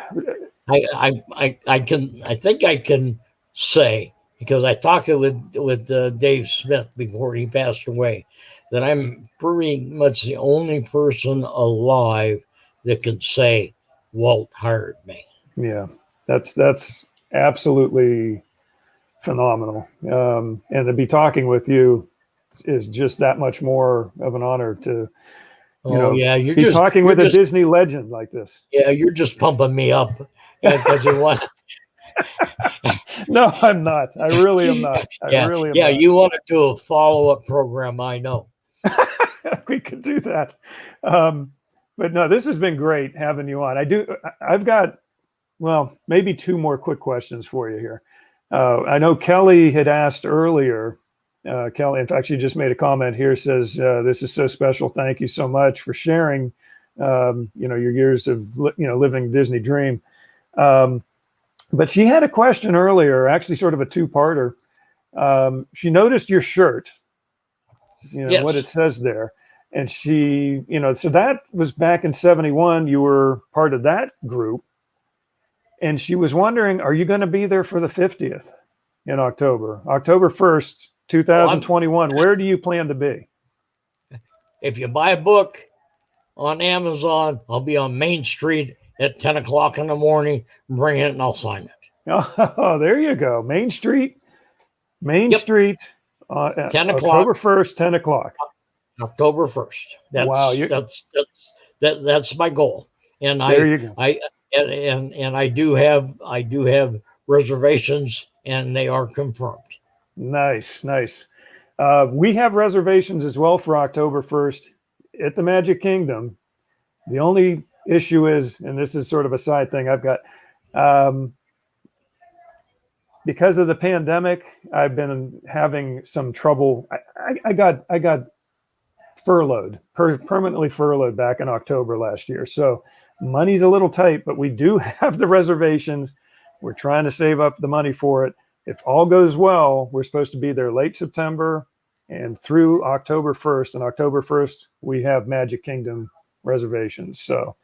think I can say, because I talked with Dave Smith before he passed away, that I'm pretty much the only person alive that can say Walt hired me. Yeah, that's absolutely phenomenal. And to be talking with you is just that much more of an honor to you're be talking with a Disney legend like this. Yeah, you're just pumping me up because you want. No, I'm not. I really am not. You want to do a follow-up program, I know. We could do that. But no, this has been great having you on. I've got, maybe 2 more quick questions for you here. I know Kelly had asked earlier. Kelly, in fact, she just made a comment here, says, this is so special. Thank you so much for sharing, your years of, living Disney dream. But she had a question earlier, actually sort of a 2-parter. She noticed your shirt, what it says there. And she, so that was back in 71. You were part of that group. And she was wondering, are you going to be there for the 50th in October 1st, 2021? Where do you plan to be? If you buy a book on Amazon, I'll be on Main Street at 10 o'clock in the morning. Bring it and I'll sign it. Oh, there you go. Main Street, 10 o'clock. October 1st, 10 o'clock. October 1st. That's my goal. And there you go. I do have reservations, and they are confirmed. Nice. We have reservations as well for October 1st at the Magic Kingdom. The only issue is, and this is sort of a side thing I've got, because of the pandemic, I've been having some trouble. I got furloughed, permanently furloughed back in October last year. So money's a little tight, but we do have the reservations. We're trying to save up the money for it. If all goes well, we're supposed to be there late September and through October 1st. And October 1st, we have Magic Kingdom reservations. So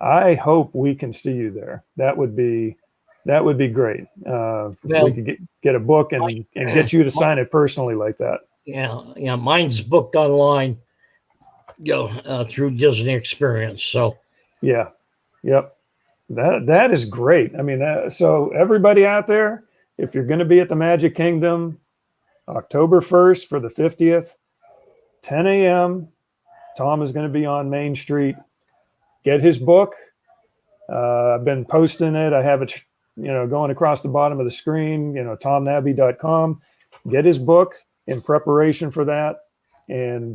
I hope we can see you there. That would be great. If we could get a book and get you to sign it personally like that. Yeah. Mine's booked online. through Disney Experience. So Yeah. Yep. That is great. I mean, so everybody out there, if you're going to be at the Magic Kingdom, October 1st for the 50th, 10 a.m., Tom is going to be on Main Street. Get his book. I've been posting it. I have it, going across the bottom of the screen, tomnabbe.com. Get his book in preparation for that. And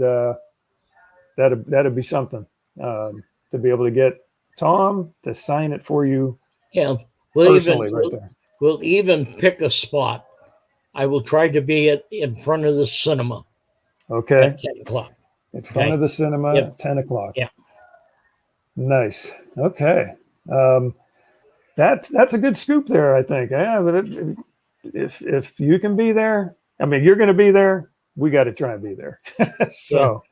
that'd be something to be able to get Tom to sign it for you. Yeah. We'll even pick a spot. I will try to be in front of the cinema. Okay. At 10 o'clock. In front of the cinema at 10 o'clock. Yeah. Nice. Okay. That's a good scoop there, I think. Yeah, but if you can be there, I mean, you're going to be there. We got to try and be there. So.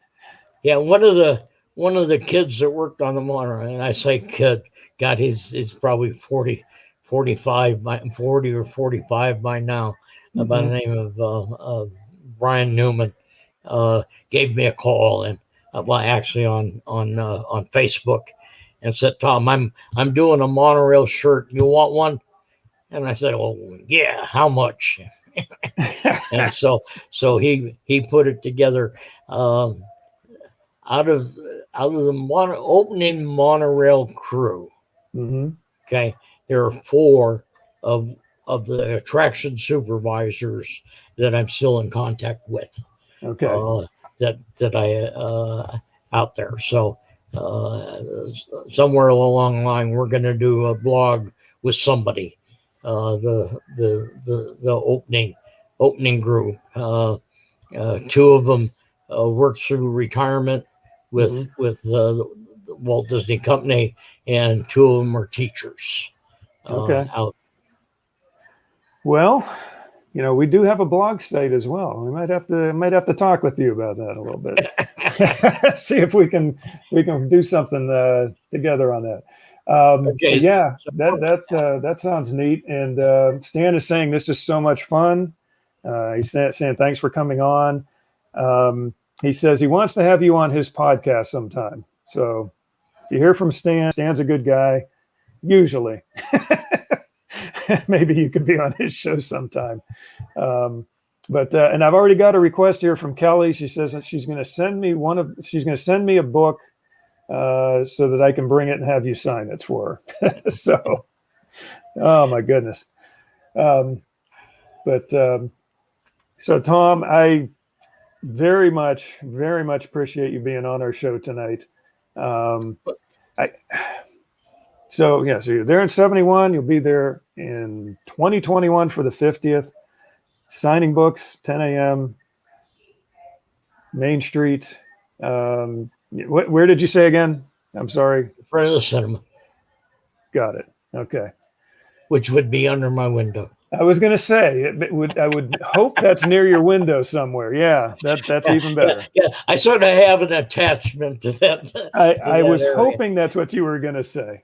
Yeah. One of the kids that worked on the monorail, and I say kid, God, he's probably 40 or 45 by now, by the name of Brian Newman, gave me a call and actually on Facebook, and said, Tom, I'm doing a monorail shirt. You want one? And I said, oh yeah, how much? And so he put it together. Out of the opening monorail crew, okay, there are 4 of the attraction supervisors that I'm still in contact with. Okay, that I out there. So somewhere along the line, we're going to do a blog with somebody. The opening group. 2 of them work through retirement with the Walt Disney Company, and 2 of them are teachers. Okay. Out. Well, we do have a blog site as well. We might have to talk with you about that a little bit. See if we can do something together on that. Okay. Yeah, that sounds neat. And Stan is saying this is so much fun. He's saying thanks for coming on. He says he wants to have you on his podcast sometime. So if you hear from Stan's a good guy, usually. Maybe you could be on his show sometime. But I've already got a request here from Kelly. She says that she's going to send me a book so that I can bring it and have you sign it for her. So, oh my goodness. So Tom, I very much appreciate you being on our show tonight. So you're there in 71. You'll be there in 2021 for the 50th. Signing books, 10 a.m. Main Street. Where did you say again? I'm sorry. In front of the cinema. Got it. Okay. Which would be under my window. I was going to say I would hope that's near your window somewhere. Yeah, that's even better. Yeah, I sort of have an attachment to that. I was hoping that's what you were going to say.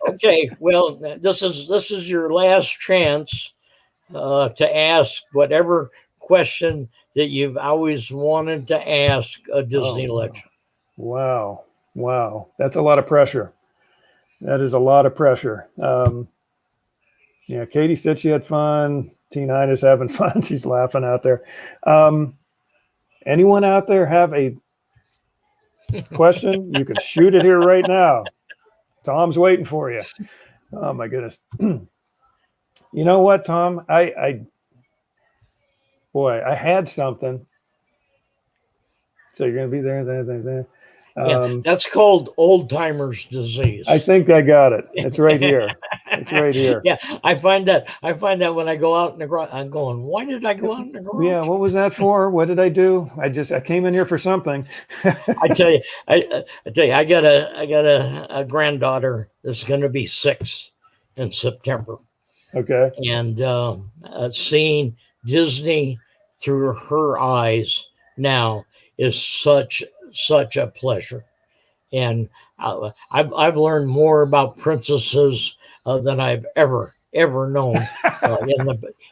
Okay, well, this is your last chance to ask whatever question that you've always wanted to ask a Disney legend. Wow, that's a lot of pressure. That is a lot of pressure. Yeah, Katie said she had fun. T9 is having fun. She's laughing out there. Anyone out there have a question? You can shoot it here right now. Tom's waiting for you. Oh my goodness. You know what, Tom? I had something. So you're going to be there. Yeah, that's called old timers disease. I think I got it. It's right here. It's right here. Yeah, I find that when I go out in the garage, I'm going, why did I go out in the garage? Yeah, what was that for? What did I do? I came in here for something. I tell you, I got a granddaughter that's going to be 6 in September. Okay. And seeing Disney through her eyes now is such a pleasure. And I've learned more about princesses than I've ever known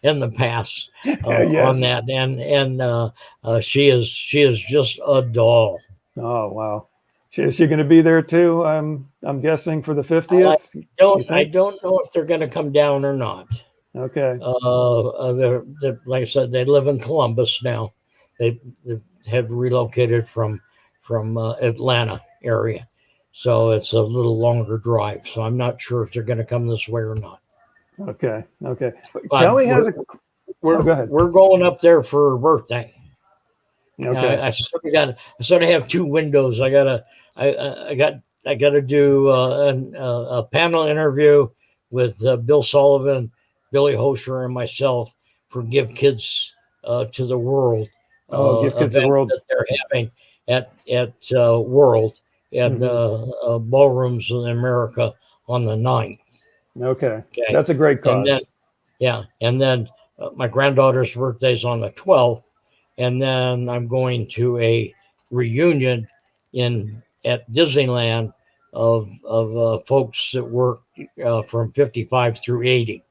in the past yes. On that. And she is just a doll. Oh wow. Is she going to be there too? I'm guessing for the 50th. I don't know if they're going to come down or not. Okay. They're, like I said, they live in Columbus now. They have relocated from Atlanta area, so it's a little longer drive. So I'm not sure if they're going to come this way or not. Okay. Okay. But Kelly has a. We're go ahead. We're going up there for her birthday. Okay. I sort of have two windows. I gotta do a panel interview with Bill Sullivan, Billy Hosher, and myself for Give Kids to the World. Give Kids to the World that they're having at World at ballrooms in America on the 9th. Okay. That's a great cause. And then my granddaughter's birthday's on the 12th, and then I'm going to a reunion at Disneyland of folks that work from 55 through 80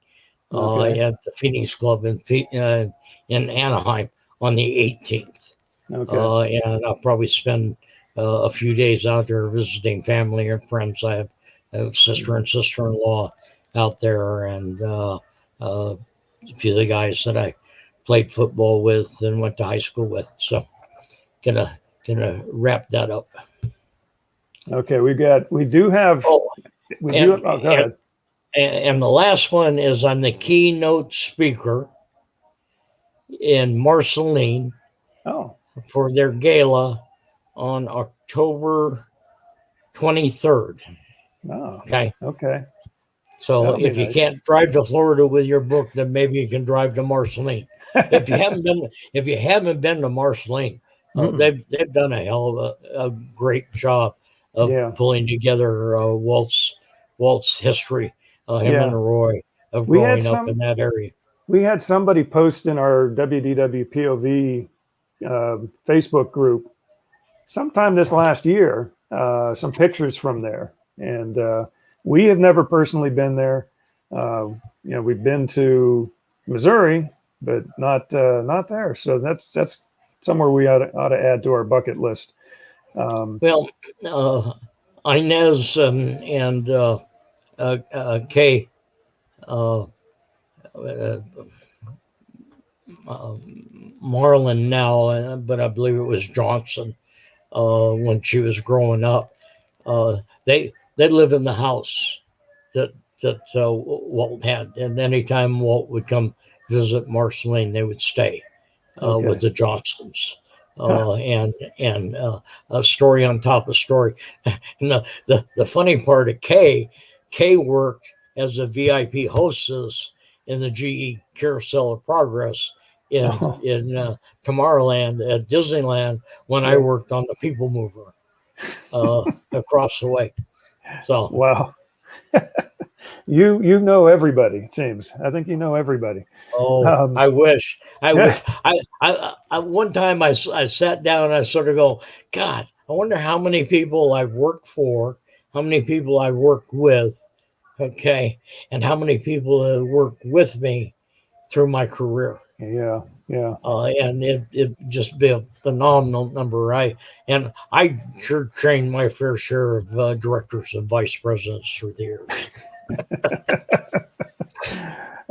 at the Phoenix Club in Anaheim on the 18th. Okay. And I'll probably spend a few days out there visiting family and friends. I have sister and sister-in-law out there, and a few of the guys that I played football with and went to high school with. So gonna wrap that up. Okay, we do have. Go ahead. And the last one is I'm the keynote speaker in Marceline for their gala on October 23rd. Oh, okay. So if you can't drive to Florida with your book, then maybe you can drive to Marceline. If you haven't been to Marceline, they've done a hell of a great job of pulling together Walt's History, him and Roy, of growing up in that area. We had somebody post in our WDWpov Facebook group sometime this last year some pictures from there, and we have never personally been there. We've been to Missouri, but not there. So that's somewhere we ought to add to our bucket list. Inez and Kay Marlin now, but I believe it was Johnson when she was growing up. They live in the house that Walt had, and anytime Walt would come visit Marceline, they would stay with the Johnsons. And a story on top of story. And the funny part of Kay worked as a VIP hostess in the GE Carousel of Progress in Tomorrowland at Disneyland when I worked on the People Mover across the way. So wow. You know everybody, it seems. I think you know everybody. I wish. I one time I sat down and I sort of go, God, I wonder how many people I've worked for, how many people I've worked with, and how many people have worked with me through my career. Yeah. And it just be a phenomenal number. I sure trained my fair share of directors and vice presidents through the years.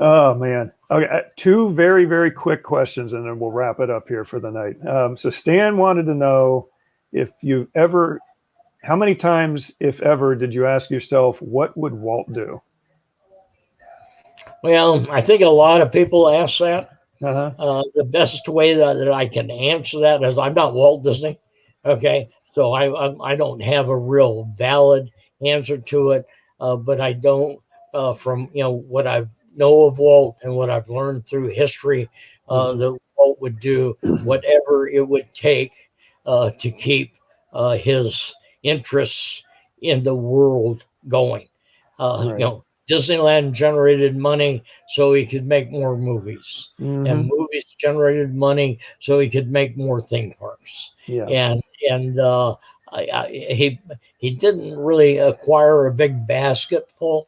Oh man. Okay, two very, very quick questions, and then we'll wrap it up here for the night. So Stan wanted to know how many times, if ever, did you ask yourself, what would Walt do? Well, I think a lot of people ask that. The best way that I can answer that is I'm not Walt Disney. Okay. So I don't have a real valid answer to it. But I don't, from what I know of Walt and what I've learned through history, that Walt would do whatever it would take to keep his interests in the world going. Disneyland generated money so he could make more movies, and movies generated money so he could make more theme parks. And he didn't really acquire a big basket full,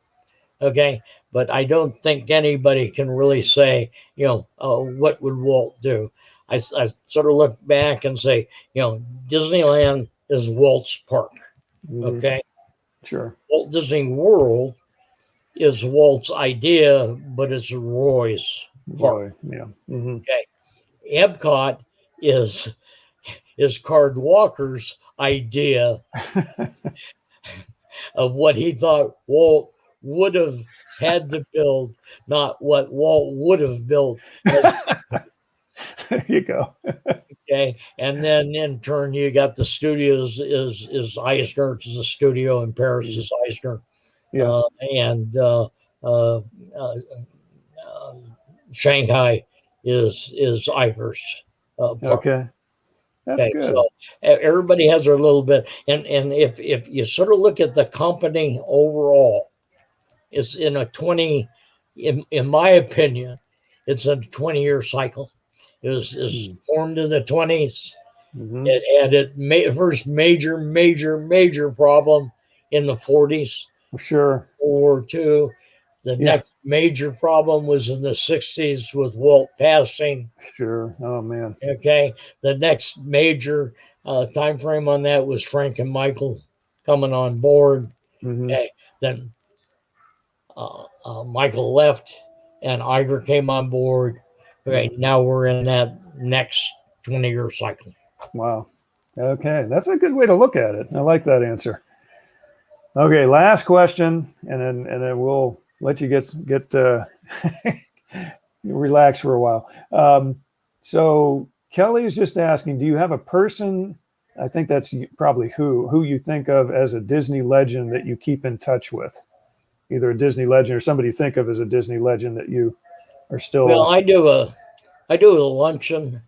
but I don't think anybody can really say, what would Walt do? I sort of look back and say, Disneyland is Walt's park. Okay. Sure. Walt Disney World is Walt's idea, but it's Roy's park. Roy. Yeah. Mm-hmm. Okay. Epcot is Card Walker's idea of what he thought Walt would have had to build, not what Walt would have built. There you go. Okay, and then in turn you got the studios is Eisner, which is a studio in Paris is Eisner, Yeah. and uh, uh, Shanghai is Iger's park. Okay. That's Okay, good. so everybody has their little bit, and if you sort of look at the company overall, it's in a 20, in my opinion, it's a 20-year cycle. It was formed in the 20s. Mm-hmm. It had its first major problem in the 40s. Sure. World War II. The next major problem was in the 60s with Walt passing. Sure. Oh man. Okay. The next major time frame on that was Frank and Michael coming on board. Mm-hmm. Okay. Then Michael left and Iger came on board. Okay. Now we're in that next 20-year cycle. Wow. Okay. That's a good way to look at it. I like that answer. Okay. Last question, and then we'll let you get relax for a while. So Kelly is just asking, do you have a person, I think that's probably who you think of as a Disney legend that you keep in touch with? Either a Disney legend or somebody you think of as a Disney legend that you are still... Well, I do a luncheon.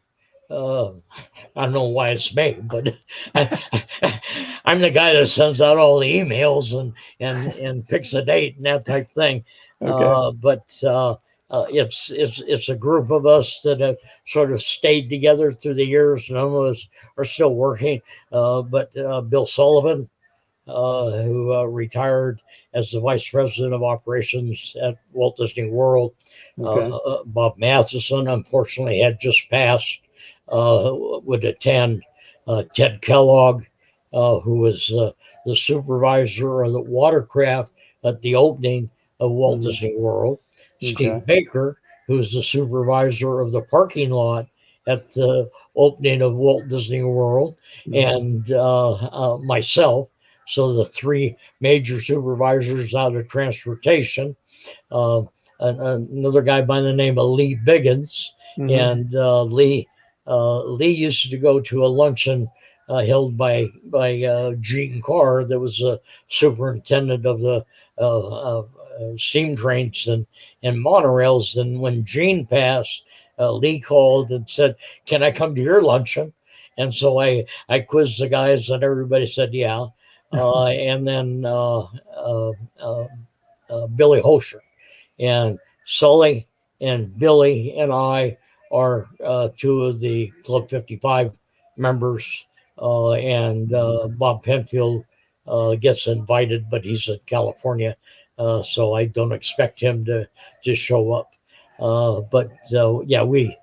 I don't know why it's me, but I'm the guy that sends out all the emails and picks a date and that type of thing. Okay. But it's a group of us that have sort of stayed together through the years. None of us are still working, but Bill Sullivan, who retired as the vice president of operations at Walt Disney World. Okay. Bob Matheson, unfortunately, had just passed. Would attend. Ted Kellogg, who was the supervisor of the watercraft at the opening of Walt Disney World. Steve Baker, who's the supervisor of the parking lot at the opening of Walt Disney World, and myself. So the three major supervisors out of transportation. Another guy by the name of Lee Biggins, and Lee used to go to a luncheon held by Gene Carr, that was a superintendent of the steam trains and monorails. And when Gene passed, Lee called and said, "Can I come to your luncheon?" And so I quizzed the guys, and everybody said yeah. And then Billy Hosher and Sully and Billy and I are two of the Club 55 members, and Bob Penfield gets invited, but he's in California, so I don't expect him to show up. But yeah, we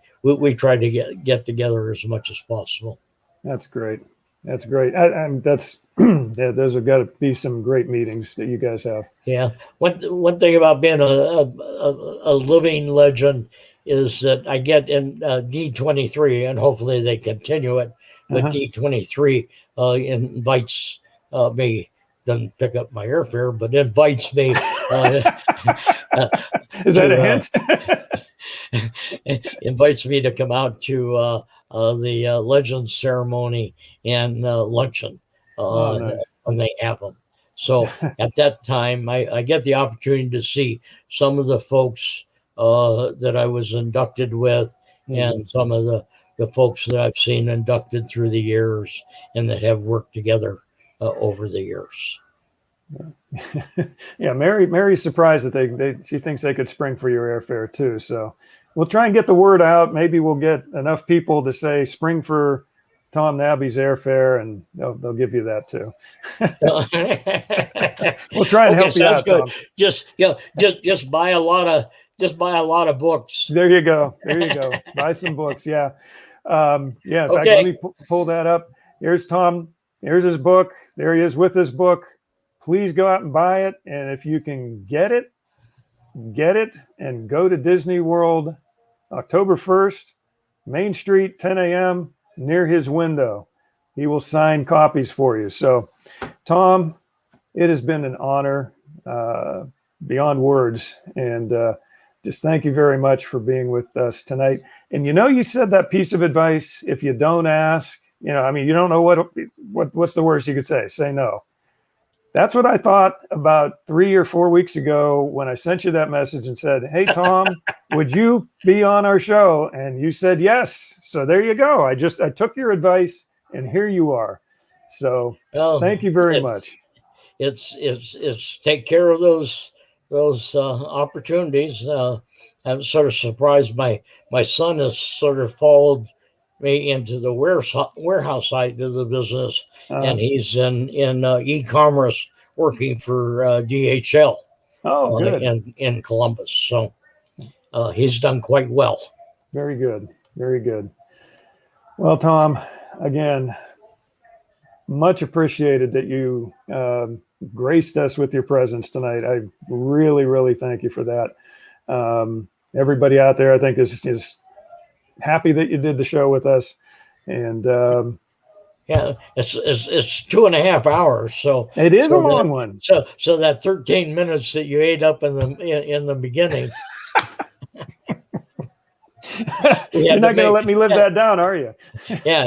try to get together as much as possible. That's great. That's great. And that's yeah, those have got to be some great meetings that you guys have. Yeah. One thing about being a living legend is that I get in D23, and hopefully they continue it, but D23 invites me, doesn't pick up my airfare, but invites me. Is that a hint? Invites me to come out to the Legends ceremony and luncheon nice. when they have them. So at that time, I get the opportunity to see some of the folks that I was inducted with, and some of the folks that I've seen inducted through the years and that have worked together over the years. Yeah, Mary's surprised that she thinks they could spring for your airfare too. So we'll try and get the word out. Maybe we'll get enough people to say spring for Tom Nabbe's airfare, and they'll give you that too. We'll try and help you out, good. Tom. Just buy a lot of books. There you go. Buy some books. Yeah. In fact, let me pull that up. Here's Tom Here's his book. There he is with his book. Please go out and buy it. And if you can get it and go to Disney World October 1st, Main Street, 10 a.m., near his window. He will sign copies for you. So, Tom, it has been an honor beyond words. And just thank you very much for being with us tonight. And you said that piece of advice, if you don't ask, you don't know what's the worst you could say. Say no. That's what I thought about 3 or 4 weeks ago when I sent you that message and said, hey, Tom, would you be on our show? And you said yes. So there you go. I took your advice and here you are. So thank you very much. It's take care of those opportunities. I'm sort of surprised my son has sort of followed me into the warehouse side of the business, and he's in e-commerce working for DHL in Columbus. So he's done quite well. Very good. Very good. Well, Tom, again, much appreciated that you graced us with your presence tonight. I really, really thank you for that. Everybody out there, I think, is happy that you did the show with us. And yeah, it's 2.5 hours. So it is a long one. So that 13 minutes that you ate up in the beginning. You're not going to let me live that down, are you? Yeah,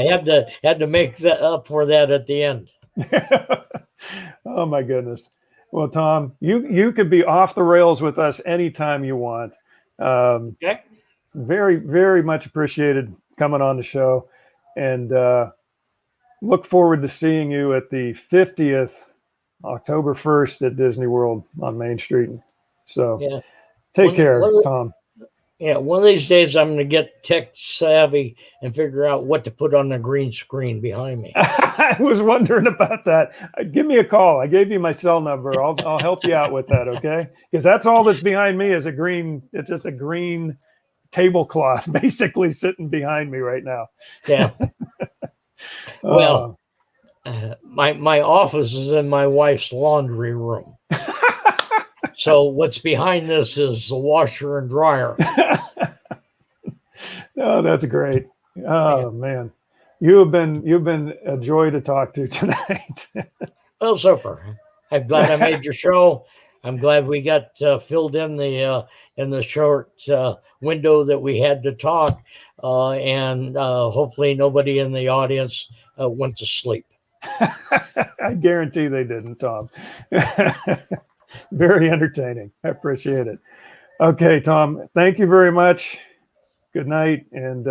had to make that up for that at the end. Oh my goodness. Well, Tom, you could be off the rails with us anytime you want. Okay. Very, very much appreciated coming on the show, and look forward to seeing you at the 50th October 1st at Disney World on Main Street. So take care, Tom. Yeah, one of these days I'm going to get tech savvy and figure out what to put on the green screen behind me. I was wondering about that. Give me a call. I gave you my cell number. I'll help you out with that, okay? Because that's all that's behind me is it's just a green tablecloth basically sitting behind me right now. Yeah. Well, my office is in my wife's laundry room. So what's behind this is the washer and dryer. Oh, that's great. Oh man, you've been a joy to talk to tonight. Well, super. I'm glad I made your show. I'm glad we got filled in the short window that we had to talk, and hopefully nobody in the audience went to sleep. I guarantee they didn't, Tom. Very entertaining. I appreciate it. Okay, Tom, thank you very much. Good night. And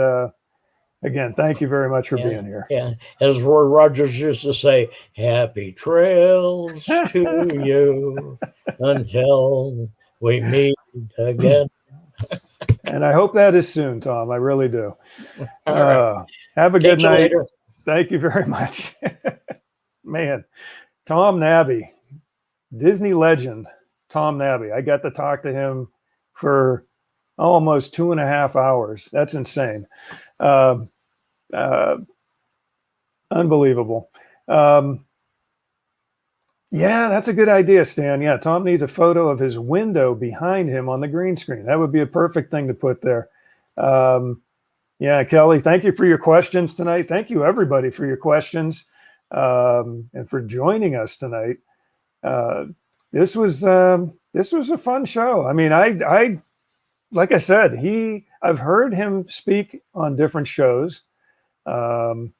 again, thank you very much for being here. Yeah. As Roy Rogers used to say, happy trails to you until we meet again. And I hope that is soon, Tom. I really do. All right. Have a good night. Later. Thank you very much. Man, Tom Nabbe. Disney legend, Tom Nabbe. I got to talk to him for almost 2.5 hours. That's insane. Unbelievable. Yeah, that's a good idea, Stan. Yeah, Tom needs a photo of his window behind him on the green screen. That would be a perfect thing to put there. Yeah, Kelly, thank you for your questions tonight. Thank you, everybody, for your questions and for joining us tonight. This was a fun show. I mean, I like I said, I've heard him speak on different shows, on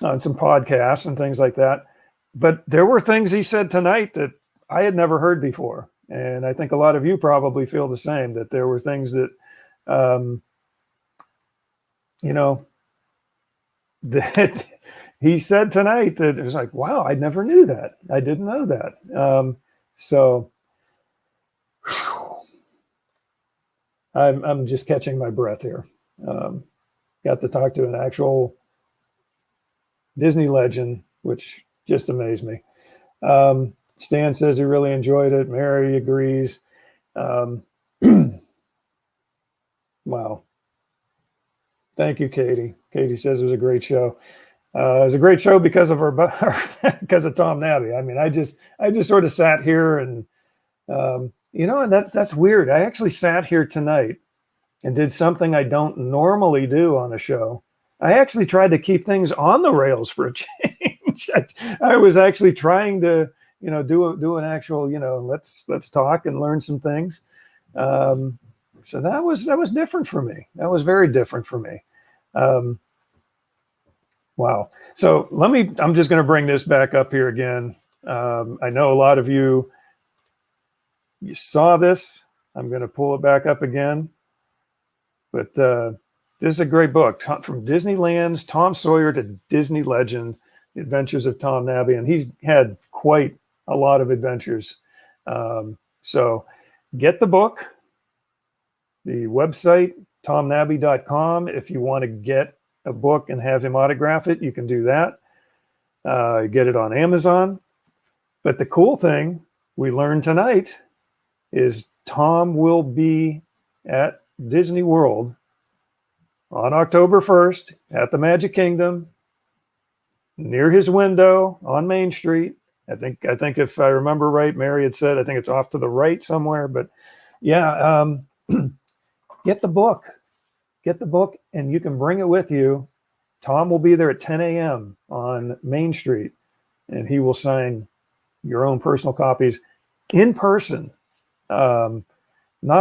some podcasts and things like that. But there were things he said tonight that I had never heard before, and I think a lot of you probably feel the same. That there were things that, that he said tonight that it was like, wow, I never knew that. I didn't know that. So I'm just catching my breath here. Got to talk to an actual Disney legend, which just amazed me. Stan says he really enjoyed it. Mary agrees. Wow. Thank you, Katie. Katie says it was a great show. It was a great show because of because of Tom Nabbe. I mean, I just sort of sat here and and that's weird. I actually sat here tonight and did something I don't normally do on a show. I actually tried to keep things on the rails for a change. I was actually trying to, do an actual, let's talk and learn some things. So that was different for me. That was very different for me. Wow. So I'm just going to bring this back up here again. I know a lot of you saw this. I'm going to pull it back up again. But this is a great book, From Disneyland's Tom Sawyer to Disney Legend, The Adventures of Tom Nabbe. And he's had quite a lot of adventures. So get the book, the website, tomnabbe.com. If you want to get a book and have him autograph it, you can do that. Get it on Amazon. But the cool thing we learned tonight is Tom will be at Disney World on October 1st at the Magic Kingdom, near his window on Main Street. I think if I remember right, Mary had said, I think it's off to the right somewhere, but yeah, get the book, and you can bring it with you. Tom will be there at 10 a.m. on Main Street, and he will sign your own personal copies in person. Not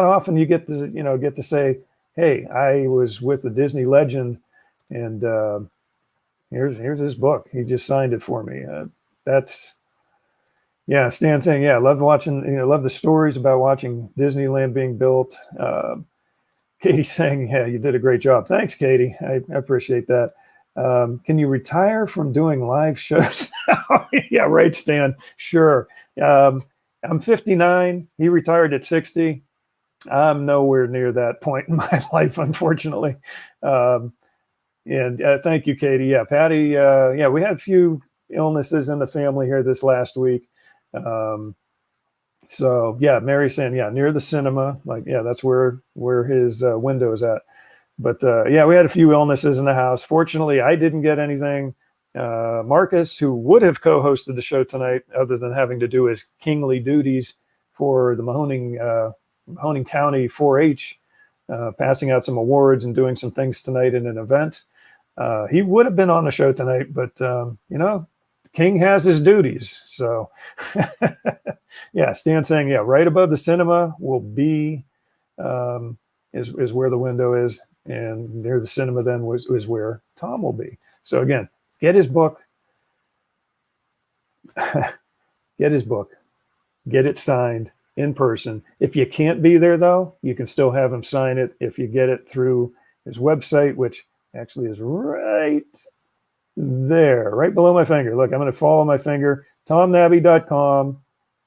often you get to say, hey, I was with the Disney legend, and here's his book. He just signed it for me. Stan saying, yeah, love watching, love the stories about watching Disneyland being built. Katie saying, yeah, you did a great job. Thanks, Katie. I appreciate that. Can you retire from doing live shows now? Yeah, right, Stan. Sure. I'm 59. He retired at 60. I'm nowhere near that point in my life, unfortunately. And thank you, Katie. Yeah, Patty. We had a few illnesses in the family here this last week. So yeah, Mary saying, yeah, near the cinema. Like, yeah, that's where his window is at. But we had a few illnesses in the house. Fortunately, I didn't get anything. Marcus, who would have co-hosted the show tonight, other than having to do his kingly duties for the Mahoning County 4-H, passing out some awards and doing some things tonight in an event. He would have been on the show tonight, but King has his duties. So yeah, Stan saying, yeah, right above the cinema will be is where the window is, and near the cinema then is where Tom will be. So again, get his book, get it signed in person. If you can't be there though, you can still have him sign it if you get it through his website, which actually is right there, right below my finger. Look, I'm going to follow my finger, tomnabbe.com,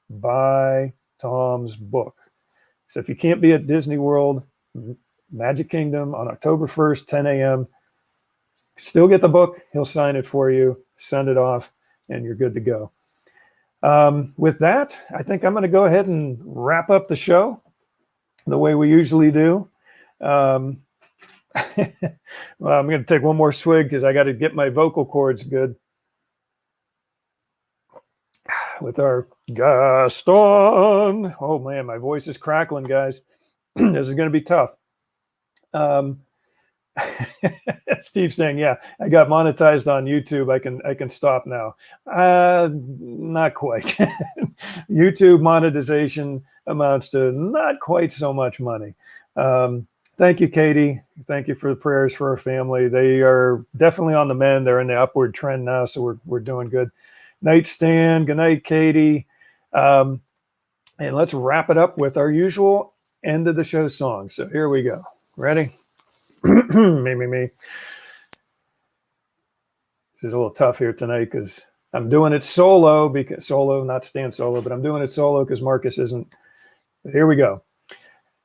buy Tom's book. So if you can't be at Disney World, Magic Kingdom on October 1st, 10 a.m., still get the book. He'll sign it for you, send it off, and you're good to go. With that, I think I'm going to go ahead and wrap up the show the way we usually do. Well, I'm going to take one more swig because I got to get my vocal cords good with our Gaston. Oh man, my voice is crackling, guys. This is going to be tough. Steve saying, yeah, I got monetized on YouTube. I can stop now. Not quite. YouTube monetization amounts to not quite so much money. Thank you, Katie. Thank you for the prayers for our family. They are definitely on the mend. They're in the upward trend now, so we're doing good. Night, Stan. Good night, Katie. And let's wrap it up with our usual end of the show song. So here we go. Ready? me. This is a little tough here tonight because I'm doing it solo, not Stan solo, but I'm doing it solo because Marcus isn't. But here we go.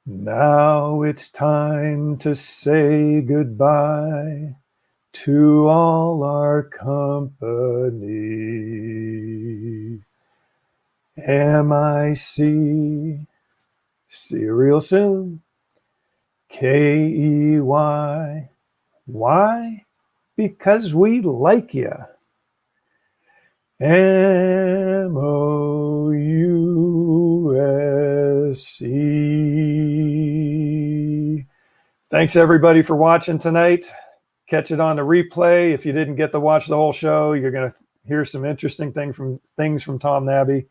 Now it's time to say goodbye to all our company. MIC, see you real soon. KEY, why? because we like you. MOUSE. Thanks everybody for watching tonight. Catch it on the replay. If you didn't get to watch the whole show, you're going to hear some interesting things from Tom Nabbe.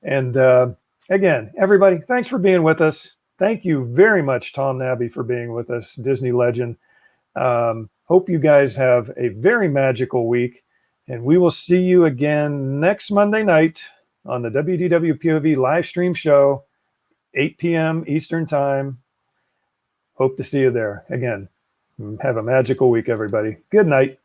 And again, everybody, thanks for being with us. Thank you very much, Tom Nabbe, for being with us, Disney legend. Hope you guys have a very magical week, and we will see you again next Monday night on the WDWpov live stream show, 8 p.m. Eastern Time. Hope to see you there. Again, have a magical week, everybody. Good night.